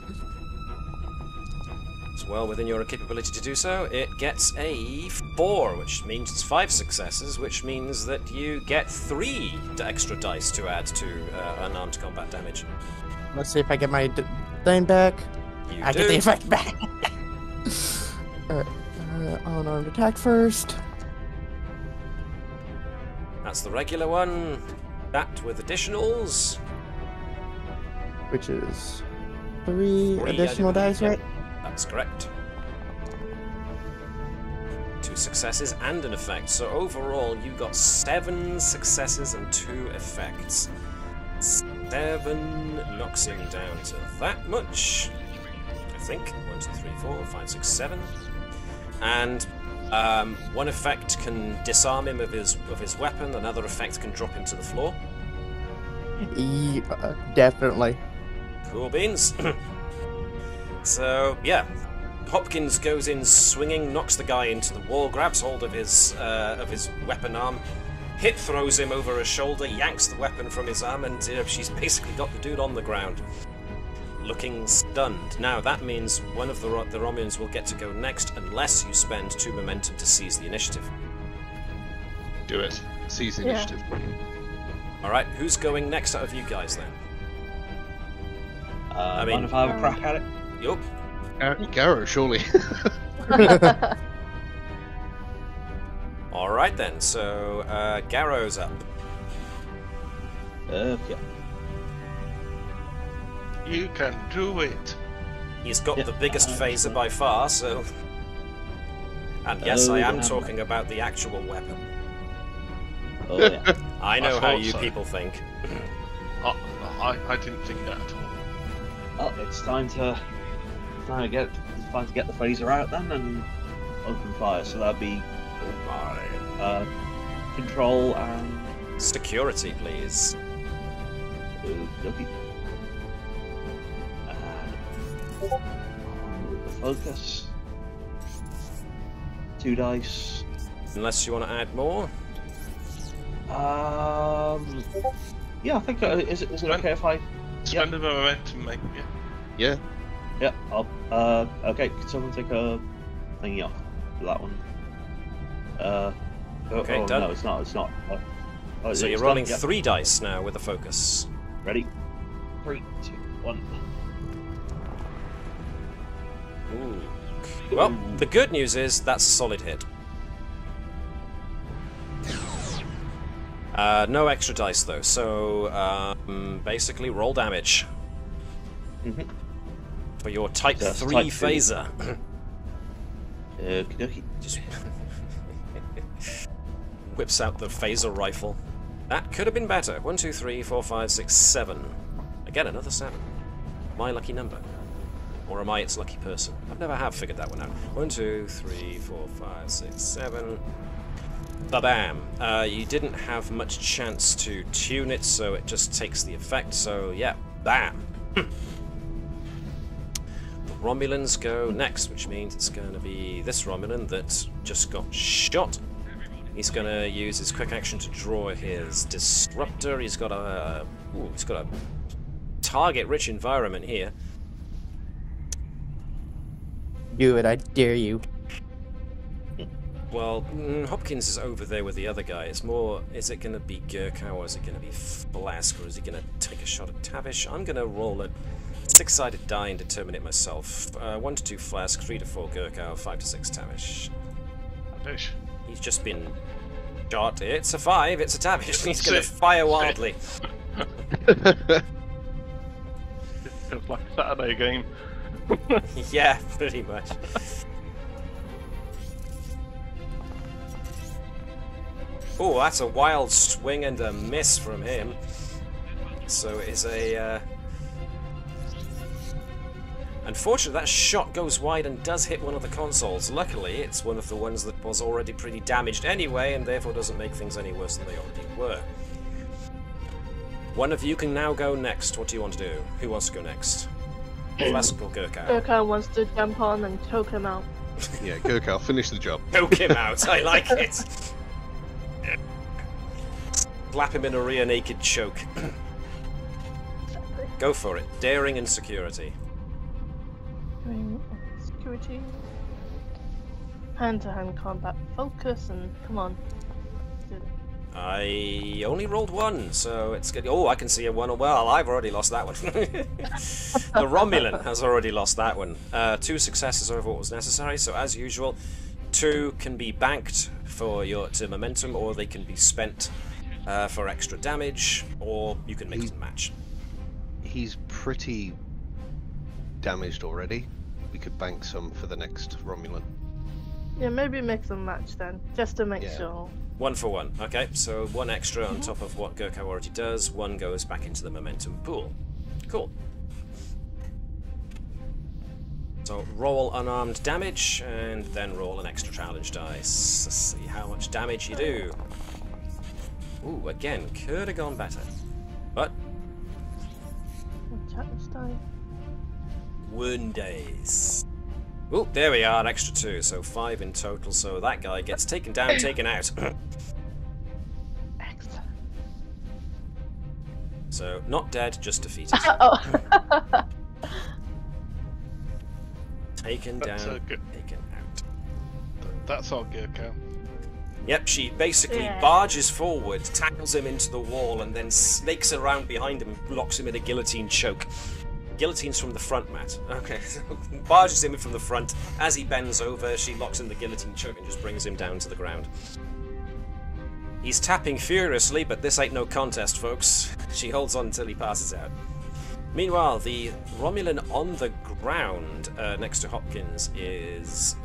[SPEAKER 1] It's well within your capability to do so. It gets a 4, which means it's 5 successes, which means that you get 3 extra dice to add to unarmed combat damage.
[SPEAKER 6] Let's see if I get my thing back. I get the effect back. Alright, unarmed attack first.
[SPEAKER 1] That's the regular one. That with additionals.
[SPEAKER 6] Which is 3 additional dice, right?
[SPEAKER 1] That's correct. 2 successes and an effect. So overall, you got 7 successes and 2 effects. 7 knocks him down to that much. I think. 1, 2, 3, 4, 5, 6, 7. And 1 effect can disarm him of his weapon. Another effect can drop him to the floor.
[SPEAKER 6] Yeah, definitely.
[SPEAKER 1] Cool beans. So, yeah. Hopkins goes in swinging, knocks the guy into the wall, grabs hold of his weapon arm, hit throws him over her shoulder, yanks the weapon from his arm, and she's basically got the dude on the ground, looking stunned. Now, that means one of the Romulans will get to go next, unless you spend 2 momentum to seize the initiative.
[SPEAKER 5] Do it. Seize the initiative.
[SPEAKER 1] Alright, who's going next out of you guys, then?
[SPEAKER 9] Mind if I have a crack at it?
[SPEAKER 1] Yup.
[SPEAKER 5] Garrow, surely.
[SPEAKER 1] Alright then, so Garrow's up.
[SPEAKER 9] Okay.
[SPEAKER 2] You can do it.
[SPEAKER 1] He's got the biggest phaser by far, so... And yes, I am
[SPEAKER 4] damn.
[SPEAKER 1] talking about the actual weapon.
[SPEAKER 4] Oh yeah.
[SPEAKER 1] I know
[SPEAKER 2] I
[SPEAKER 1] how
[SPEAKER 2] thought
[SPEAKER 1] you
[SPEAKER 2] so.
[SPEAKER 1] people think.
[SPEAKER 2] I didn't think that at all.
[SPEAKER 4] Oh, it's time to get the phaser out then and open fire. So that'd be control and
[SPEAKER 1] Security, please.
[SPEAKER 4] okey-dokey. And the focus. 2 dice.
[SPEAKER 1] Unless you want to add more.
[SPEAKER 4] Yeah, I think is it okay if I?
[SPEAKER 2] Spend a momentum, mate. Yeah.
[SPEAKER 5] Yeah.
[SPEAKER 4] Yeah, I'll. Okay, can someone take a thingy off for that one?
[SPEAKER 1] Okay,
[SPEAKER 4] oh,
[SPEAKER 1] done.
[SPEAKER 4] No, it's not. It's not. Oh,
[SPEAKER 1] So you're
[SPEAKER 4] it's
[SPEAKER 1] rolling
[SPEAKER 4] done? Yep.
[SPEAKER 1] 3 dice now with a focus.
[SPEAKER 4] Ready? 3, 2, 1.
[SPEAKER 1] Ooh. Well, the good news is that's a solid hit. No extra dice though, so basically roll damage for your Type
[SPEAKER 4] That's
[SPEAKER 1] 3
[SPEAKER 4] Type 3.
[SPEAKER 1] phaser.
[SPEAKER 4] Okey-dokey.
[SPEAKER 1] Just whips out the phaser rifle. That could have been better. 1, 2, 3, 4, 5, 6, 7. Again, another 7. My lucky number. Or am I its lucky person? I've never have figured that one out. 1, 2, 3, 4, 5, 6, 7. Ba-bam. You didn't have much chance to tune it, so it just takes the effect. So, yeah, bam. The Romulans go next, which means it's going to be this Romulan that just got shot. He's going to use his quick action to draw his disruptor. He's got a target-rich environment here.
[SPEAKER 6] Do it, I dare you.
[SPEAKER 1] Well, Hopkins is over there with the other guy. It's more, is it going to be Gurkha or is it going to be Flask or is he going to take a shot at Tavish? I'm going to roll a 6-sided die and determine it myself. 1 to 2 Flask, 3 to 4 Gurkha, 5 to 6 Tavish.
[SPEAKER 2] Tavish.
[SPEAKER 1] He's just been shot. It's a 5, it's a Tavish. He's going to fire wildly.
[SPEAKER 2] It's like a Saturday game.
[SPEAKER 1] Yeah, pretty much. Oh, that's a wild swing and a miss from him. So it's a... Unfortunately, that shot goes wide and does hit one of the consoles. Luckily, it's one of the ones that was already pretty damaged anyway, and therefore doesn't make things any worse than they already were. One of you can now go next. What do you want to do? Who wants to go next? Flask or Gurkha?
[SPEAKER 8] Gurkha wants to jump on and choke him out.
[SPEAKER 5] Yeah, Gurkha, I'll finish the job.
[SPEAKER 1] Choke him out, I like it! Slap him in a rear naked choke. Go for it. Daring and security.
[SPEAKER 8] Security. Hand-to-hand combat focus and come on.
[SPEAKER 1] I only rolled 1, so it's good. Oh, I can see a 1. Well, I've already lost that one. The Romulan has already lost that one. 2 successes over what was necessary, so as usual, 2 can be banked for your momentum, or they can be spent for extra damage, or you can mix and match.
[SPEAKER 5] He's pretty damaged already. We could bank some for the next Romulan.
[SPEAKER 8] Yeah, maybe mix and match then, just to make
[SPEAKER 5] Yeah.
[SPEAKER 8] sure.
[SPEAKER 1] 1 for 1. Okay, so 1 extra on top of what Gurkha already does. 1 goes back into the momentum pool. Cool. So roll unarmed damage, and then roll an extra challenge dice. Let's see how much damage you do. Ooh, again, could have gone better. But
[SPEAKER 8] Challenge die.
[SPEAKER 1] 1 days. Ooh, there we are, an extra 2, so 5 in total. So that guy gets taken down, taken out.
[SPEAKER 8] Excellent.
[SPEAKER 1] So not dead, just defeated.
[SPEAKER 8] Oh.
[SPEAKER 1] Taken
[SPEAKER 2] That's
[SPEAKER 1] down,
[SPEAKER 2] good.
[SPEAKER 1] taken out.
[SPEAKER 2] That's our Gurkha.
[SPEAKER 1] Yep, she basically
[SPEAKER 8] Yeah.
[SPEAKER 1] barges forward, tackles him into the wall, and then snakes around behind him and locks him in a guillotine choke. Guillotine's from the front, Matt. Okay, so barges him in from the front. As he bends over, she locks in the guillotine choke and just brings him down to the ground. He's tapping furiously, but this ain't no contest, folks. She holds on until he passes out. Meanwhile, the Romulan on the ground next to Hopkins is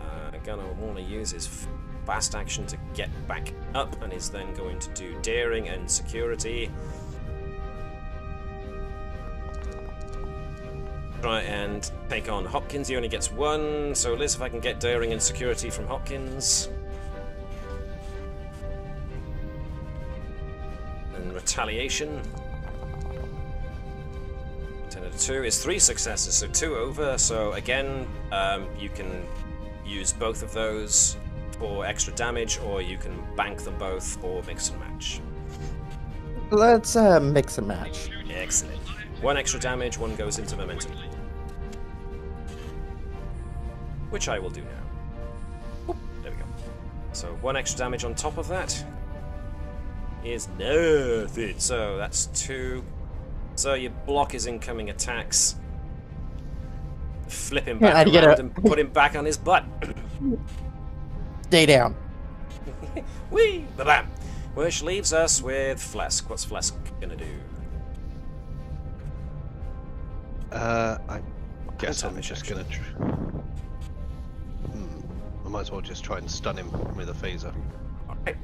[SPEAKER 1] going to want to use his fast action to get back up, and is then going to do daring and security. Try and take on Hopkins. He only gets one, so Liz, if I can get daring and security from Hopkins. And retaliation. 10 out of 2 is 3 successes, so 2 over. So again, you can use both of those for extra damage, or you can bank them both for mix and match.
[SPEAKER 6] Let's mix and match.
[SPEAKER 1] Excellent. 1 extra damage, 1 goes into momentum. Which I will do now. Oop, there we go. So 1 extra damage on top of that is nothing. So that's 2. So you block his incoming attacks. Flip him back around and put him back on his butt.
[SPEAKER 6] Stay down.
[SPEAKER 1] Whee! Ba-bam! Which leaves us with Flesk. What's Flesk gonna do?
[SPEAKER 5] I guess I'm just gonna. I might as well just try and stun him with a phaser.
[SPEAKER 1] Alright.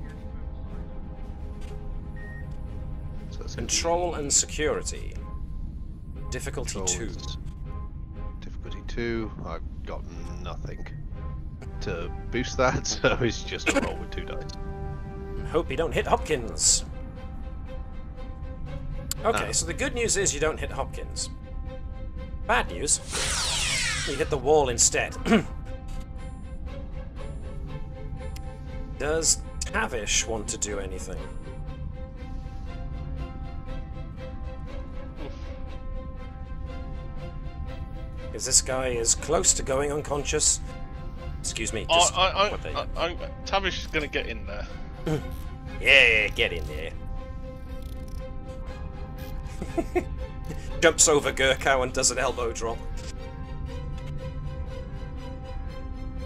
[SPEAKER 5] So that's
[SPEAKER 1] Control and security. Difficulty 2.
[SPEAKER 5] Difficulty 2. I've got nothing to boost that, so it's just a roll with 2 dice.
[SPEAKER 1] Hope you don't hit Hopkins. Okay, so the good news is you don't hit Hopkins. Bad news, you hit the wall instead. Does Tavish want to do anything? Because this guy is close to going unconscious. Excuse me. Just
[SPEAKER 2] Tavish is going to get in there.
[SPEAKER 1] Yeah, get in there. Jumps over Gurkow and does an elbow drop.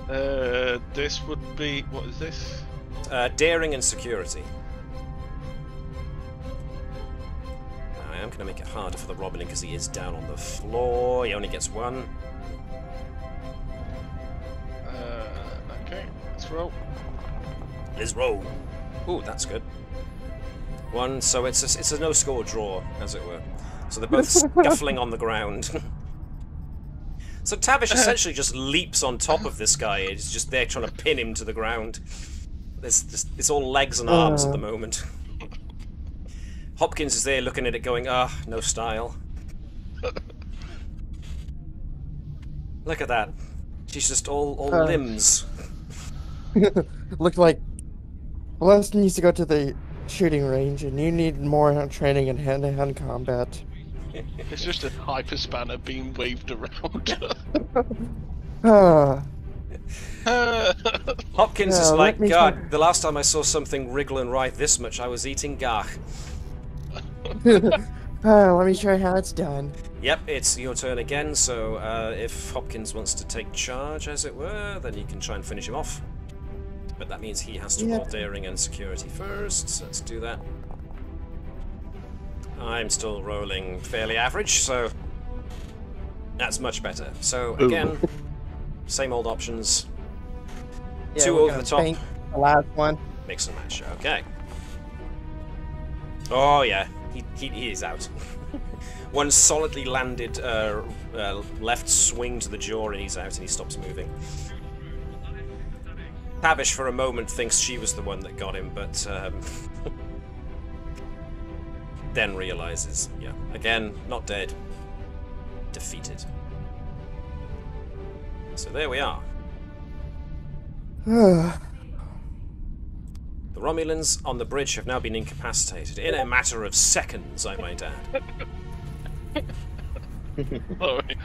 [SPEAKER 2] This would be... what is this?
[SPEAKER 1] Daring and security. I am going to make it harder for the Romulan because he is down on the floor. He only gets 1.
[SPEAKER 2] Okay, let's roll.
[SPEAKER 1] Let's roll. Ooh, that's good. 1, so it's a no-score draw, as it were. So they're both scuffling on the ground. So Tavish essentially just leaps on top of this guy. He's just there trying to pin him to the ground. It's all legs and arms at the moment. Hopkins is there looking at it going, no style. Look at that. She's just all limbs.
[SPEAKER 6] Looked like Les needs to go to the shooting range, and you need more training in hand-to-hand combat.
[SPEAKER 2] It's just a hyperspanner being waved around.
[SPEAKER 1] Hopkins is like, God, the last time I saw something wriggle and writhe this much, I was eating gach.
[SPEAKER 6] Let me show you how it's done.
[SPEAKER 1] Yep, it's your turn again, so if Hopkins wants to take charge, as it were, then you can try and finish him off. But that means he has to roll daring and security first, so let's do that. I'm still rolling fairly average, so that's much better. So again, same old options.
[SPEAKER 6] Yeah,
[SPEAKER 1] 2 over the top.
[SPEAKER 6] The last one.
[SPEAKER 1] Mix and match. Okay. Oh yeah, he is out. 1 solidly landed left swing to the jaw, and he's out, and he stops moving. Tavish for a moment thinks she was the one that got him, but then realizes, yeah, again, not dead, defeated. So there we are. The Romulans on the bridge have now been incapacitated in a matter of seconds, I might add.
[SPEAKER 2] Sorry.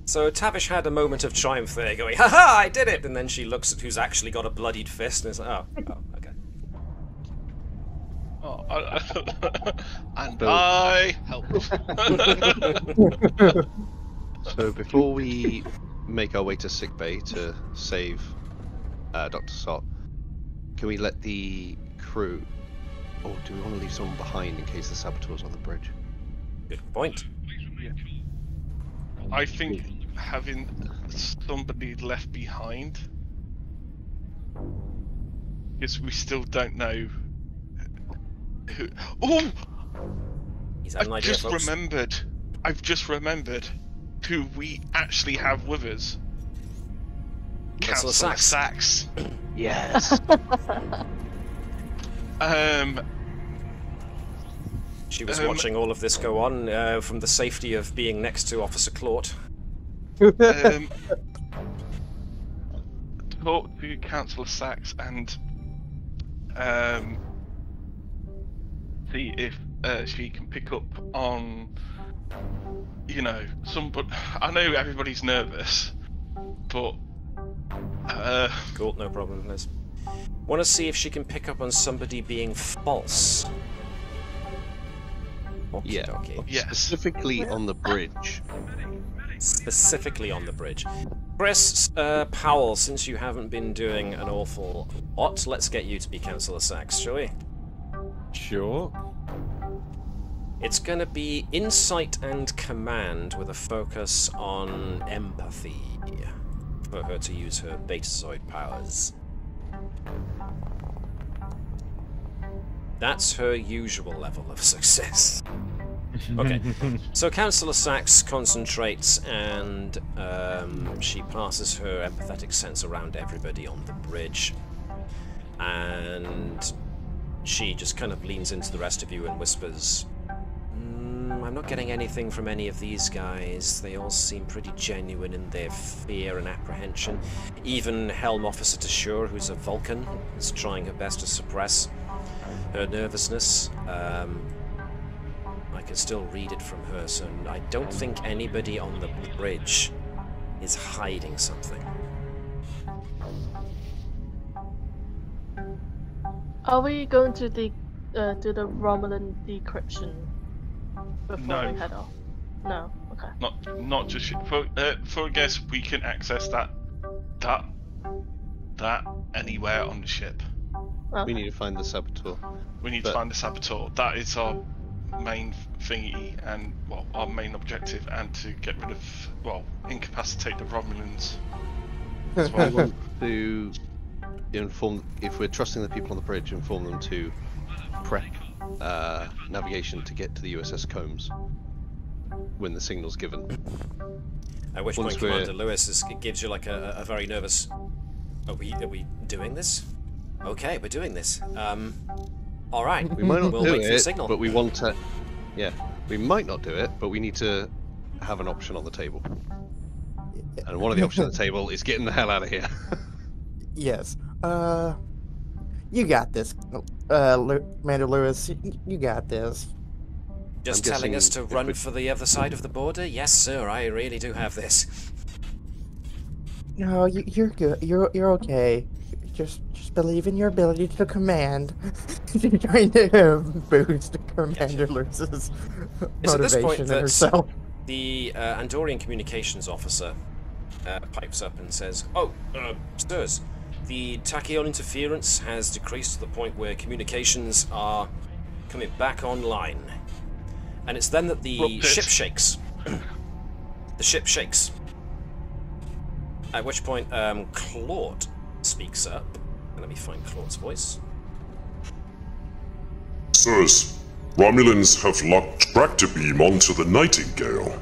[SPEAKER 1] So Tavish had a moment of triumph there, going, "Ha-ha, I did it!" And then she looks at who's actually got a bloodied fist, and is like, oh, okay.
[SPEAKER 2] And I helped.
[SPEAKER 5] So before we make our way to sickbay to save Dr. Sott, can we let the crew, or do we want to leave someone behind in case the saboteur's on the bridge?
[SPEAKER 1] Good point.
[SPEAKER 2] I think having somebody left behind, because we still don't know who. Oh! I've just remembered who we actually have with us.
[SPEAKER 1] Councillor
[SPEAKER 2] Sachs. Yes.
[SPEAKER 1] She was watching all of this go on from the safety of being next to Officer Claude.
[SPEAKER 2] Talk to Councillor Sachs and see if she can pick up on, you know, somebody. I know everybody's nervous, but
[SPEAKER 1] cool, no problem, Liz. Want to see if she can pick up on somebody being false.
[SPEAKER 5] Yeah.
[SPEAKER 1] Okay.
[SPEAKER 2] Yes.
[SPEAKER 5] Specifically on the bridge.
[SPEAKER 1] Specifically on the bridge. Chris, Powell, since you haven't been doing an awful lot, let's get you to be Councillor Sachs, shall we?
[SPEAKER 3] Sure.
[SPEAKER 1] It's going to be insight and command with a focus on empathy for her to use her betazoid powers. That's her usual level of success. Okay, so Councillor Sachs concentrates and she passes her empathetic sense around everybody on the bridge. And she just kind of leans into the rest of you and whispers, I'm not getting anything from any of these guys. They all seem pretty genuine in their fear and apprehension. Even Helm Officer Tashur, who's a Vulcan, is trying her best to suppress her nervousness. I can still read it from her, so I don't think anybody on the bridge is hiding something.
[SPEAKER 8] Are we going to do the Romulan decryption before we head off? No. Okay.
[SPEAKER 2] Not just for a guess. We can access that anywhere on the ship.
[SPEAKER 8] Okay.
[SPEAKER 5] We need to find the saboteur.
[SPEAKER 2] We need to find the saboteur. That is our main thingy, and well, our main objective, and to get rid of, well, incapacitate the Romulans.
[SPEAKER 5] That's why I want to inform, if we're trusting the people on the bridge, inform them to prep navigation to get to the USS Combs when the signal's given.
[SPEAKER 1] At which point Commander Lewis gives you like a very nervous, are we doing this? Okay, we're doing this. Alright,
[SPEAKER 5] we might not
[SPEAKER 1] we'll
[SPEAKER 5] do
[SPEAKER 1] wait for the
[SPEAKER 5] it,
[SPEAKER 1] signal.
[SPEAKER 5] but we want to, yeah, we might not do it, but we need to have an option on the table. And one of the options on the table is getting the hell out of here.
[SPEAKER 6] Yes. You got this, Commander Lewis. You got this.
[SPEAKER 1] Just telling us to run for the other side of the border? Yes, sir, I really do have this.
[SPEAKER 6] No, you're good. You're okay. Just believe in your ability to command. You're trying to boost Commander Lewis's motivation in herself.
[SPEAKER 1] The Andorian communications officer pipes up and says, "Oh, sirs, the tachyon interference has decreased to the point where communications are coming back online." And it's then that the ship shakes. The ship shakes. At which point, Claude speaks up. Let me find Claude's voice.
[SPEAKER 7] Sirs, Romulans have locked tractor beam onto the Nightingale.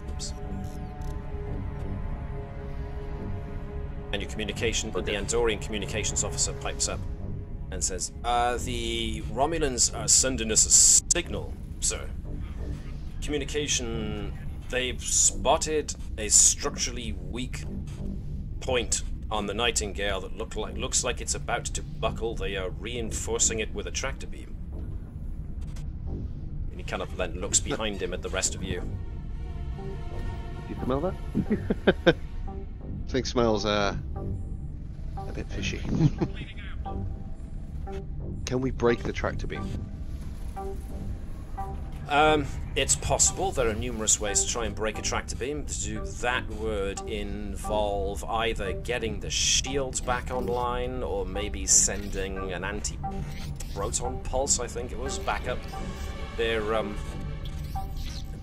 [SPEAKER 1] Oops. And your communication, the Andorian communications officer pipes up and says, the Romulans are sending us a signal, sir. Communication, they've spotted a structurally weak point on the Nightingale that looks like it's about to buckle. They are reinforcing it with a tractor beam. And he kind of then looks behind him at the rest of you.
[SPEAKER 5] Do you smell that? I think smells a bit fishy. Can we break the tractor beam?
[SPEAKER 1] It's possible. There are numerous ways to try and break a tractor beam. To do that would involve either getting the shields back online or maybe sending an anti-proton pulse, I think it was, back up.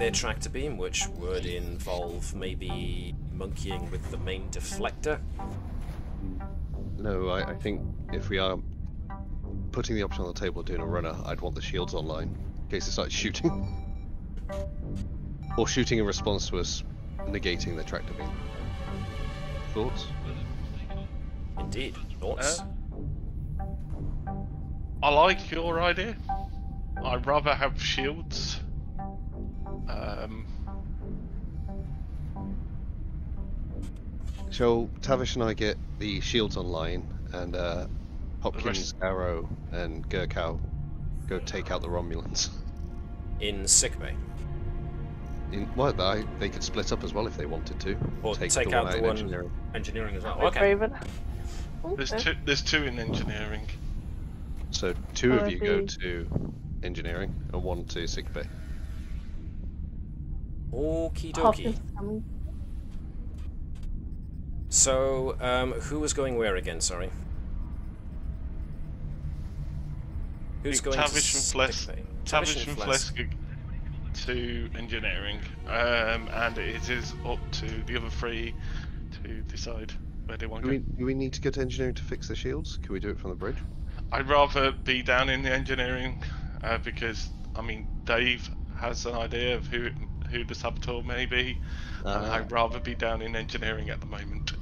[SPEAKER 1] their tractor beam, which would involve maybe monkeying with the main deflector.
[SPEAKER 5] No, I think if we are putting the option on the table of doing a runner, I'd want the shields online in case they start shooting. Or shooting in response to us negating the tractor beam. Thoughts?
[SPEAKER 1] Indeed. Thoughts?
[SPEAKER 2] I like your idea. I'd rather have shields.
[SPEAKER 5] So Tavish and I get the shields online, and Hopkins, Arrow, and Gurkow go take out the Romulans.
[SPEAKER 1] In sickbay.
[SPEAKER 5] Well, they could split up as well if they wanted to.
[SPEAKER 1] Or take out the one engineering as well. Okay.
[SPEAKER 8] Raven.
[SPEAKER 2] There's two in engineering.
[SPEAKER 5] So two of you go to engineering and one to sickbay.
[SPEAKER 1] Okie dokie.
[SPEAKER 8] Hopkins coming.
[SPEAKER 1] So, who was going where again? Sorry. Who's going
[SPEAKER 2] Tavish
[SPEAKER 1] to
[SPEAKER 2] and Flesk?
[SPEAKER 1] sickbay?
[SPEAKER 2] Tavish and Flesk to engineering, and it is up to the other three to decide where they want to go.
[SPEAKER 5] Do we need to go to engineering to fix the shields? Can we do it from the bridge?
[SPEAKER 2] I'd rather be down in the engineering because I mean Dave has an idea of who the saboteur may be, and I'd rather be down in engineering at the moment.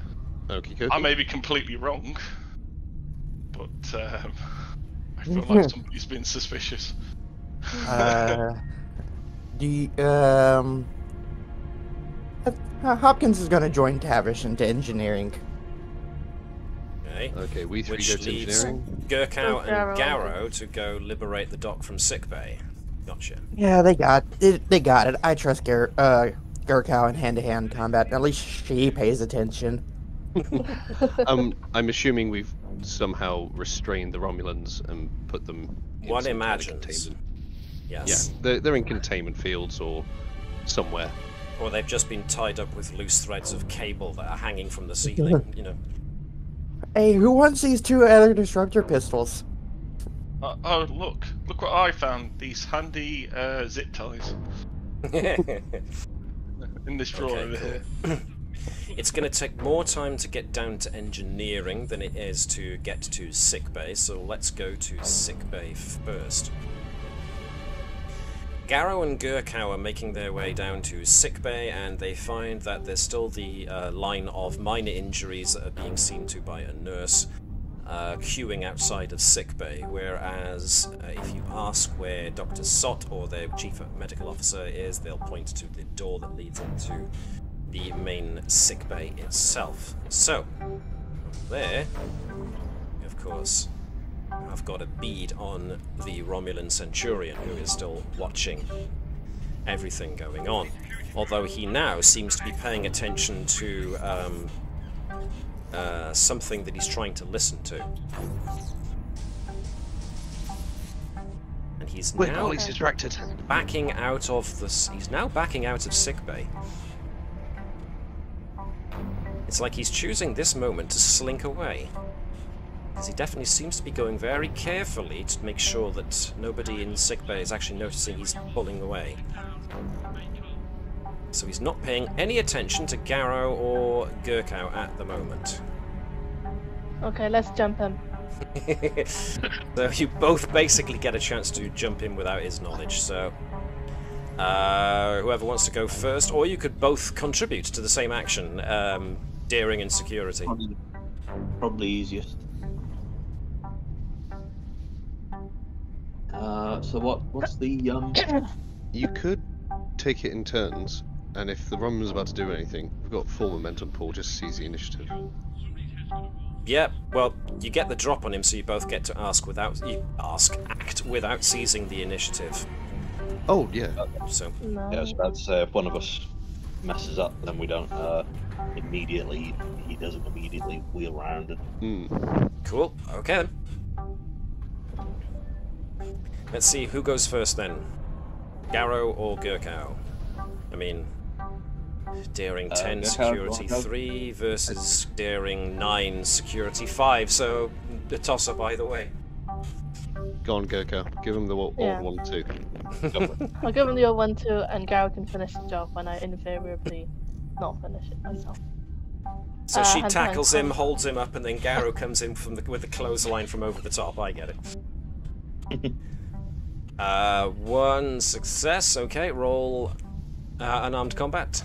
[SPEAKER 5] Okay.
[SPEAKER 2] I may be completely wrong, but I feel like somebody's been suspicious.
[SPEAKER 6] Hopkins is going to join Tavish into engineering.
[SPEAKER 5] Okay, we three
[SPEAKER 1] Which
[SPEAKER 5] go to
[SPEAKER 1] leaves
[SPEAKER 5] engineering.
[SPEAKER 1] Gurkow and Garrow to go liberate the dock from sickbay. Gotcha.
[SPEAKER 6] Yeah, they got it. I trust Gurkow in hand-to-hand combat. At least she pays attention.
[SPEAKER 5] I'm assuming we've somehow restrained the Romulans and put them in
[SPEAKER 1] One
[SPEAKER 5] some kind of
[SPEAKER 1] imagines.
[SPEAKER 5] containment.
[SPEAKER 1] Yes.
[SPEAKER 5] Yeah, they're in containment fields or somewhere.
[SPEAKER 1] Or they've just been tied up with loose threads of cable that are hanging from the ceiling, you know.
[SPEAKER 6] Hey, who wants these two other disruptor pistols?
[SPEAKER 2] Oh, look what I found, these handy zip ties in this drawer over here.
[SPEAKER 1] It's going to take more time to get down to engineering than it is to get to sickbay, so let's go to sickbay first. Garrow and Gurkow are making their way down to sickbay, and they find that there's still the line of minor injuries that are being seen to by a nurse queuing outside of sickbay, whereas if you ask where Dr. Sott or their chief medical officer is, they'll point to the door that leads into the main sickbay itself. So, there, of course, I've got a bead on the Romulan Centurion, who is still watching everything going on. Although he now seems to be paying attention to something that he's trying to listen to. And he's now
[SPEAKER 5] distracted.
[SPEAKER 1] backing out of this. He's now backing out of sickbay. It's like he's choosing this moment to slink away. Because he definitely seems to be going very carefully to make sure that nobody in sickbay is actually noticing he's pulling away. So he's not paying any attention to Garrow or Gurkow at the moment.
[SPEAKER 8] Okay, let's jump him.
[SPEAKER 1] So you both basically get a chance to jump in without his knowledge, so... whoever wants to go first, or you could both contribute to the same action, daring and security.
[SPEAKER 9] Probably easiest. So what's the
[SPEAKER 5] You could take it in turns, and if the Romulan's about to do anything, we've got full momentum pool, just seize the initiative.
[SPEAKER 1] Yeah, well, you get the drop on him, so you both get to act without seizing the initiative.
[SPEAKER 5] Oh, yeah.
[SPEAKER 1] So,
[SPEAKER 8] No.
[SPEAKER 9] Yeah, I was about to say if one of us messes up, then we don't he doesn't immediately wheel round and
[SPEAKER 1] cool. Okay then. Let's see, who goes first then? Garrow or Gurkow? I mean, daring 10,
[SPEAKER 9] Gurkow,
[SPEAKER 1] security
[SPEAKER 9] Gurkow.
[SPEAKER 1] 3 versus daring 9, security 5, so a toss-up either way.
[SPEAKER 5] Go on, Gurko. Give him the old
[SPEAKER 8] Yeah.
[SPEAKER 5] one too.
[SPEAKER 8] I'll give him the old one too, and Garrow can finish the job when I invariably not finish it myself.
[SPEAKER 1] So she
[SPEAKER 8] hand-to-hand
[SPEAKER 1] tackles him,
[SPEAKER 8] combat.
[SPEAKER 1] holds him up, and then Garrow comes in with the clothesline from over the top. I get it. One success. Okay, roll unarmed combat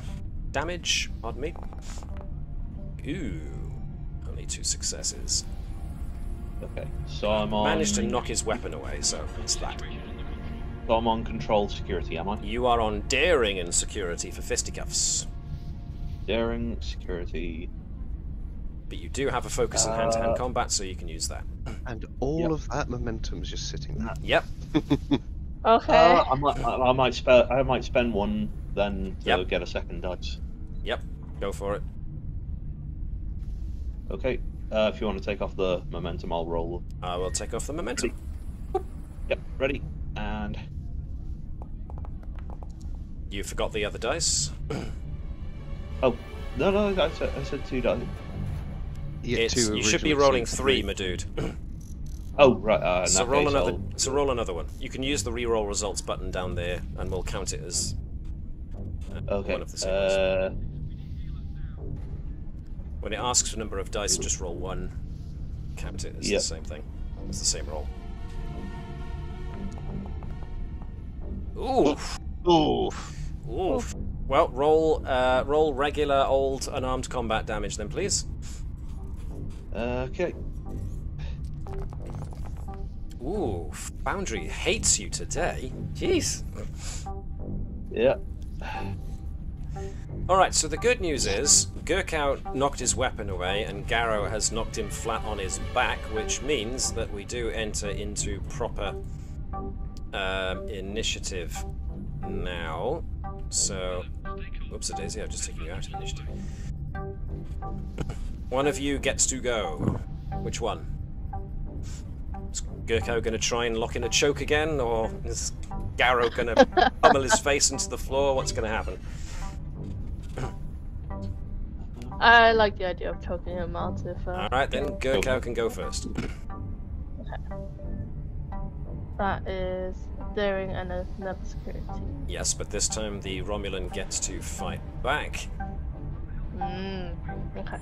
[SPEAKER 1] damage. Pardon me. Ooh, only 2 successes.
[SPEAKER 9] Okay, so I'm on.
[SPEAKER 1] Managed to knock his weapon away, so it's that.
[SPEAKER 9] So I'm on controlled security, am I?
[SPEAKER 1] You are on daring and security for fisticuffs,
[SPEAKER 9] Daring, security.
[SPEAKER 1] but you do have a focus in hand-to-hand combat, so you can use that.
[SPEAKER 5] And all of that momentum's just sitting there.
[SPEAKER 1] Yep.
[SPEAKER 8] Okay.
[SPEAKER 9] I might spend one then to get a second dice.
[SPEAKER 1] Yep. Go for it.
[SPEAKER 9] Okay. If you want to take off the momentum, I'll roll.
[SPEAKER 1] I will take off the momentum.
[SPEAKER 9] Yep, ready. And
[SPEAKER 1] You forgot the other dice.
[SPEAKER 9] oh no, I said 2 dice.
[SPEAKER 5] You
[SPEAKER 1] should be rolling 3, my dude.
[SPEAKER 9] Oh right.
[SPEAKER 1] So roll another. So roll another one. You can use the reroll results button down there, and we'll count it as
[SPEAKER 9] Okay.
[SPEAKER 1] one of the symbols. When it asks for a number of dice, just roll 1. Count it as the same thing. It's the same roll. Oof.
[SPEAKER 5] Oof.
[SPEAKER 1] Oof. Well, roll regular old unarmed combat damage then, please.
[SPEAKER 9] Okay.
[SPEAKER 1] Ooh, Foundry hates you today. Jeez.
[SPEAKER 9] Yeah.
[SPEAKER 1] Alright, so the good news is, Gurkow knocked his weapon away, and Garrow has knocked him flat on his back, which means that we do enter into proper initiative now. So, whoops-a-daisy, I've just taken you out of initiative. One of you gets to go. Which one? Is Gurkow going to try and lock in a choke again, or is Garrow going to pummel his face into the floor? What's going to happen?
[SPEAKER 8] I like the idea of choking him out if...
[SPEAKER 1] Alright, then Gurkow can go first.
[SPEAKER 8] That is daring and another security.
[SPEAKER 1] Yes, but this time the Romulan gets to fight back.
[SPEAKER 8] Okay.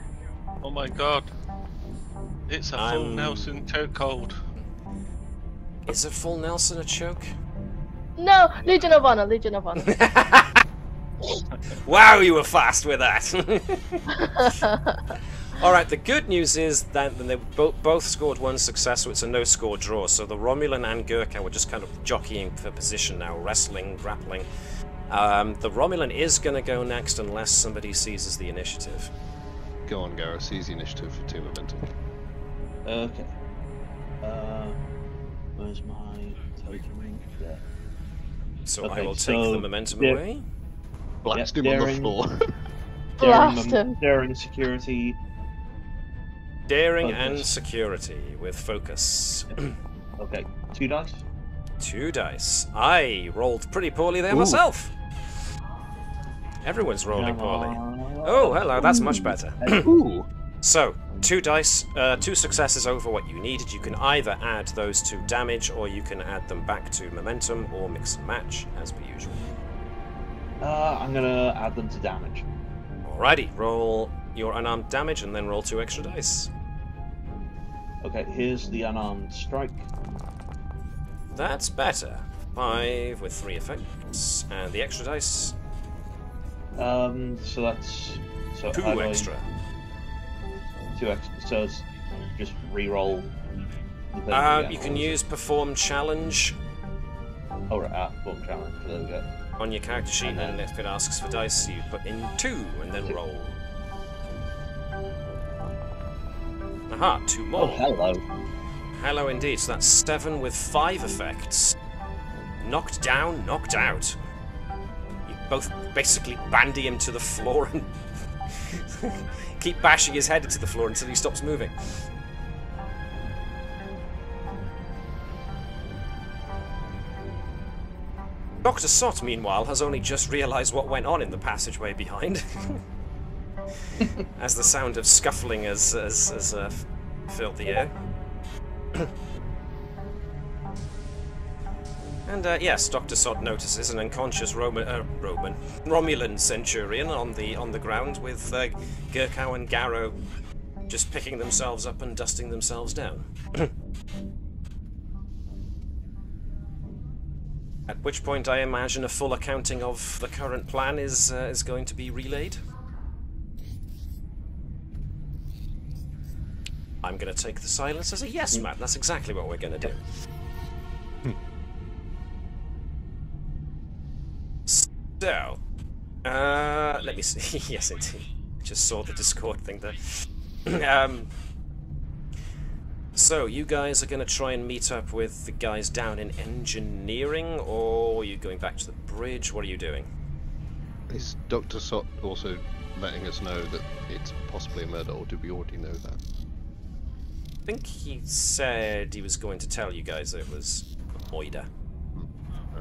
[SPEAKER 2] Oh my god. It's a full Nelson chokehold.
[SPEAKER 1] Is a full Nelson a choke?
[SPEAKER 8] No! Legion of Honor! Legion of Honor!
[SPEAKER 1] Wow, you were fast with that! Alright, the good news is that they both scored 1 success, so it's a no-score draw. So the Romulan and Gurkha were just kind of jockeying for position now, wrestling, grappling. The Romulan is going to go next unless somebody seizes the initiative.
[SPEAKER 5] Go on, Gareth. Seize the initiative for 2 momentum.
[SPEAKER 9] Okay. Where's my token? There.
[SPEAKER 1] So
[SPEAKER 9] Okay,
[SPEAKER 1] I will take
[SPEAKER 9] so
[SPEAKER 1] the momentum away.
[SPEAKER 5] Blast
[SPEAKER 9] Yep,
[SPEAKER 5] him on the
[SPEAKER 9] daring.
[SPEAKER 5] floor.
[SPEAKER 8] Blast him!
[SPEAKER 9] Daring security.
[SPEAKER 1] Daring
[SPEAKER 9] Focus.
[SPEAKER 1] and security with focus.
[SPEAKER 9] Okay, 2 dice.
[SPEAKER 1] 2 dice. I rolled pretty poorly there myself. Everyone's rolling poorly. Oh, hello, that's much better.
[SPEAKER 5] Ooh.
[SPEAKER 1] So, 2 dice, 2 successes over what you needed. You can either add those to damage, or you can add them back to momentum, or mix and match, as per usual.
[SPEAKER 9] I'm gonna add them to damage.
[SPEAKER 1] Alrighty, roll your unarmed damage, and then roll 2 extra dice.
[SPEAKER 9] Okay, here's the unarmed strike.
[SPEAKER 1] That's better. 5 with 3 effects, and the extra dice,
[SPEAKER 9] So that's
[SPEAKER 1] 2 extra.
[SPEAKER 9] 2 extra. So it's just re-roll. the thing again,
[SPEAKER 1] You can
[SPEAKER 9] or is
[SPEAKER 1] use Perform Challenge
[SPEAKER 9] it- Oh right, boom challenge. There we go.
[SPEAKER 1] on your character sheet, and if it asks for dice, you put in 2 and then
[SPEAKER 9] 2.
[SPEAKER 1] roll. Aha, 2 more.
[SPEAKER 9] Oh hello.
[SPEAKER 1] Hello indeed, so that's 7 with 5 effects. Knocked down, knocked out. You both basically bandy him to the floor and keep bashing his head into the floor until he stops moving. Dr. Sott, meanwhile, has only just realised what went on in the passageway behind. As the sound of scuffling has filled the air. And yes, Dr. Sod notices an unconscious Romulan Centurion on the ground with Gurkow and Garrow just picking themselves up and dusting themselves down. At which point I imagine a full accounting of the current plan is going to be relayed. I'm going to take the silence as a yes, Matt. That's exactly what we're going to do. So, let me see. Yes, indeed. Just saw the Discord thing there. So, you guys are going to try and meet up with the guys down in engineering, or are you going back to the bridge? What are you doing?
[SPEAKER 5] Is Dr. Sot also letting us know that it's possibly a murder, or do we already know that?
[SPEAKER 1] I think he said he was going to tell you guys that it was a murder.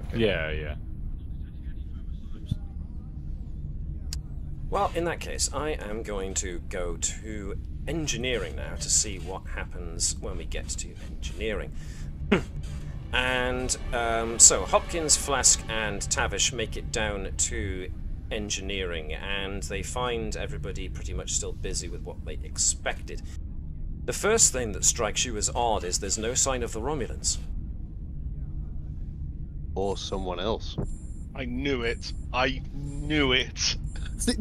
[SPEAKER 5] Okay.
[SPEAKER 3] Yeah.
[SPEAKER 1] Well, in that case, I am going to go to engineering now to see what happens when we get to engineering. And so Hopkins, Flask, and Tavish make it down to engineering, and they find everybody pretty much still busy with what they expected. The first thing that strikes you as odd is there's no sign of the Romulans.
[SPEAKER 5] Or someone else.
[SPEAKER 2] I knew it. I knew it.
[SPEAKER 6] See,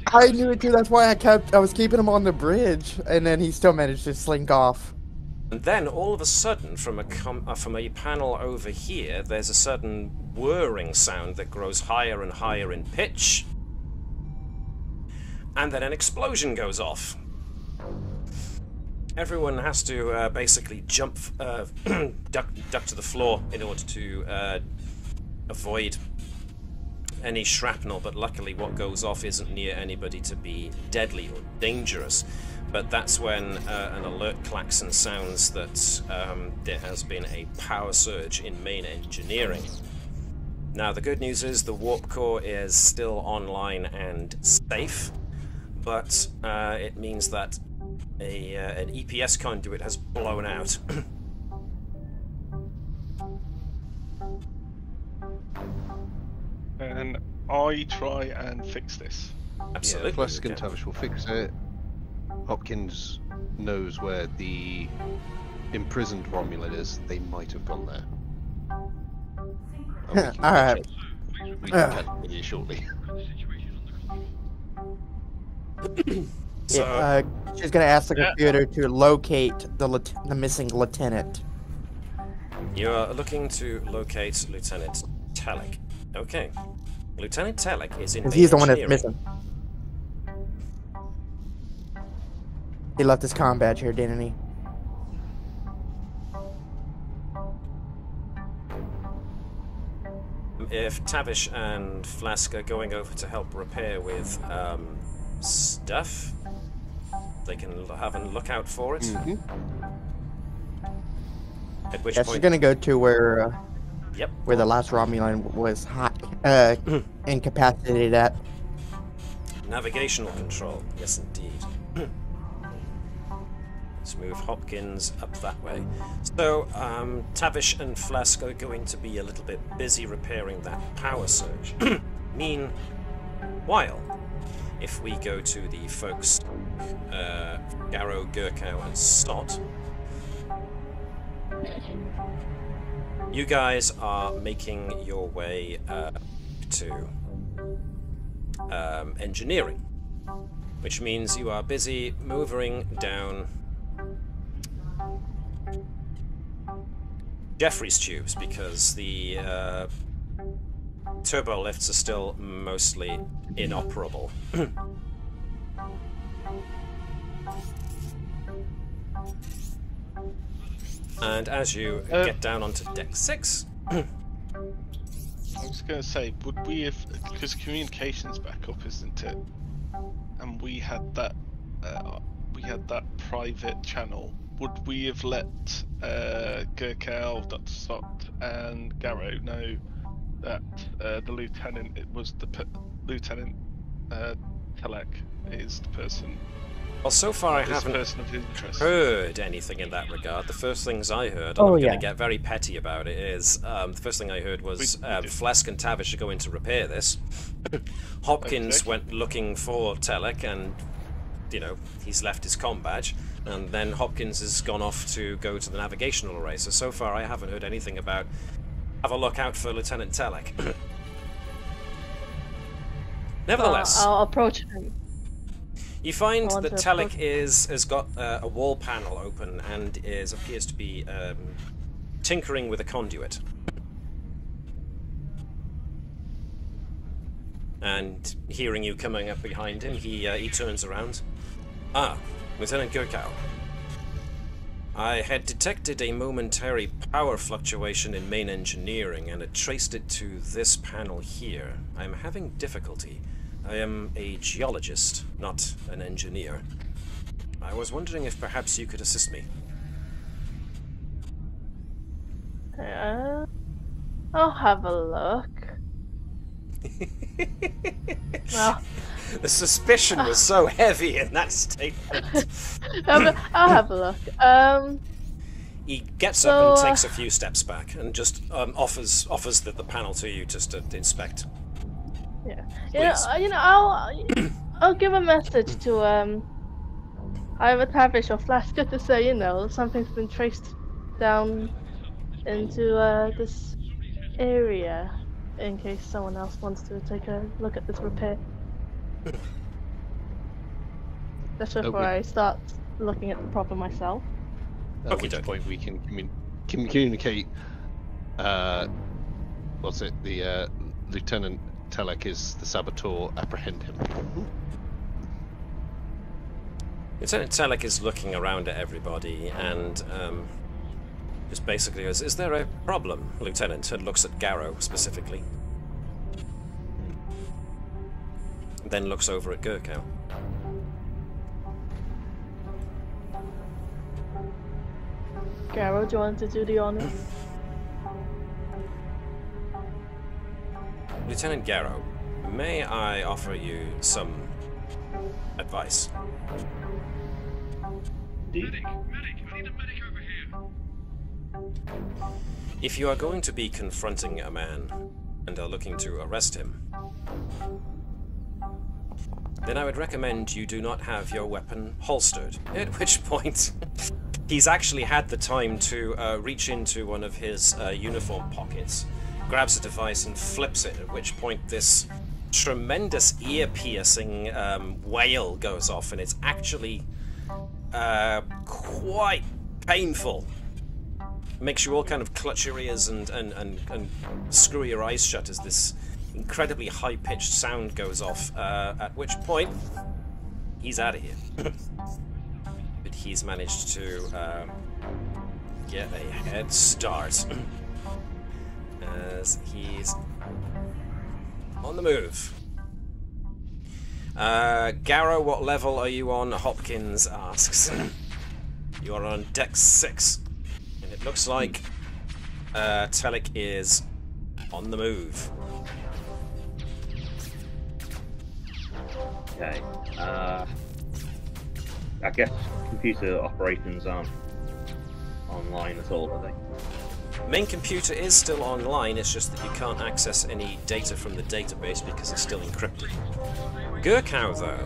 [SPEAKER 6] I knew it too. That's why I was keeping him on the bridge, and then he still managed to slink off.
[SPEAKER 1] And then all of a sudden, from a panel over here, there's a sudden whirring sound that grows higher and higher in pitch, and then an explosion goes off. Everyone has to basically jump, duck to the floor in order to avoid any shrapnel, but luckily what goes off isn't near anybody to be deadly or dangerous. But that's when an alert klaxon sounds that there has been a power surge in main engineering. Now the good news is the warp core is still online and safe, but it means that an EPS conduit has blown out.
[SPEAKER 2] And I try and fix this.
[SPEAKER 1] Absolutely.
[SPEAKER 5] Yeah, Flask and Tavish will fix it. Hopkins knows where the imprisoned Romulan is. They might have gone there.
[SPEAKER 6] Alright.
[SPEAKER 5] We can catch them here shortly.
[SPEAKER 6] Yeah, she's gonna ask the computer to locate the missing lieutenant.
[SPEAKER 1] You are looking to locate Lieutenant Telek. Okay. Lieutenant Telek is in main
[SPEAKER 6] He's the one that's
[SPEAKER 1] engineering.
[SPEAKER 6] missing. He left his comm badge here, didn't he?
[SPEAKER 1] If Tavish and Flask are going over to help repair with stuff, they can have a look out for it.
[SPEAKER 5] Mm-hmm.
[SPEAKER 1] At which
[SPEAKER 6] Yeah,
[SPEAKER 1] point,
[SPEAKER 6] she's gonna go to where
[SPEAKER 1] yep,
[SPEAKER 6] where the last Romulan was incapacitated at.
[SPEAKER 1] navigational control. Yes, indeed. Let's move Hopkins up that way. So, Tavish and Flask are going to be a little bit busy repairing that power surge. Meanwhile, if we go to the folks, Garrow, Gurkow, and Stott, you guys are making your way to engineering, which means you are busy moving down Jeffrey's tubes, because the turbo lifts are still mostly inoperable. And as you get down onto deck 6...
[SPEAKER 2] I was going to say, would we have, because communications back up, isn't it? And we had that private channel. Would we have let Gurkow, Dr. Sott, and Garrow know that the lieutenant, Lieutenant Telek is the person
[SPEAKER 1] Well, so far I
[SPEAKER 2] This
[SPEAKER 1] haven't
[SPEAKER 2] person of interest.
[SPEAKER 1] heard anything in that regard. The first things I heard, and I'm going to get very petty about it, is the first thing I heard was Flesk and Tavish are going to repair this. Hopkins went looking for Telek, and he's left his comm badge, and then Hopkins has gone off to go to the navigational array. So far I haven't heard anything about have a look out for Lieutenant Telek. Nevertheless,
[SPEAKER 8] I'll approach him.
[SPEAKER 1] You find that Telek has got a wall panel open and appears to be tinkering with a conduit. And hearing you coming up behind him, he turns around. Ah, Lieutenant Gurkow. I had detected a momentary power fluctuation in main engineering and had traced it to this panel here. I am having difficulty. I am a geologist, not an engineer. I was wondering if perhaps you could assist me.
[SPEAKER 8] I'll have a look. Well,
[SPEAKER 1] the suspicion was so heavy in that statement.
[SPEAKER 8] I'll have a look.
[SPEAKER 1] He gets up and takes a few steps back and just offers the panel to you just to inspect.
[SPEAKER 8] Yeah, I'll give a message to either Tavish or Flasker to say, something's been traced down into this area, in case someone else wants to take a look at this repair. Just before I start looking at the problem myself.
[SPEAKER 5] At which point we can communicate. What's it? The Lieutenant Telek is the saboteur. Apprehend him.
[SPEAKER 1] Lieutenant Telek is looking around at everybody and just basically goes, "Is there a problem, Lieutenant?" and looks at Garrow specifically. Then looks over at Gurkow.
[SPEAKER 8] Garrow, do you want to do the honor?
[SPEAKER 1] Lieutenant Garrow, may I offer you some advice?
[SPEAKER 9] Medic,
[SPEAKER 10] I need a medic over here.
[SPEAKER 1] If you are going to be confronting a man and are looking to arrest him, then I would recommend you do not have your weapon holstered. At which point, he's actually had the time to reach into one of his uniform pockets, grabs a device and flips it, at which point this tremendous ear-piercing wail goes off, and it's actually quite painful. Makes you all kind of clutch your ears and screw your eyes shut as this incredibly high-pitched sound goes off, at which point he's out of here. But he's managed to get a head start as he's on the move. Garrow, what level are you on? Hopkins asks. You are on deck 6. And it looks like Telek is on the move.
[SPEAKER 9] Okay. I guess computer operations aren't online at all, are they?
[SPEAKER 1] Main computer is still online, it's just that you can't access any data from the database because it's still encrypted. Gurkow, though,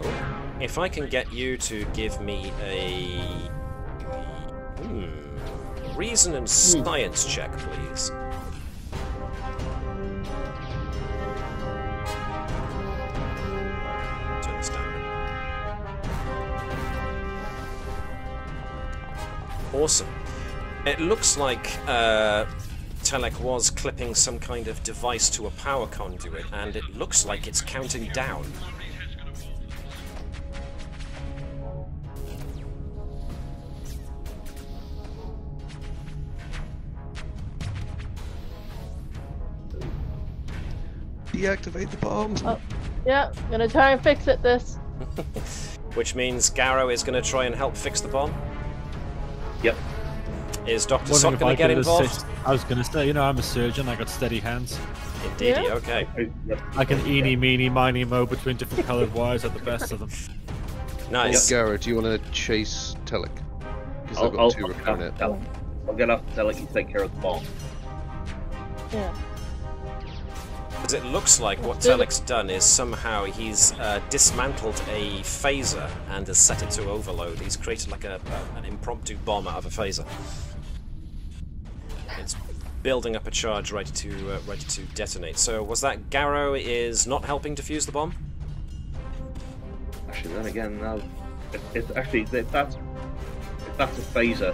[SPEAKER 1] if I can get you to give me a reason and science check, please. Awesome. It looks like Telek was clipping some kind of device to a power conduit, and it looks like it's counting down.
[SPEAKER 5] Deactivate the bomb.
[SPEAKER 8] Oh, yeah, I'm gonna try and fix it. This.
[SPEAKER 1] Which means Garrow is going to try and help fix the bomb.
[SPEAKER 9] Yep.
[SPEAKER 1] Is Dr.
[SPEAKER 3] Wondering
[SPEAKER 1] Sock
[SPEAKER 3] if
[SPEAKER 1] going
[SPEAKER 3] I
[SPEAKER 1] to get
[SPEAKER 3] could
[SPEAKER 1] involved?
[SPEAKER 3] assist. I was going to say, I'm a surgeon, I got steady hands.
[SPEAKER 1] Indeed,
[SPEAKER 8] Yeah.
[SPEAKER 1] okay.
[SPEAKER 3] I can eeny, meeny, miny, mo between different coloured wires at the best of them.
[SPEAKER 1] Nice.
[SPEAKER 5] Gara, do you want to chase Telek? Because I've got
[SPEAKER 4] I'll
[SPEAKER 5] 2
[SPEAKER 4] get
[SPEAKER 5] recurring
[SPEAKER 4] after
[SPEAKER 5] it.
[SPEAKER 4] Telek. I'll get after Telek, you take care of the bomb.
[SPEAKER 8] Yeah.
[SPEAKER 1] Because it looks like what Telek's done is somehow he's dismantled a phaser and has set it to overload. He's created like an impromptu bomb out of a phaser. It's building up a charge ready to detonate. So was that Garrow is not helping defuse the bomb?
[SPEAKER 4] Actually, then again, no. It's actually if that's a phaser.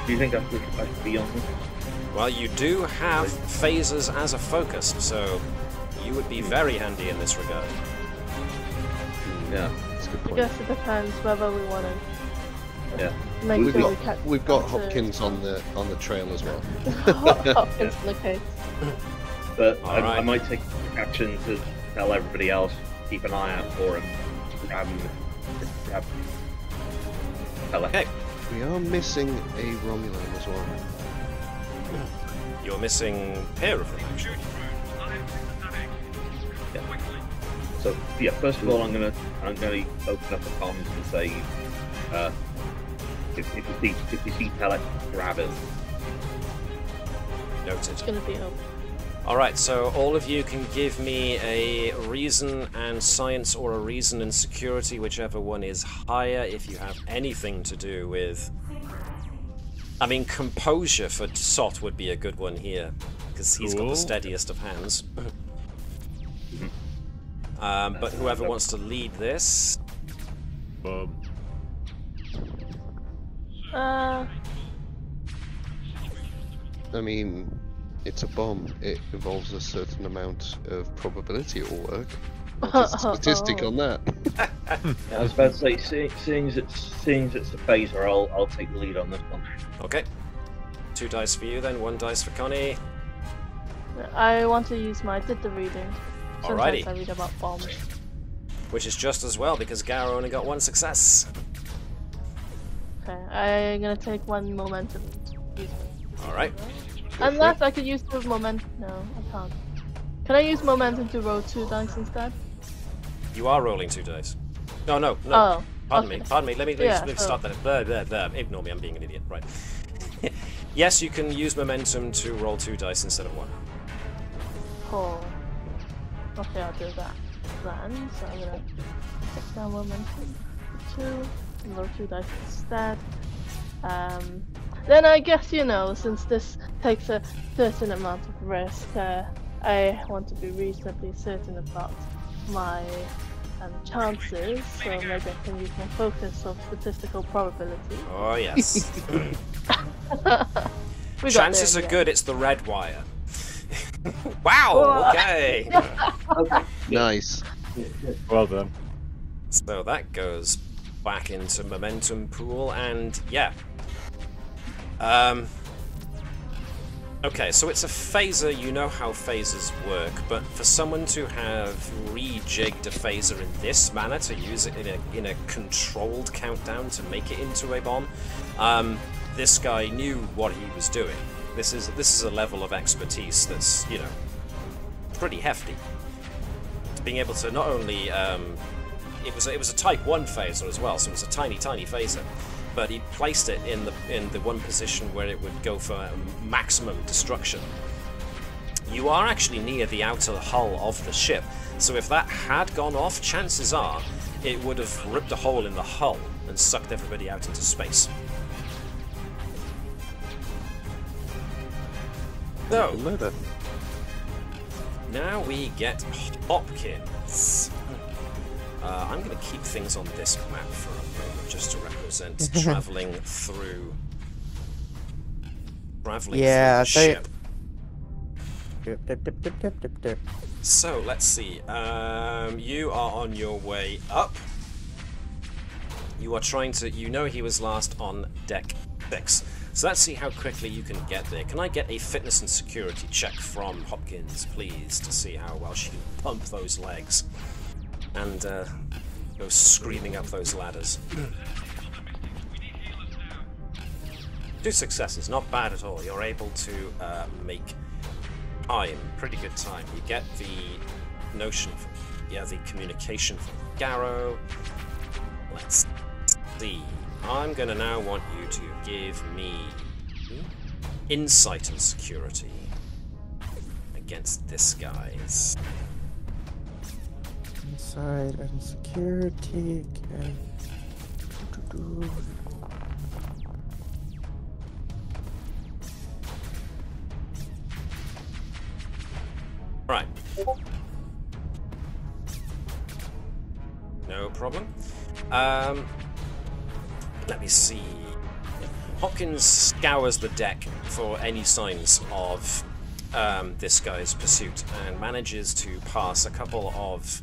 [SPEAKER 4] Do you think I should be on him?
[SPEAKER 1] Well, you do have phasers as a focus, so you would be very handy in this regard.
[SPEAKER 4] Yeah,
[SPEAKER 5] That's a good
[SPEAKER 8] I
[SPEAKER 5] point.
[SPEAKER 8] guess it depends whether we want to
[SPEAKER 4] yeah.
[SPEAKER 8] make
[SPEAKER 5] We've
[SPEAKER 8] sure we
[SPEAKER 5] got,
[SPEAKER 8] catch.
[SPEAKER 5] we've got
[SPEAKER 8] capture-
[SPEAKER 5] Hopkins on the trail as well.
[SPEAKER 8] Hopkins in the case.
[SPEAKER 4] But I
[SPEAKER 1] Alright.
[SPEAKER 4] might take action to tell everybody else, keep an eye out for him. Grab Telek.
[SPEAKER 1] Okay,
[SPEAKER 5] We are missing a Romulan as well.
[SPEAKER 1] you're missing a pair of them, actually.
[SPEAKER 4] So yeah, first of all, I'm gonna open up the comms and say, if you see Telek, grab him.
[SPEAKER 1] Noted.
[SPEAKER 8] It's gonna be open.
[SPEAKER 1] Alright, so all of you can give me a reason and science or a reason and security, whichever one is higher, if you have anything to do with... I mean, composure for Sot would be a good one here, because he's got the
[SPEAKER 3] Cool.
[SPEAKER 1] steadiest of hands. But whoever wants to lead this...
[SPEAKER 3] Um,
[SPEAKER 5] I mean, it's a bomb. It involves a certain amount of probability it will work. Just a statistic on that.
[SPEAKER 4] I was about to say, seeing as it's a phaser, I'll take the lead on this one.
[SPEAKER 1] Okay. 2 dice for you then, 1 dice for Connie.
[SPEAKER 8] I want to use my did the reading.
[SPEAKER 1] Alrighty.
[SPEAKER 8] Sometimes I read about bombs.
[SPEAKER 1] Which is just as well, because Garo only got 1 success.
[SPEAKER 8] Okay, I'm gonna take 1 momentum. Use it.
[SPEAKER 1] Alright.
[SPEAKER 8] Unless I could use the momentum. No, I can't. Can I use momentum to roll 2 dice instead?
[SPEAKER 1] You are rolling 2 dice. No, no, no.
[SPEAKER 8] Oh,
[SPEAKER 1] Pardon me,
[SPEAKER 8] okay.
[SPEAKER 1] pardon me. Let me
[SPEAKER 8] Yeah,
[SPEAKER 1] start that. There. Ignore me, I'm being an idiot. Right. Yes, you can use momentum to roll 2 dice instead of 1.
[SPEAKER 8] Cool. Okay, I'll do that then. So I'm gonna take down momentum to 2 and roll 2 dice instead. Then I guess, since this takes a certain amount of risk, I want to be reasonably certain about my chances, so maybe I can use my focus of statistical probability.
[SPEAKER 1] Oh, yes.
[SPEAKER 8] We got
[SPEAKER 1] Chances
[SPEAKER 8] there
[SPEAKER 1] are
[SPEAKER 8] in the
[SPEAKER 1] good, it's the red wire. Wow, okay.
[SPEAKER 5] Nice.
[SPEAKER 3] well done.
[SPEAKER 1] So that goes back into momentum pool, and yeah. Okay, so it's a phaser, you know how phasers work, but for someone to have rejigged a phaser in this manner, to use it in a controlled countdown to make it into a bomb, this guy knew what he was doing. This is a level of expertise that's, pretty hefty. Being able to not only it was a Type 1 phaser as well, so it was a tiny phaser, but he placed it in the one position where it would go for maximum destruction. You are actually near the outer hull of the ship, so if that had gone off, chances are it would have ripped a hole in the hull and sucked everybody out into space. So,
[SPEAKER 5] Murder.
[SPEAKER 1] now we get Hopkins. I'm going to keep things on this map for a moment, just to represent traveling through
[SPEAKER 6] Yeah,
[SPEAKER 1] the ship.
[SPEAKER 6] Dip.
[SPEAKER 1] So let's see. You are on your way up. You are trying to. You know he was last on deck 6. So let's see how quickly you can get there. Can I get a fitness and security check from Hopkins, please, to see how well she can pump those legs and go screaming up those ladders? 2 successes, not bad at all. You're able to make time, pretty good time. You get the notion, the communication from Garrow. Let's see. I'm gonna now want you to give me insight and security against this guy's.
[SPEAKER 6] Insight and security. Okay.
[SPEAKER 1] Right. No problem. Let me see. Hopkins scours the deck for any signs of this guy's pursuit and manages to pass a couple of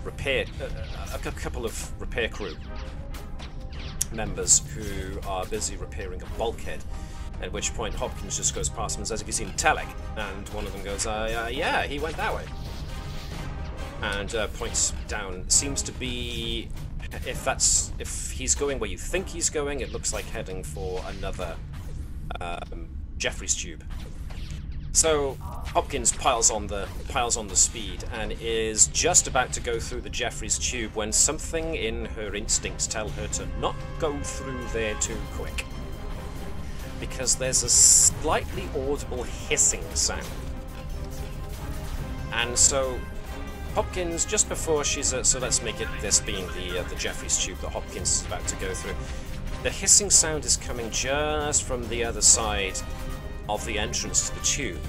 [SPEAKER 1] repair crew members who are busy repairing a bulkhead. At which point Hopkins just goes past them and says, "Have you seen Telek?" And one of them goes, "Yeah, he went that way." And points down. Seems to be, if he's going where you think he's going, it looks like heading for another Jeffries tube. So Hopkins piles on the speed and is just about to go through the Jeffries tube when something in her instincts tell her to not go through there too quick. Because there's a slightly audible hissing sound. And so Hopkins, just before she's so let's make it this being the Jeffries tube that Hopkins is about to go through. The hissing sound is coming just from the other side of the entrance to the tube.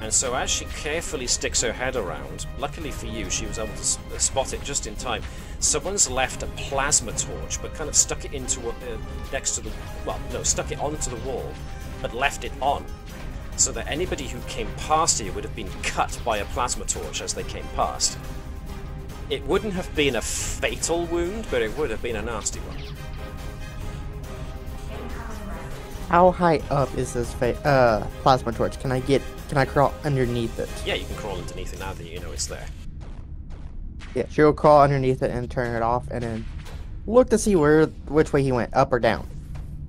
[SPEAKER 1] And so as she carefully sticks her head around, luckily for you, she was able to spot it just in time. Someone's left a plasma torch, but kind of stuck it into next to the, well, no, stuck it onto the wall, but left it on, so that anybody who came past here would have been cut by a plasma torch as they came past. It wouldn't have been a fatal wound, but it would have been a nasty one.
[SPEAKER 6] How high up is this plasma torch? Can I crawl underneath it?
[SPEAKER 1] Yeah, you can crawl underneath it now that you know it's there.
[SPEAKER 6] Yeah, she'll crawl underneath it and turn it off, and then look to see which way he went, up or down.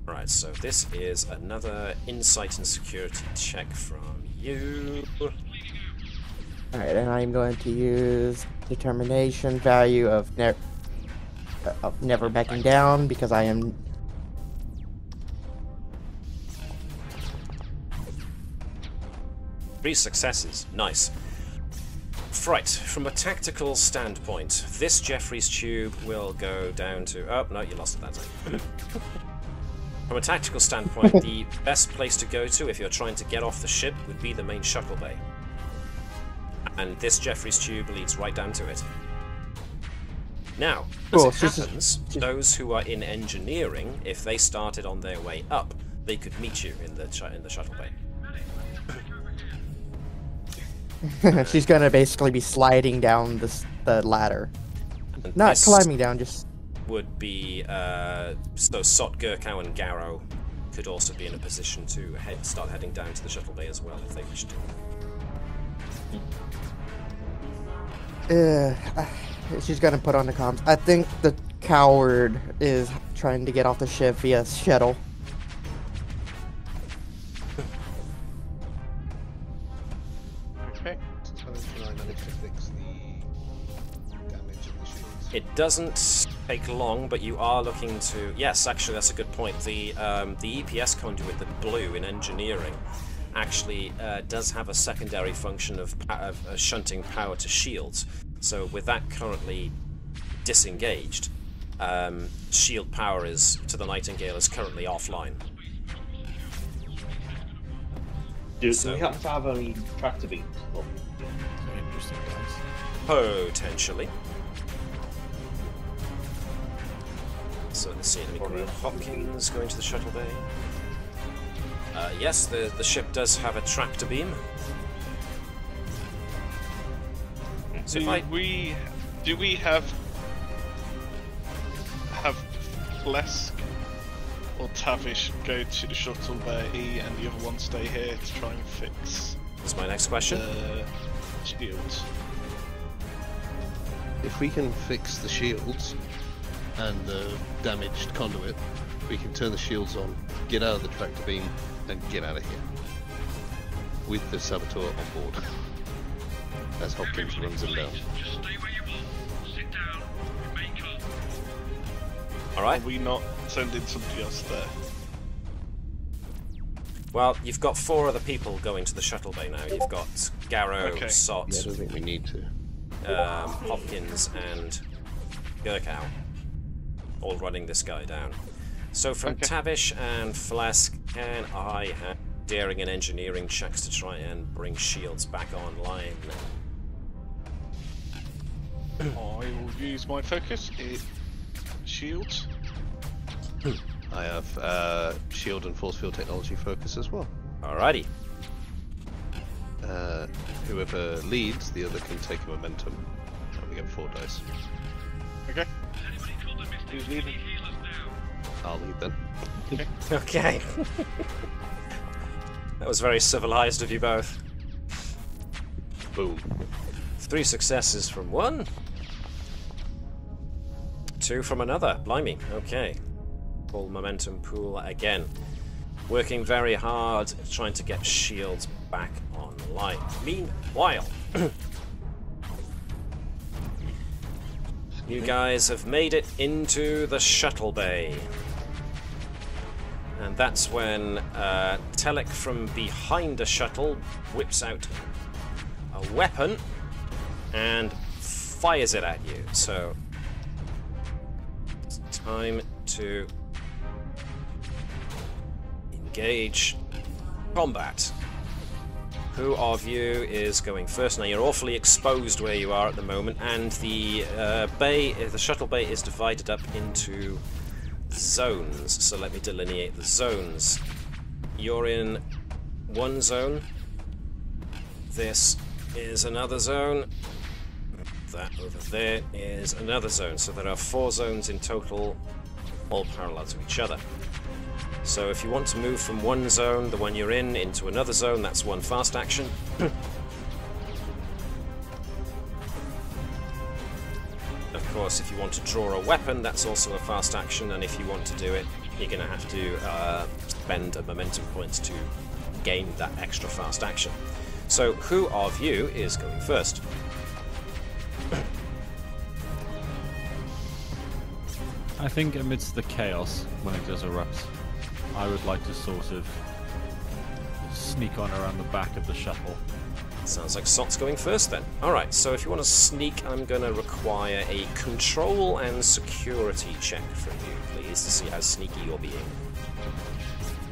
[SPEAKER 1] Right, so this is another insight and security check from you.
[SPEAKER 6] Alright, and I'm going to use determination value of never backing down, because I am...
[SPEAKER 1] 3 successes. Nice. Right, from a tactical standpoint, this Jeffries tube will go down to... Oh, no, you lost it that time. From a tactical standpoint, the best place to go to if you're trying to get off the ship would be the main shuttle bay. And this Jeffries tube leads right down to it. Now, as it happens, those who are in engineering, if they started on their way up, they could meet you in the shuttle bay.
[SPEAKER 6] She's gonna basically be sliding down the ladder.
[SPEAKER 1] And
[SPEAKER 6] not climbing down, just...
[SPEAKER 1] would be, so Sot, Gurkow and Garrow could also be in a position to start heading down to the shuttle bay as well, if they wish
[SPEAKER 6] to. She's gonna put on the comms. I think the coward is trying to get off the ship via shuttle.
[SPEAKER 5] Okay. So can I manage to fix the damage in the shields?
[SPEAKER 1] It doesn't take long, but you are looking to... Yes, actually, that's a good point. The EPS conduit, the blue in engineering, actually does have a secondary function of shunting power to shields. So with that currently disengaged, shield power to the Nightingale is currently offline.
[SPEAKER 9] Do we happen to have any tractor beams?
[SPEAKER 3] Interesting, guys.
[SPEAKER 1] Potentially. So let's see, let me grab Hopkins going to the shuttle bay. Yes, the ship does have a tractor beam. So
[SPEAKER 2] Do we have Plesk or Tavish go to the shuttle bay and the other one stay here to try and fix
[SPEAKER 1] That's my next question.
[SPEAKER 2] Shields?
[SPEAKER 5] If we can fix the shields and the damaged conduit, we can turn the shields on, get out of the tractor beam, and get out of here. With the saboteur on board. As Hopkins runs them down.
[SPEAKER 10] Just stay where you are. Sit down. Make up.
[SPEAKER 1] Alright.
[SPEAKER 2] Are we not sending somebody else there?
[SPEAKER 1] Well, you've got 4 other people going to the shuttle bay now. You've got Garrow,
[SPEAKER 2] Okay.
[SPEAKER 1] Sot,
[SPEAKER 5] Yeah, I don't think we need to.
[SPEAKER 1] Hopkins, and Gurkow, all running this guy down. So from
[SPEAKER 2] Okay.
[SPEAKER 1] Tavish and Flask, can I have daring and engineering checks to try and bring shields back online?
[SPEAKER 2] I will use my focus. Shields.
[SPEAKER 5] I have shield and force field technology focus as well.
[SPEAKER 1] Alrighty.
[SPEAKER 5] Whoever leads, the other can take a momentum. And we get 4 dice.
[SPEAKER 2] Okay.
[SPEAKER 10] Anybody called the Mystic
[SPEAKER 2] Who's leading?
[SPEAKER 10] healers now?
[SPEAKER 5] I'll lead then.
[SPEAKER 1] Okay. That was very civilized of you both.
[SPEAKER 5] Boom.
[SPEAKER 1] 3 successes from one. 2 from another. Blimey. Okay. Full momentum pool again. Working very hard, trying to get shields back online. Meanwhile, you guys have made it into the shuttle bay. And that's when Telek from behind the shuttle whips out a weapon and fires it at you. So it's time to engage combat. Who of you is going first? Now you're awfully exposed where you are at the moment, and the shuttle bay is divided up into zones. So let me delineate the zones. You're in one zone. This is another zone. That over there is another zone. So there are 4 zones in total, all parallel to each other. So if you want to move from one zone, the one you're in, into another zone, that's 1 fast action. Of course, if you want to draw a weapon, that's also a fast action, and if you want to do it, you're going to have to spend a momentum point to gain that extra fast action. So who of you is going first?
[SPEAKER 3] I think amidst the chaos when it does erupt, I would like to sort of sneak on around the back of the shuttle.
[SPEAKER 1] Sounds like Sot's going first then. Alright, so if you want to sneak, I'm going to require a control and security check from you, please, to see how sneaky you're being.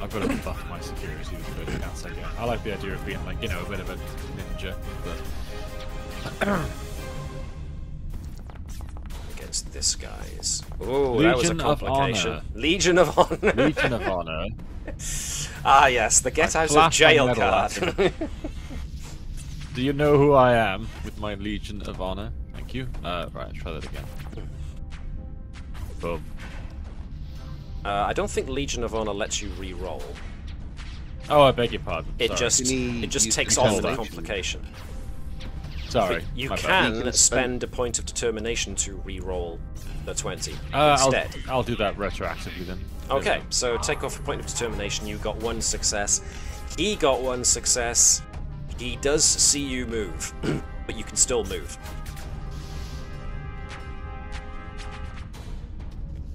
[SPEAKER 3] I've got to buff my security with the chance I get. I like the idea of being like, you know, a bit of a ninja, but...
[SPEAKER 1] Against this guy's... Oh, that was a
[SPEAKER 3] Legion of
[SPEAKER 1] complication.
[SPEAKER 3] Honor.
[SPEAKER 1] Legion of Honor.
[SPEAKER 3] Legion of Honor.
[SPEAKER 1] Ah yes, the get out of
[SPEAKER 3] flash my
[SPEAKER 1] jail
[SPEAKER 3] medal
[SPEAKER 1] card.
[SPEAKER 3] at him. Do you know who I am with my Legion of Honor? Thank you. Right, try that again. Boom.
[SPEAKER 1] I don't think Legion of Honor lets you re-roll.
[SPEAKER 3] Oh, I beg your pardon.
[SPEAKER 1] It
[SPEAKER 3] Sorry.
[SPEAKER 1] just
[SPEAKER 5] Can you
[SPEAKER 1] takes
[SPEAKER 5] use
[SPEAKER 1] off the
[SPEAKER 3] control
[SPEAKER 1] complication.
[SPEAKER 3] Sorry.
[SPEAKER 1] You
[SPEAKER 3] my bad.
[SPEAKER 1] can
[SPEAKER 5] You can
[SPEAKER 1] spend a point of determination to re-roll the 20
[SPEAKER 3] I'll
[SPEAKER 1] instead.
[SPEAKER 3] I'll do that retroactively then.
[SPEAKER 1] Okay, so take off a point of determination. You got 1 success. He got 1 success. He does see you move, but you can still move.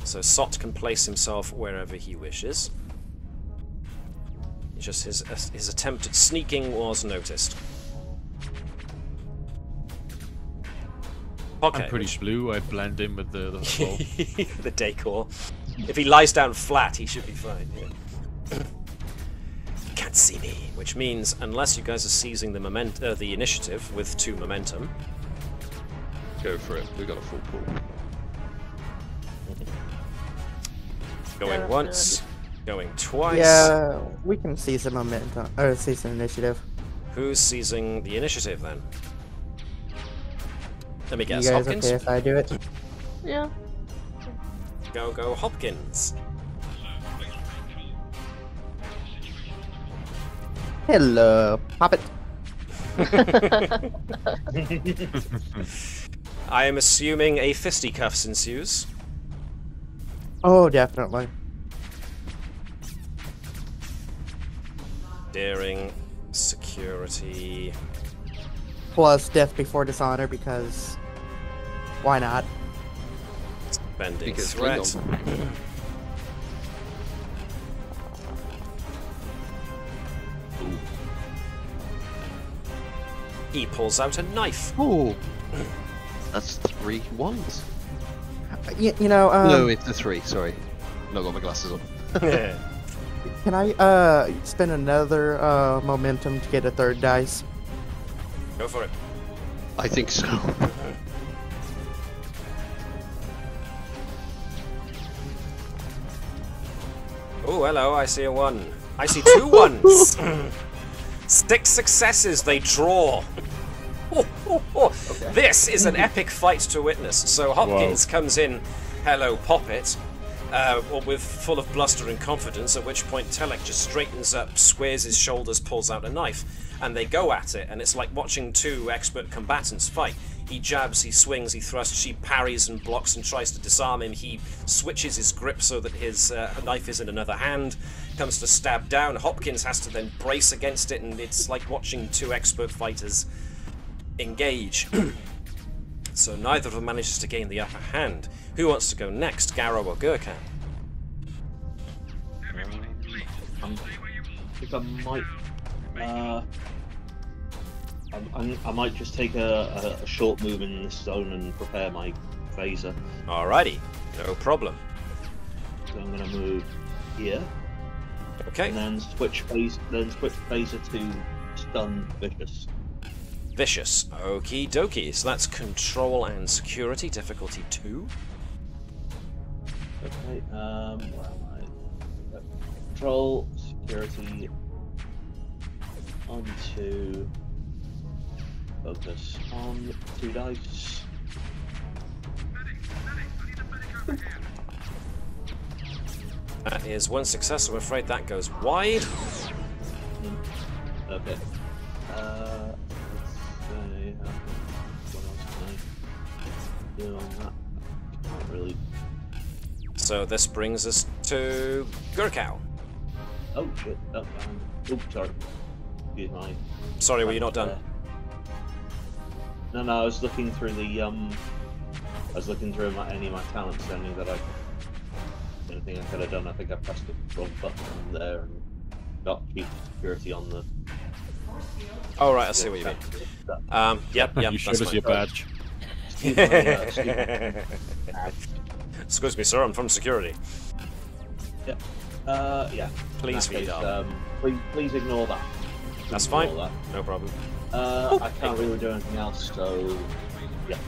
[SPEAKER 1] So Sot can place himself wherever he wishes. Just his attempt at sneaking was noticed. Okay,
[SPEAKER 3] I'm pretty blue. I blend in with the floor.
[SPEAKER 1] the decor. If he lies down flat, he should be fine. Yeah. Can't see me, which means unless you guys are seizing the the initiative with 2 momentum,
[SPEAKER 5] Go for it. We got a full pool.
[SPEAKER 1] going
[SPEAKER 8] that's
[SPEAKER 1] once, going twice.
[SPEAKER 6] Yeah, we can seize the momentum, or seize the initiative.
[SPEAKER 1] Who's seizing the initiative then? Let me
[SPEAKER 6] You
[SPEAKER 1] guess.
[SPEAKER 6] guys
[SPEAKER 1] Hopkins.
[SPEAKER 6] okay if I do it?
[SPEAKER 8] Yeah.
[SPEAKER 1] Go Hopkins.
[SPEAKER 6] Hello, Poppet.
[SPEAKER 1] I am assuming a fisticuffs ensues.
[SPEAKER 6] Oh, definitely.
[SPEAKER 1] Daring, security.
[SPEAKER 6] Plus death before dishonor, because why not?
[SPEAKER 1] Bending
[SPEAKER 5] Because
[SPEAKER 1] threat.
[SPEAKER 5] Klingon.
[SPEAKER 1] He pulls out a knife.
[SPEAKER 5] Oh, that's 3 ones.
[SPEAKER 6] You know,
[SPEAKER 5] No, it's a 3. Sorry, not got my glasses on.
[SPEAKER 6] can I spend another momentum to get a 3rd dice?
[SPEAKER 1] Go for it.
[SPEAKER 5] I think so.
[SPEAKER 1] Oh, hello, I see a 1. I see 2 ones. 6 successes, they draw. Okay. This is an epic fight to witness. So Hopkins comes in, hello, Poppet, with full of bluster and confidence, at which point Telek just straightens up, squares his shoulders, pulls out a knife, and they go at it, and it's like watching 2 expert combatants fight. He jabs, he swings, he thrusts, she parries and blocks and tries to disarm him. He switches his grip so that his knife is in another hand, comes to stab down. Hopkins has to then brace against it, and it's like watching 2 expert fighters engage. So neither of them manages to gain the upper hand. Who wants to go next, Garrow or Gurkhan?
[SPEAKER 9] I think I might. I might just take a short move in this zone and prepare my phaser.
[SPEAKER 1] Alrighty, no problem.
[SPEAKER 9] So I'm going to move here.
[SPEAKER 1] Okay.
[SPEAKER 9] And then switch phaser to stun Vicious.
[SPEAKER 1] Vicious. Okie dokie. So that's control and security, difficulty 2.
[SPEAKER 9] Okay, where am I? Control, security, on to focus on 2 dice.
[SPEAKER 1] That is 1 success, I'm afraid that goes wide.
[SPEAKER 9] Okay. Let's say, what else can I do on that? Can't really.
[SPEAKER 1] So this brings us to Gurkhan.
[SPEAKER 9] Oh shit! Oh, sorry. Excuse my.
[SPEAKER 1] Sorry, were you not done?
[SPEAKER 9] No, I was looking through the I was looking through any of my talents, any that anything I could have done. I think I pressed the wrong button there and got keep security on the.
[SPEAKER 1] Oh right, I see what you mean. Yep.
[SPEAKER 3] You showed us your badge.
[SPEAKER 1] Excuse me, sir. I'm from security.
[SPEAKER 9] Yeah.
[SPEAKER 1] Please feed up.
[SPEAKER 9] Please ignore that.
[SPEAKER 1] That's fine. No problem.
[SPEAKER 9] I can't really do anything else, so yeah.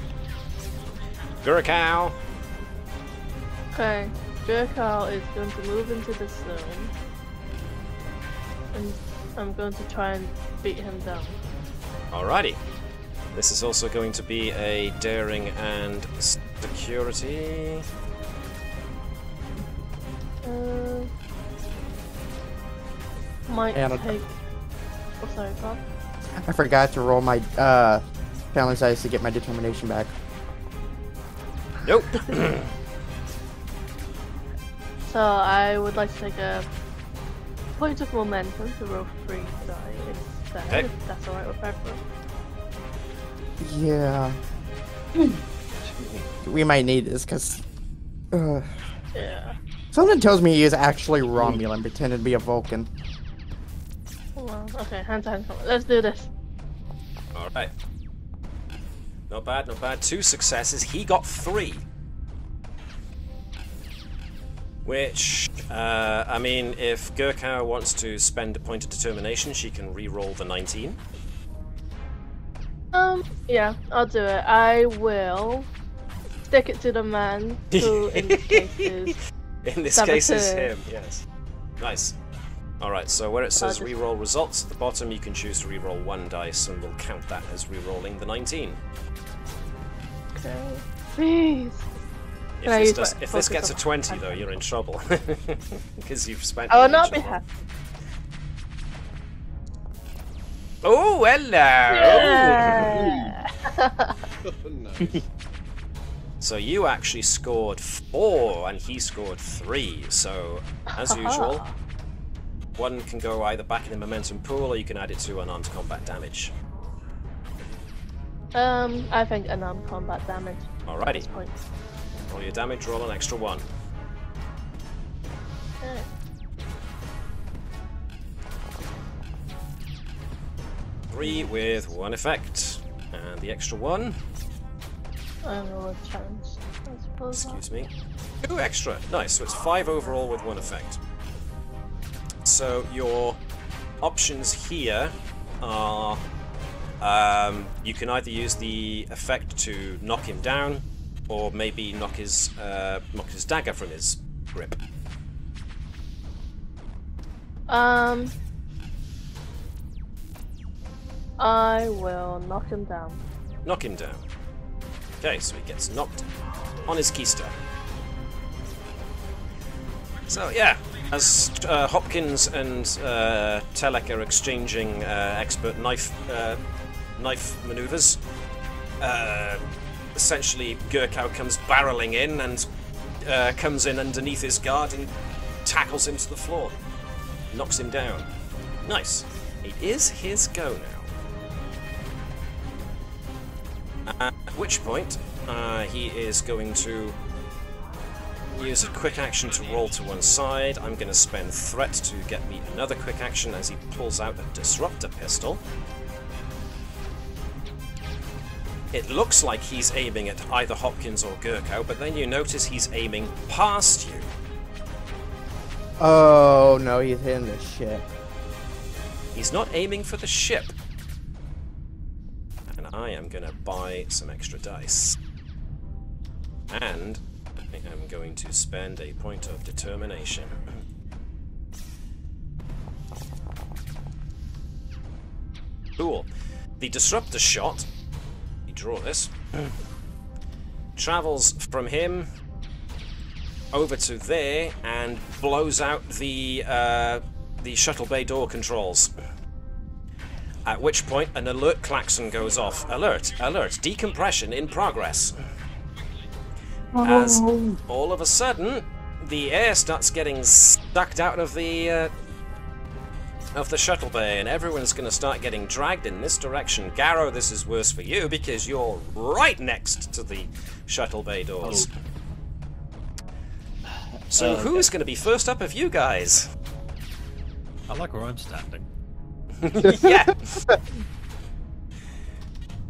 [SPEAKER 1] Gurkhan.
[SPEAKER 8] Okay, Gurkhan is going to move into the zone, and I'm going to try and beat him down.
[SPEAKER 1] Alrighty. This is also going to be a daring and security.
[SPEAKER 8] Might
[SPEAKER 6] And
[SPEAKER 8] take. Oh, sorry, Bob.
[SPEAKER 6] I forgot to roll my challenge dice to get my determination back.
[SPEAKER 1] Nope.
[SPEAKER 8] So I would like to take a point of momentum to roll 3 die instead,
[SPEAKER 1] Okay.
[SPEAKER 8] if that's alright with everyone.
[SPEAKER 6] Yeah. We might need this because
[SPEAKER 8] Yeah.
[SPEAKER 6] something tells me he is actually Romulan pretending to be a Vulcan.
[SPEAKER 8] Well, okay, hand to hand combat. Let's do this.
[SPEAKER 1] Alright. Not bad, not bad. 2 successes. He got 3. Which, I mean, if Gurkhan wants to spend a point of determination, she can re-roll the 19.
[SPEAKER 8] Yeah, I'll do it. I will stick it to the man who, in this case, is
[SPEAKER 1] In this case, is
[SPEAKER 8] saboteur.
[SPEAKER 1] him, yes. Nice. Alright, so where it says
[SPEAKER 8] just-
[SPEAKER 1] re-roll results, at the bottom you can choose to re-roll 1 dice, and we'll count that as re-rolling the 19.
[SPEAKER 8] Okay. Please.
[SPEAKER 1] If
[SPEAKER 8] Can I
[SPEAKER 1] this,
[SPEAKER 8] use
[SPEAKER 1] does,
[SPEAKER 8] my
[SPEAKER 1] if this
[SPEAKER 8] focus
[SPEAKER 1] gets a
[SPEAKER 8] on
[SPEAKER 1] 20, though,
[SPEAKER 8] hand?
[SPEAKER 1] you're in trouble. Because you've spent...
[SPEAKER 8] I will
[SPEAKER 1] your
[SPEAKER 8] not be
[SPEAKER 1] action.
[SPEAKER 8] happy.
[SPEAKER 1] Oh, hello!
[SPEAKER 8] Yeah.
[SPEAKER 5] Nice.
[SPEAKER 1] So you actually scored 4, and he scored 3. So, as usual, one can go either back in the momentum pool, or you can add it to unarmed combat damage.
[SPEAKER 8] I think unarmed combat damage. At
[SPEAKER 1] Alrighty.
[SPEAKER 8] this point.
[SPEAKER 1] Roll your damage, roll an extra 1.
[SPEAKER 8] Okay.
[SPEAKER 1] 3 with 1 effect. And the extra 1.
[SPEAKER 8] And roll a challenge, I suppose.
[SPEAKER 1] Excuse me. 2 extra. Nice. So it's 5 overall with 1 effect. So your options here are you can either use the effect to knock him down, or maybe knock his dagger from his grip.
[SPEAKER 8] I will knock him down.
[SPEAKER 1] Knock him down. Okay, so he gets knocked on his keister. So yeah, as Hopkins and Telek are exchanging expert knife maneuvers, essentially Gurkow comes barreling in and comes in underneath his guard and tackles him to the floor, knocks him down. Nice. It is his go now. At which point, he is going to use a quick action to roll to one side. I'm going to spend threat to get me another quick action as he pulls out a disruptor pistol. It looks like he's aiming at either Hopkins or Gurkow, but then you notice he's aiming past you.
[SPEAKER 6] Oh no, he's hitting the ship.
[SPEAKER 1] He's not aiming for the ship. And I am going to buy some extra dice. And I am going to spend a point of determination. Cool. The disruptor shot, you draw this, travels from him over to there and blows out the shuttle bay door controls. At which point an alert klaxon goes off. Alert, alert, decompression in progress. As all of a sudden the air starts getting sucked out of the shuttle bay, and everyone's going to start getting dragged in this direction. Garrow, this is worse for you because you're right next to the shuttle bay doors. So who's going to be first up of you guys?
[SPEAKER 3] I like where I'm standing.
[SPEAKER 1] Yeah.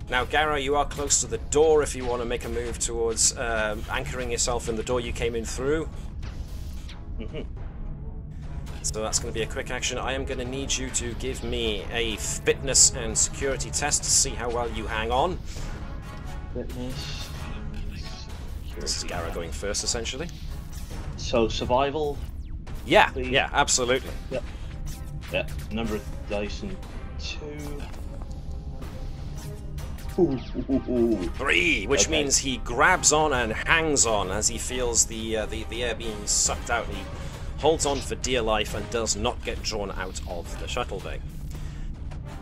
[SPEAKER 1] Now, Garrow, you are close to the door if you want to make a move towards anchoring yourself in the door you came in through. So that's going to be a quick action. I am going to need you to give me a fitness and security test to see how well you hang on.
[SPEAKER 9] Fitness.
[SPEAKER 1] This is Garrow going first, essentially.
[SPEAKER 9] So survival.
[SPEAKER 1] Yeah, yeah, absolutely.
[SPEAKER 9] Yep. Yeah. Number of dice and 2.
[SPEAKER 1] 3, which
[SPEAKER 9] Okay.
[SPEAKER 1] means he grabs on and hangs on as he feels the air being sucked out. He holds on for dear life and does not get drawn out of the shuttle bay.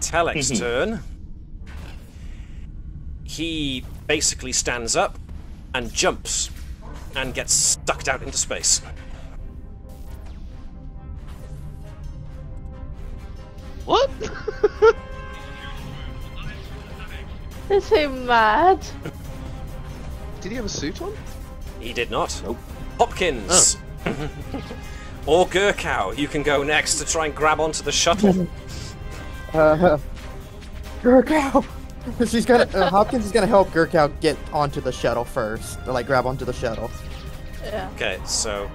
[SPEAKER 1] Telek's turn. He basically stands up and jumps and gets sucked out into space.
[SPEAKER 9] What?
[SPEAKER 8] Is he mad?
[SPEAKER 5] Did he have a suit on?
[SPEAKER 1] He did not.
[SPEAKER 9] Nope.
[SPEAKER 1] Hopkins. Or Gurkow, you can go next to try and grab onto the shuttle.
[SPEAKER 6] Gurkow! She's gonna. Hopkins is gonna help Gurkow get onto the shuttle first, or like grab onto the shuttle.
[SPEAKER 8] Yeah.
[SPEAKER 1] Okay, so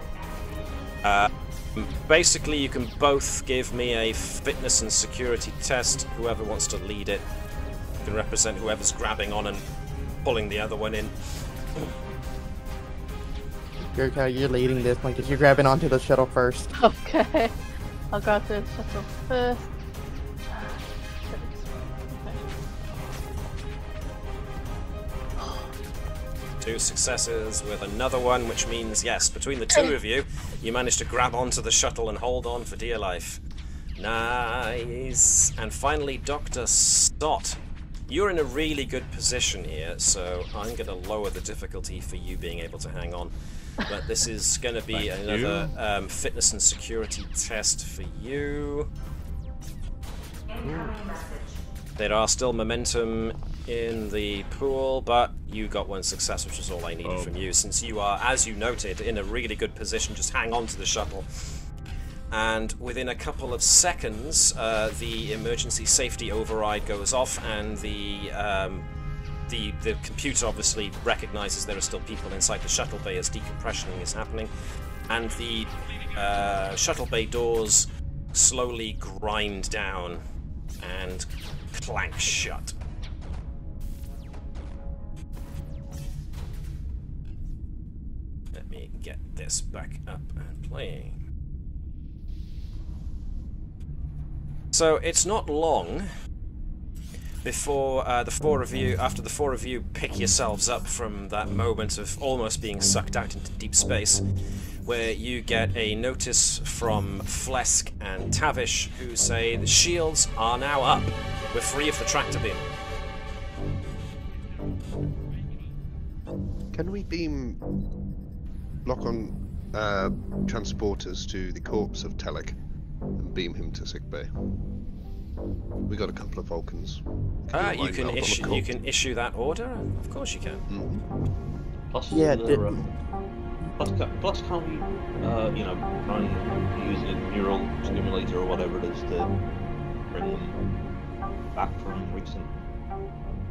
[SPEAKER 1] basically you can both give me a fitness and security test. Whoever wants to lead it can represent whoever's grabbing on and pulling the other one in.
[SPEAKER 6] Gurkow, you're leading this one because you're grabbing onto the shuttle first.
[SPEAKER 8] Okay. I'll go to the shuttle first.
[SPEAKER 1] 2 successes with another one, which means, yes, between the two of you, you managed to grab onto the shuttle and hold on for dear life. Nice. And finally, Dr. Stott. You're in a really good position here, so I'm going to lower the difficulty for you being able to hang on. But this is going to be another fitness and security test for you. There are still momentum in the pool, but you got one success, which is all I needed from you, since you are, as you noted, in a really good position. Just hang on to the shuttle. And within a couple of seconds, the emergency safety override goes off, and the computer obviously recognizes there are still people inside the shuttle bay as decompressioning is happening, and the shuttle bay doors slowly grind down and clank shut. Let me get this back up and playing. So it's not long before after the four of you pick yourselves up from that moment of almost being sucked out into deep space, where you get a notice from Flesk and Tavish, who say the shields are now up. We're free of the tractor beam.
[SPEAKER 5] Can we lock on transporters to the corpse of Telek and beam him to sickbay? We got a couple of Vulcans.
[SPEAKER 1] You can issue that order. Of course you can.
[SPEAKER 5] Mm-hmm.
[SPEAKER 9] Plus,
[SPEAKER 6] Yeah,
[SPEAKER 9] plus can't we, try and use a neural stimulator or whatever it is to bring them back from recent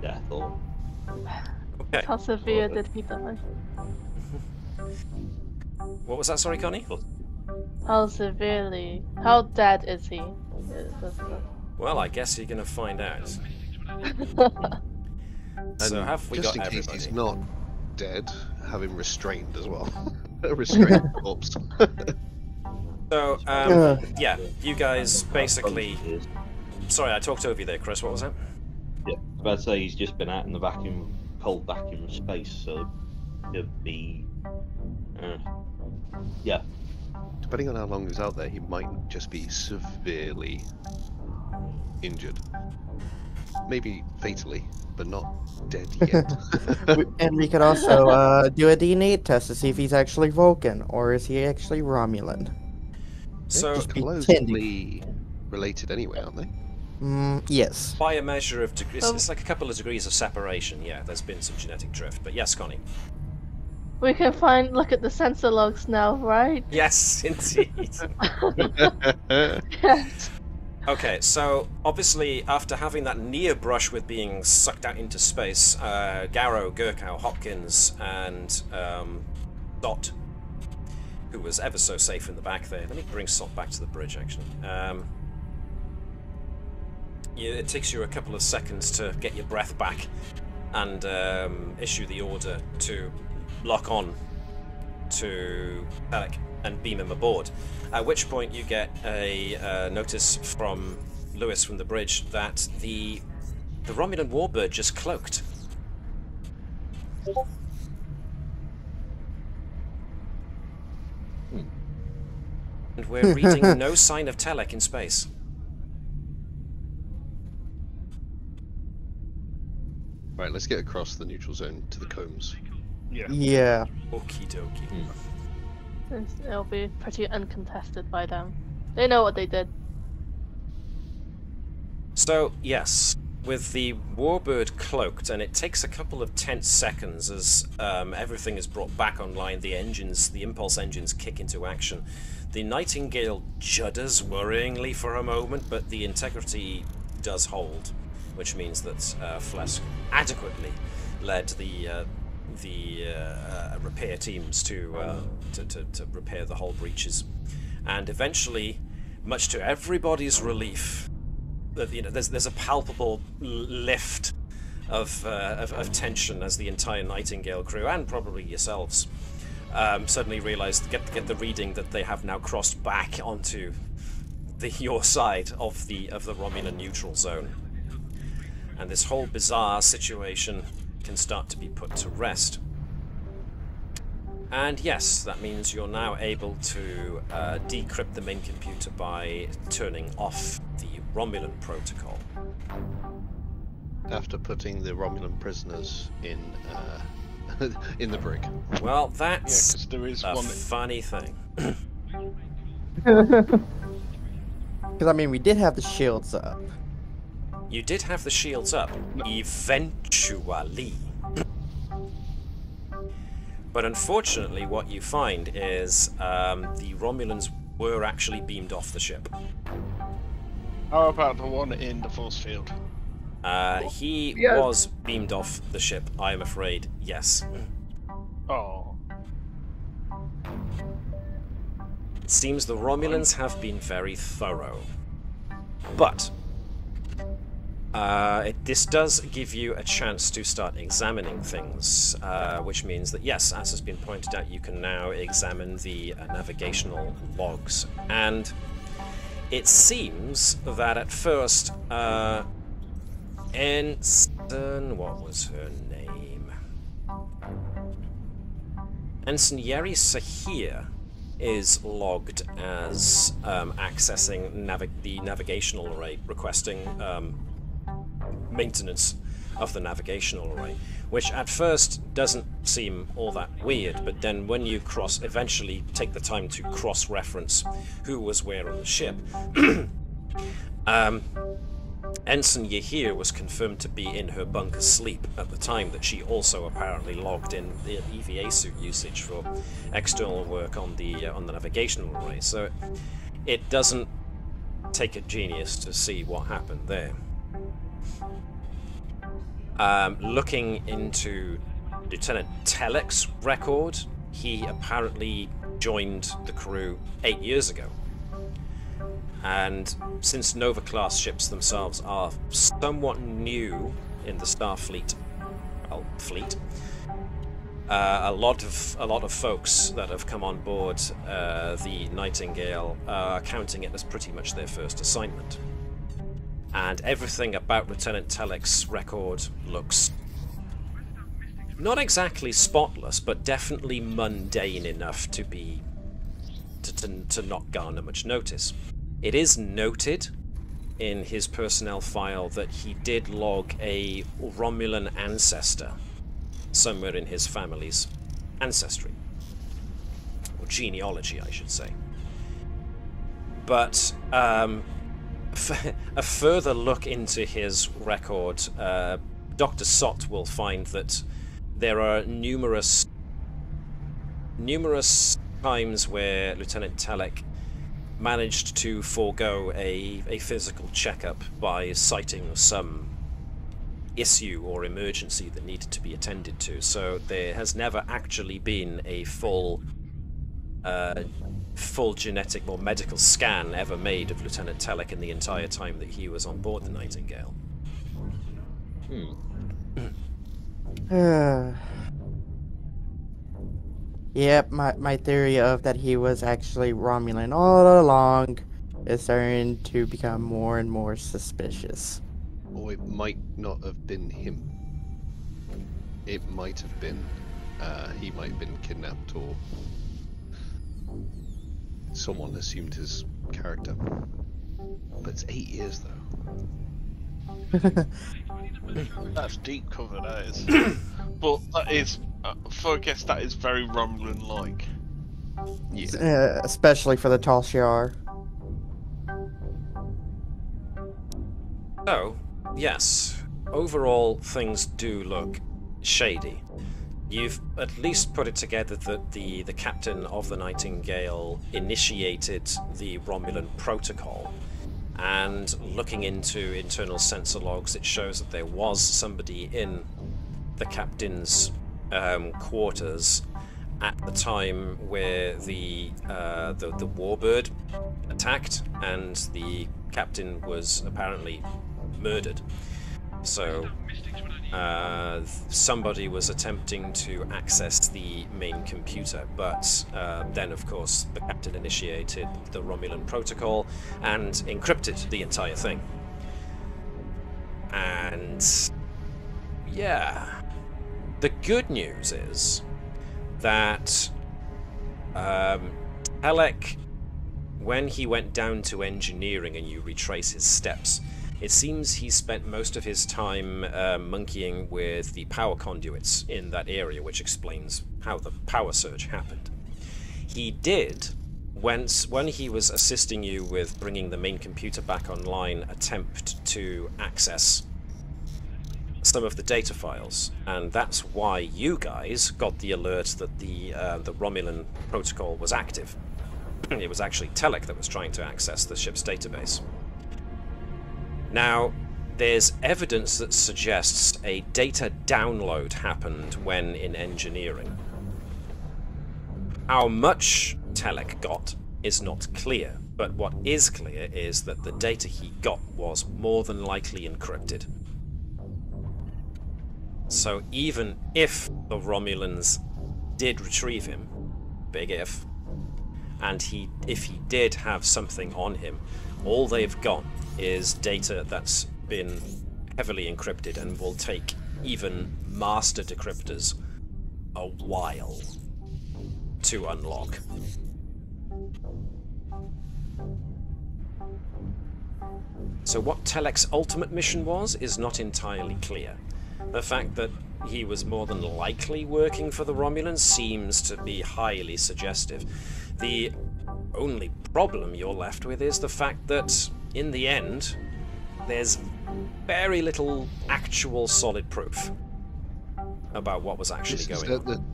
[SPEAKER 9] death or...
[SPEAKER 1] Okay.
[SPEAKER 8] How severe did he die?
[SPEAKER 1] What was that, sorry, Connie?
[SPEAKER 8] How dead is he?
[SPEAKER 1] Well, I guess you're gonna find out. So have we
[SPEAKER 5] just
[SPEAKER 1] got
[SPEAKER 5] in case
[SPEAKER 1] everybody?
[SPEAKER 5] he's not dead, have him restrained as well. A restrained corpse.
[SPEAKER 1] So, yeah, you guys basically... Sorry, I talked over you there, Chris. What was that?
[SPEAKER 9] Yeah, I was about to say he's just been out in the cold vacuum of space, so it'd be... yeah.
[SPEAKER 5] Depending on how long he's out there, he might just be severely injured. Maybe fatally, but not dead yet.
[SPEAKER 6] And we could also do a DNA test to see if he's actually Vulcan, or is he actually Romulan?
[SPEAKER 1] So,
[SPEAKER 6] Just
[SPEAKER 5] closely related anyway, aren't they?
[SPEAKER 6] Yes.
[SPEAKER 1] by a measure of degrees, it's like a couple of degrees of separation. Yeah, there's been some genetic drift. But yes, Connie.
[SPEAKER 8] We can look at the sensor logs now, right?
[SPEAKER 1] Yes, indeed.
[SPEAKER 8] Yes.
[SPEAKER 1] Okay, so obviously after having that near brush with being sucked out into space, Garrow, Gurkow, Hopkins, and Dot, who was ever so safe in the back there. Let me bring Sot back to the bridge, actually. It takes you a couple of seconds to get your breath back and issue the order to lock on to Alec and beam him aboard. At which point you get a notice from Lewis from the bridge that the Romulan Warbird just cloaked. And we're reading no sign of Telek in space.
[SPEAKER 5] Right, let's get across the neutral zone to the combs.
[SPEAKER 6] Yeah.
[SPEAKER 1] Okie dokie.
[SPEAKER 8] It'll be pretty uncontested by them. They know what they did.
[SPEAKER 1] So, yes, with the Warbird cloaked, and it takes a couple of tense seconds as everything is brought back online, the impulse engines kick into action. The Nightingale judders worryingly for a moment, but the integrity does hold, which means that Flesk adequately led the repair teams to repair the hull breaches, and eventually, much to everybody's relief, there's a palpable lift of tension as the entire Nightingale crew and probably yourselves suddenly realize get the reading that they have now crossed back onto your side of the Romulan Neutral Zone, and this whole bizarre situation can start to be put to rest. And yes, that means you're now able to decrypt the main computer by turning off the Romulan protocol.
[SPEAKER 5] After putting the Romulan prisoners in in the brig.
[SPEAKER 1] Well, that's
[SPEAKER 2] 'cause there is
[SPEAKER 1] a
[SPEAKER 2] one
[SPEAKER 1] funny thing.
[SPEAKER 6] Because, I mean, we did have the shields up.
[SPEAKER 1] You did have the shields up, eventually. But unfortunately, what you find is the Romulans were actually beamed off the ship.
[SPEAKER 2] How about the one in the force field?
[SPEAKER 1] He
[SPEAKER 8] Yeah.
[SPEAKER 1] was beamed off the ship, I am afraid, yes.
[SPEAKER 2] Oh.
[SPEAKER 1] It seems the Romulans have been very thorough. But this does give you a chance to start examining things, which means that, yes, as has been pointed out, you can now examine the navigational logs. And it seems that at first, Ensign... what was her name? Ensign Yeri Sahir is logged as accessing the navigational array, requesting maintenance of the navigational array, which at first doesn't seem all that weird, but then when you eventually take the time to cross-reference who was where on the ship, Ensign Yahir was confirmed to be in her bunk asleep at the time that she also apparently logged in the EVA suit usage for external work on the navigational array. So it doesn't take a genius to see what happened there. Looking into Lieutenant Telek's record, he apparently joined the crew 8 years ago. And since Nova-class ships themselves are somewhat new in the Starfleet, fleet, a lot of folks that have come on board the Nightingale are counting it as pretty much their first assignment. And everything about Lieutenant Telek's record looks not exactly spotless, but definitely mundane enough to be to not garner much notice. It is noted in his personnel file that he did log a Romulan ancestor somewhere in his family's ancestry, or genealogy, I should say. But a further look into his record, Dr. Sott will find that there are numerous times where Lieutenant Telek managed to forego a physical checkup by citing some issue or emergency that needed to be attended to. So there has never actually been a full genetic or medical scan ever made of Lieutenant Telek in the entire time that he was on board the Nightingale.
[SPEAKER 6] Yep, my theory of that he was actually Romulan all along is starting to become more and more suspicious.
[SPEAKER 5] Or it might not have been him. It might have been, he might have been kidnapped, or someone assumed his character. But it's 8 years though.
[SPEAKER 2] That's deep cover, that is. But that is, for a guess, that is very Romulan-like.
[SPEAKER 5] Yeah.
[SPEAKER 6] Especially for the Tal Shiar.
[SPEAKER 1] So, yes, overall things do look shady. You've at least put it together that the captain of the Nightingale initiated the Romulan protocol, and looking into internal sensor logs, it shows that there was somebody in the captain's quarters at the time where the Warbird attacked, and the captain was apparently murdered. So somebody was attempting to access the main computer, but then of course the captain initiated the Romulan protocol and encrypted the entire thing. And yeah, the good news is that Telek, when he went down to engineering and you retrace his steps, it seems he spent most of his time monkeying with the power conduits in that area, which explains how the power surge happened. He did when he was assisting you with bringing the main computer back online, attempt to access some of the data files, and that's why you guys got the alert that the Romulan protocol was active. It was actually Telek that was trying to access the ship's database. Now, there's evidence that suggests a data download happened when in engineering. How much Telek got is not clear, but what is clear is that the data he got was more than likely encrypted. So even if the Romulans did retrieve him, big if, and if he did have something on him, all they've got is data that's been heavily encrypted and will take even master decryptors a while to unlock. So what Telek's ultimate mission was is not entirely clear. The fact that he was more than likely working for the Romulans seems to be highly suggestive. The only problem you're left with is the fact that, in the end, there's very little actual solid proof about what was actually going on.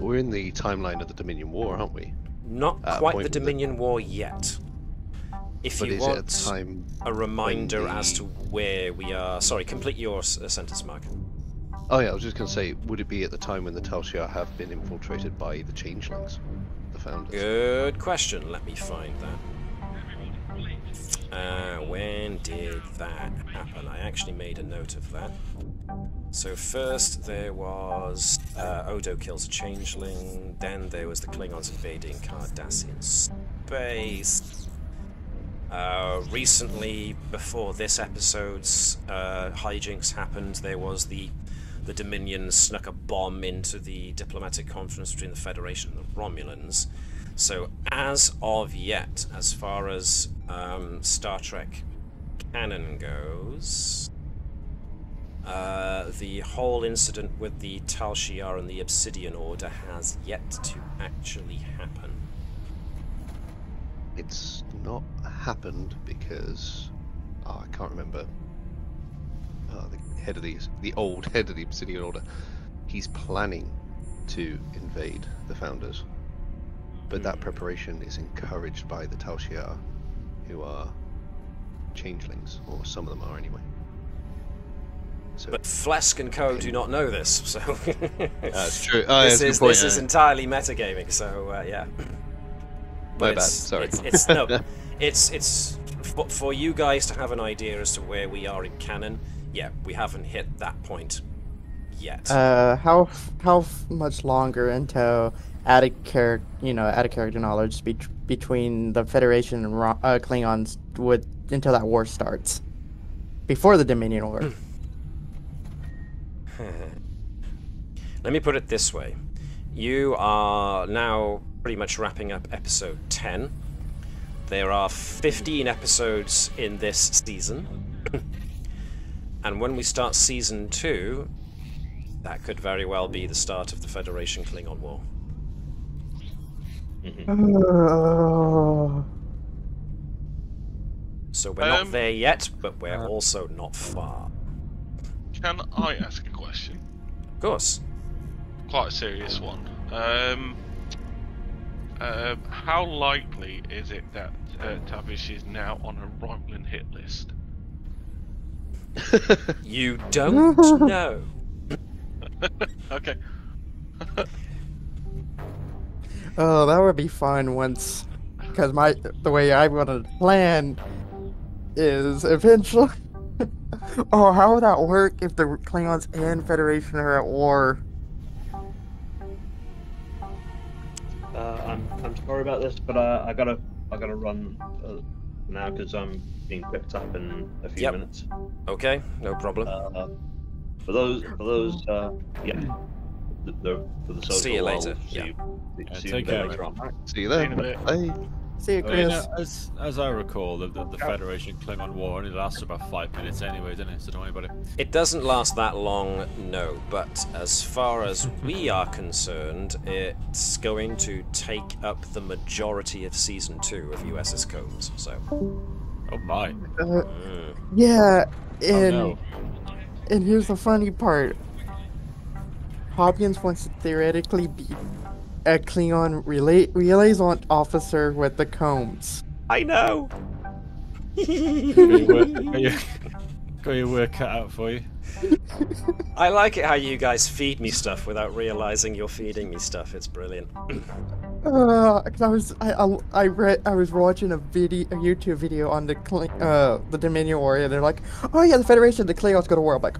[SPEAKER 5] We're in the timeline of the Dominion War, aren't we?
[SPEAKER 1] Not quite the Dominion War yet. If you want a reminder as to where we are... Sorry, complete your sentence, Mark.
[SPEAKER 5] Oh yeah, I was just going to say, would it be at the time when the Tal Shiar have been infiltrated by the Changelings, the Founders?
[SPEAKER 1] Good question. Let me find that. When did that happen? I actually made a note of that. So first there was Odo kills a changeling, then there was the Klingons invading Cardassian space. Recently, before this episode's hijinks happened, there was the Dominion snuck a bomb into the diplomatic conference between the Federation and the Romulans. So as of yet, as far as Star Trek canon goes, the whole incident with the Tal Shiar and the Obsidian Order has yet to actually happen.
[SPEAKER 5] It's not happened because I can't remember the old head of the Obsidian Order. He's planning to invade the Founders, but that preparation is encouraged by the Tal Shiar, who are changelings, or some of them are anyway. So,
[SPEAKER 1] but Flesk and Co. do not know this, so
[SPEAKER 5] that's true.
[SPEAKER 1] This is entirely metagaming. So yeah.
[SPEAKER 5] My bad. Sorry.
[SPEAKER 1] It's for you guys to have an idea as to where we are in canon. Yeah, we haven't hit that point yet.
[SPEAKER 6] How much longer until added character knowledge between the Federation and Klingons until that war starts, before the Dominion War?
[SPEAKER 1] Let me put it this way: you are now pretty much wrapping up episode 10. There are 15 episodes in this season. And when we start season 2, that could very well be the start of the Federation Klingon War. So we're not there yet, but we're also not far.
[SPEAKER 2] Can I ask a question?
[SPEAKER 1] Of course.
[SPEAKER 2] Quite a serious one. How likely is it that Tavish is now on a Romulan hit list?
[SPEAKER 1] You don't know.
[SPEAKER 2] Okay.
[SPEAKER 6] Oh, that would be fun once, because the way I want to plan is eventually. Oh, how would that work if the Klingons and Federation are at war?
[SPEAKER 9] I'm sorry about this, but I gotta run now because I'm being picked up in a few minutes.
[SPEAKER 1] Okay, no problem.
[SPEAKER 9] For those, yeah. For the social
[SPEAKER 1] see you later.
[SPEAKER 9] See you
[SPEAKER 3] take care.
[SPEAKER 9] later on.
[SPEAKER 5] See you then. Bye.
[SPEAKER 6] See you,
[SPEAKER 3] I mean,
[SPEAKER 6] Chris.
[SPEAKER 3] as I recall, the Federation Klingon War only lasts about 5 minutes anyway, doesn't it? So don't worry about it.
[SPEAKER 1] It doesn't last that long, no, but as far as we are concerned, it's going to take up the majority of Season 2 of USS Combs, so...
[SPEAKER 3] Oh my.
[SPEAKER 6] Yeah,
[SPEAKER 3] Oh
[SPEAKER 6] and
[SPEAKER 3] no.
[SPEAKER 6] and here's the funny part. Hopkins wants to theoretically be a Klingon liaison officer with the Combs.
[SPEAKER 1] I know!
[SPEAKER 3] Got your work cut out for you.
[SPEAKER 1] I like it how you guys feed me stuff without realizing you're feeding me stuff. It's brilliant.
[SPEAKER 6] 'Cause I was watching a YouTube video on the Dominion War, and they're like, "Oh yeah, the Federation, the Klingons go to war." I'm like,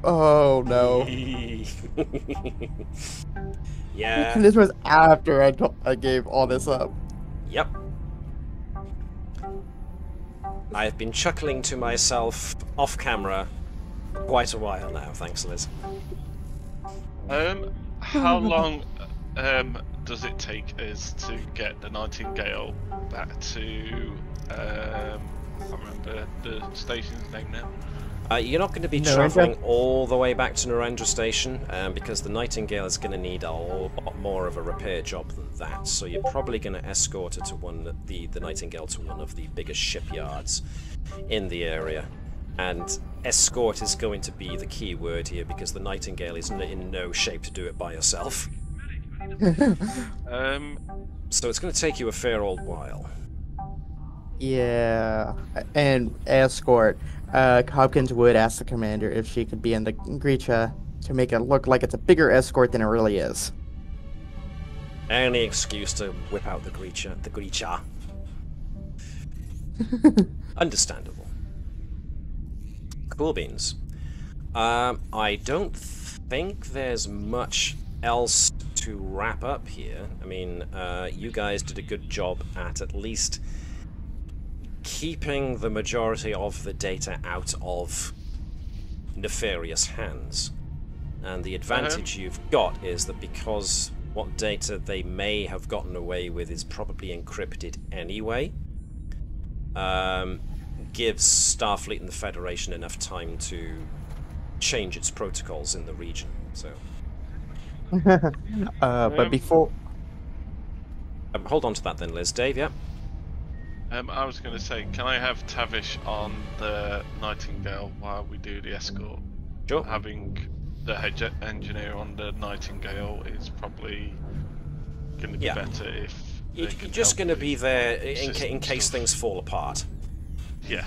[SPEAKER 6] "Oh no!"
[SPEAKER 1] Yeah.
[SPEAKER 6] And this was after I gave all this up.
[SPEAKER 1] Yep. I've been chuckling to myself off camera quite a while now. Thanks, Liz.
[SPEAKER 2] How long does it take us to get the Nightingale back to I can't remember the station's name now.
[SPEAKER 1] You're not going to be travelling all the way back to Narendra Station, because the Nightingale is going to need a lot more of a repair job than that. So you're probably going to escort her to the Nightingale to one of the biggest shipyards in the area. And escort is going to be the key word here, because the Nightingale is in no shape to do it by herself. So it's going to take you a fair old while.
[SPEAKER 6] Yeah, and escort. Hopkins would ask the commander if she could be in the Grisha to make it look like it's a bigger escort than it really is.
[SPEAKER 1] Any excuse to whip out the Grisha. Understandable. Cool beans. I don't think there's much else to wrap up here. I mean, you guys did a good job at least keeping the majority of the data out of nefarious hands. And the advantage you've got is that because what data they may have gotten away with is probably encrypted anyway, gives Starfleet and the Federation enough time to change its protocols in the region. So,
[SPEAKER 6] but before...
[SPEAKER 1] hold on to that then, Liz. Dave, yeah?
[SPEAKER 2] I was going to say, can I have Tavish on the Nightingale while we do the escort?
[SPEAKER 1] Sure.
[SPEAKER 2] Having the head engineer on the Nightingale is probably going to be better if...
[SPEAKER 1] You're just going to be there in case things fall apart.
[SPEAKER 2] Yeah.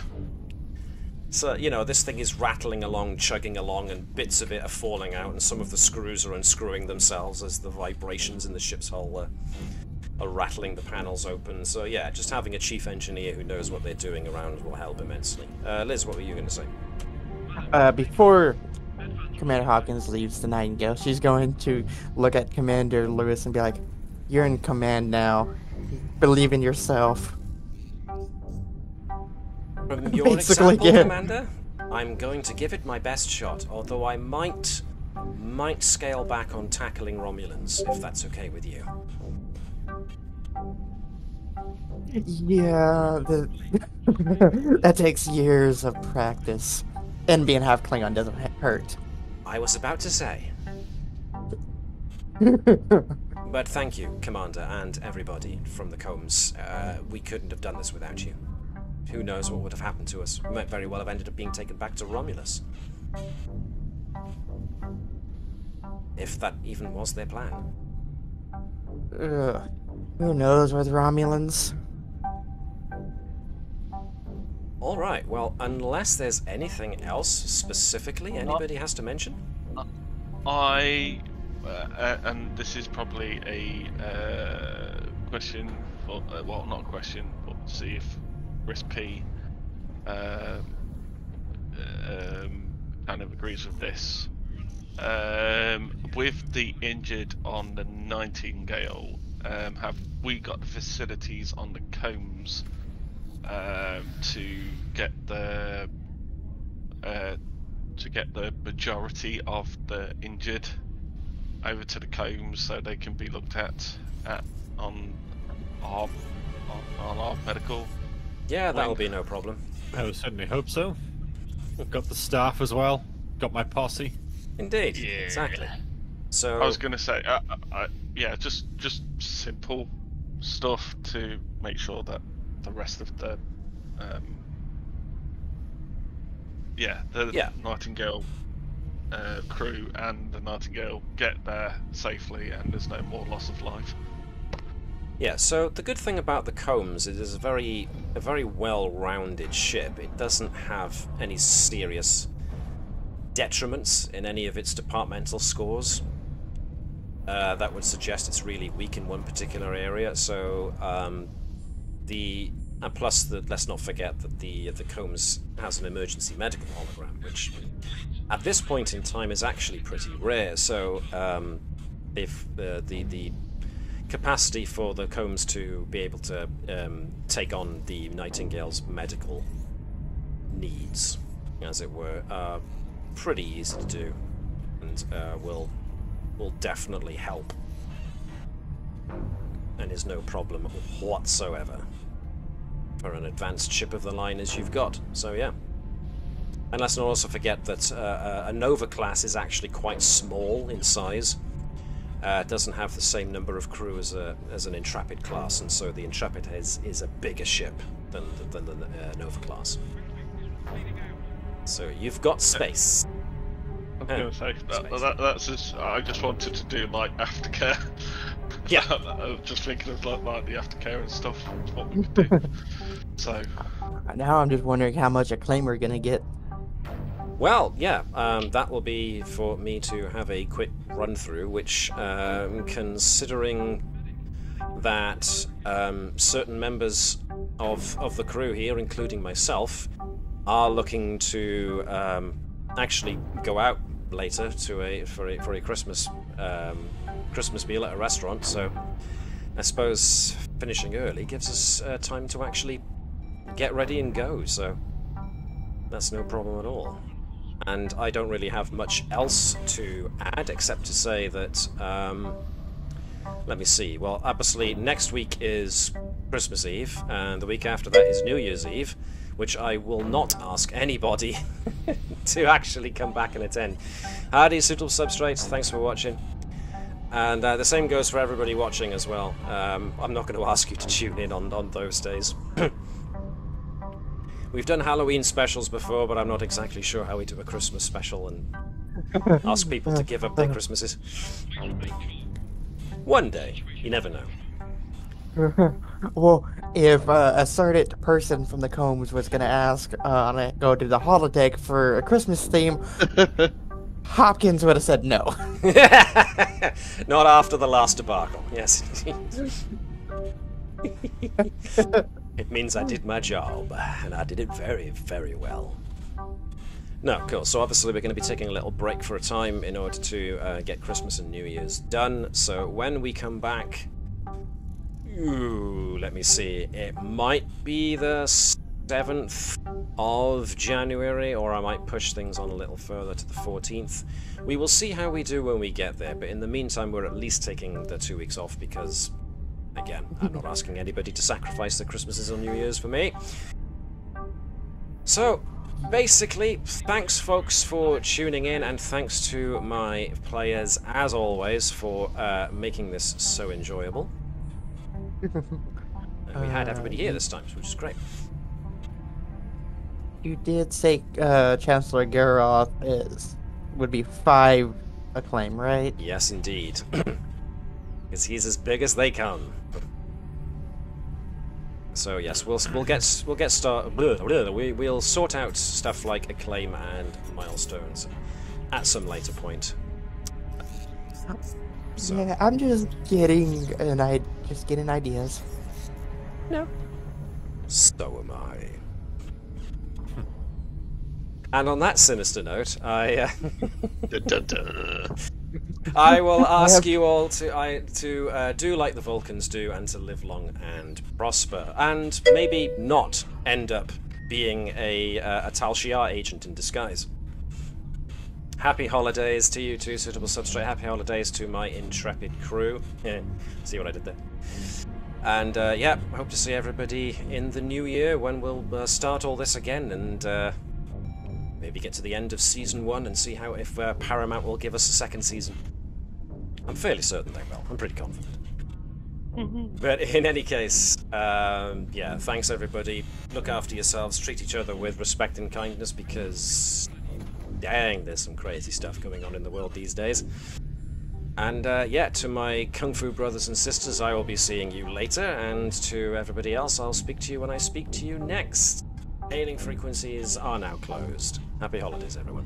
[SPEAKER 1] So, you know, this thing is rattling along, chugging along, and bits of it are falling out, and some of the screws are unscrewing themselves as the vibrations in the ship's hull are rattling the panels open. So yeah, just having a chief engineer who knows what they're doing around will help immensely. Liz, what were you going to say?
[SPEAKER 6] Before Commander Hopkins leaves the Nightingale, she's going to look at Commander Lewis and be like, "You're in command now. Believe in yourself."
[SPEAKER 1] From your example, Commander, I'm going to give it my best shot, although I might scale back on tackling Romulans, if that's okay with you.
[SPEAKER 6] Yeah, that takes years of practice. And being half Klingon doesn't hurt.
[SPEAKER 1] I was about to say. But thank you, Commander, and everybody from the Combs. We couldn't have done this without you. Who knows what would have happened to us? We might very well have ended up being taken back to Romulus. If that even was their plan.
[SPEAKER 6] Who knows with Romulans?
[SPEAKER 1] Alright, well, unless there's anything else specifically anybody has to mention?
[SPEAKER 2] And this is probably a question, or, well, not a question, but see if Chris P kind of agrees with this. With the injured on the Nightingale, have we got the facilities on the Combs to get the majority of the injured over to the Combs so they can be looked at on on our medical.
[SPEAKER 1] Yeah, that'll be no problem.
[SPEAKER 3] I would certainly hope so. Got the staff as well. Got my posse.
[SPEAKER 1] Indeed,
[SPEAKER 2] Yeah.
[SPEAKER 1] exactly. So
[SPEAKER 2] I was going to say, yeah, just simple stuff to make sure that the rest of the, Nightingale crew and the Nightingale get there safely, and there's no more loss of life.
[SPEAKER 1] yeah, so the good thing about the Combs is it's a very well-rounded ship. It doesn't have any serious detriments in any of its departmental scores. That would suggest it's really weak in one particular area. So plus let's not forget that the Combs has an emergency medical hologram, which at this point in time is actually pretty rare. So if the capacity for the Combs to be able to take on the Nightingale's medical needs, as it were, are pretty easy to do, and will definitely help, and is no problem whatsoever for an advanced ship of the line as you've got. So yeah. And let's not also forget that a Nova class is actually quite small in size. It doesn't have the same number of crew as an Intrepid class, and so the Intrepid is a bigger ship than the Nova class. So you've got space.
[SPEAKER 2] I was going to say that's just. I just wanted to do like aftercare.
[SPEAKER 1] Yeah.
[SPEAKER 2] I was just thinking of like the aftercare and stuff. What we could do. So.
[SPEAKER 6] Now I'm just wondering how much acclaim we're gonna get.
[SPEAKER 1] Well, yeah, that will be for me to have a quick run through, which, considering that certain members of the crew here, including myself, are looking to actually go out later for a Christmas meal at a restaurant. So I suppose finishing early gives us time to actually get ready and go. So that's no problem at all. And I don't really have much else to add except to say that let me see. Well, obviously next week is Christmas Eve, and the week after that is New Year's Eve, which I will not ask anybody to actually come back and attend. Howdy, Suitable Substrates, thanks for watching. And the same goes for everybody watching as well. I'm not going to ask you to tune in on those days. We've done Halloween specials before, but I'm not exactly sure how we do a Christmas special and ask people to give up their Christmases. One day, you never know.
[SPEAKER 6] Well, if a certain person from the Combs was gonna ask to go to the holodeck for a Christmas theme, Hopkins would have said no.
[SPEAKER 1] Not after the last debacle, yes. It means I did my job, and I did it very, very well. No, cool. So obviously we're going to be taking a little break for a time in order to get Christmas and New Year's done. So when we come back, let me see, it might be the 7th of January, or I might push things on a little further to the 14th. We will see how we do when we get there, but in the meantime we're at least taking the 2 weeks off because, again, I'm not asking anybody to sacrifice their Christmases or New Year's for me. So, basically, thanks folks for tuning in, and thanks to my players, as always, for making this so enjoyable. And we had everybody here this time, which is great.
[SPEAKER 6] You did say Chancellor Garoth would be 5 acclaim, right?
[SPEAKER 1] Yes, indeed. Because he's as big as they come. So yes, we'll started. We'll sort out stuff like acclaim and milestones at some later point. So.
[SPEAKER 6] Yeah, I'm just getting ideas.
[SPEAKER 1] No. So am I. And on that sinister note, I will ask you all to do like the Vulcans do, and to live long and prosper, and maybe not end up being a Tal Shiar agent in disguise. Happy holidays to you too, Suitable Substrate. Happy holidays to my intrepid crew. See what I did there? And yeah, hope to see everybody in the new year when we'll start all this again and maybe get to the end of season 1 and see how if Paramount will give us a second season. I'm fairly certain they will. I'm pretty confident. But in any case, yeah, thanks everybody. Look after yourselves, treat each other with respect and kindness because, dang, there's some crazy stuff going on in the world these days. And yeah, to my Kung Fu brothers and sisters, I will be seeing you later, and to everybody else, I'll speak to you when I speak to you next. Hailing frequencies are now closed. Happy holidays, everyone.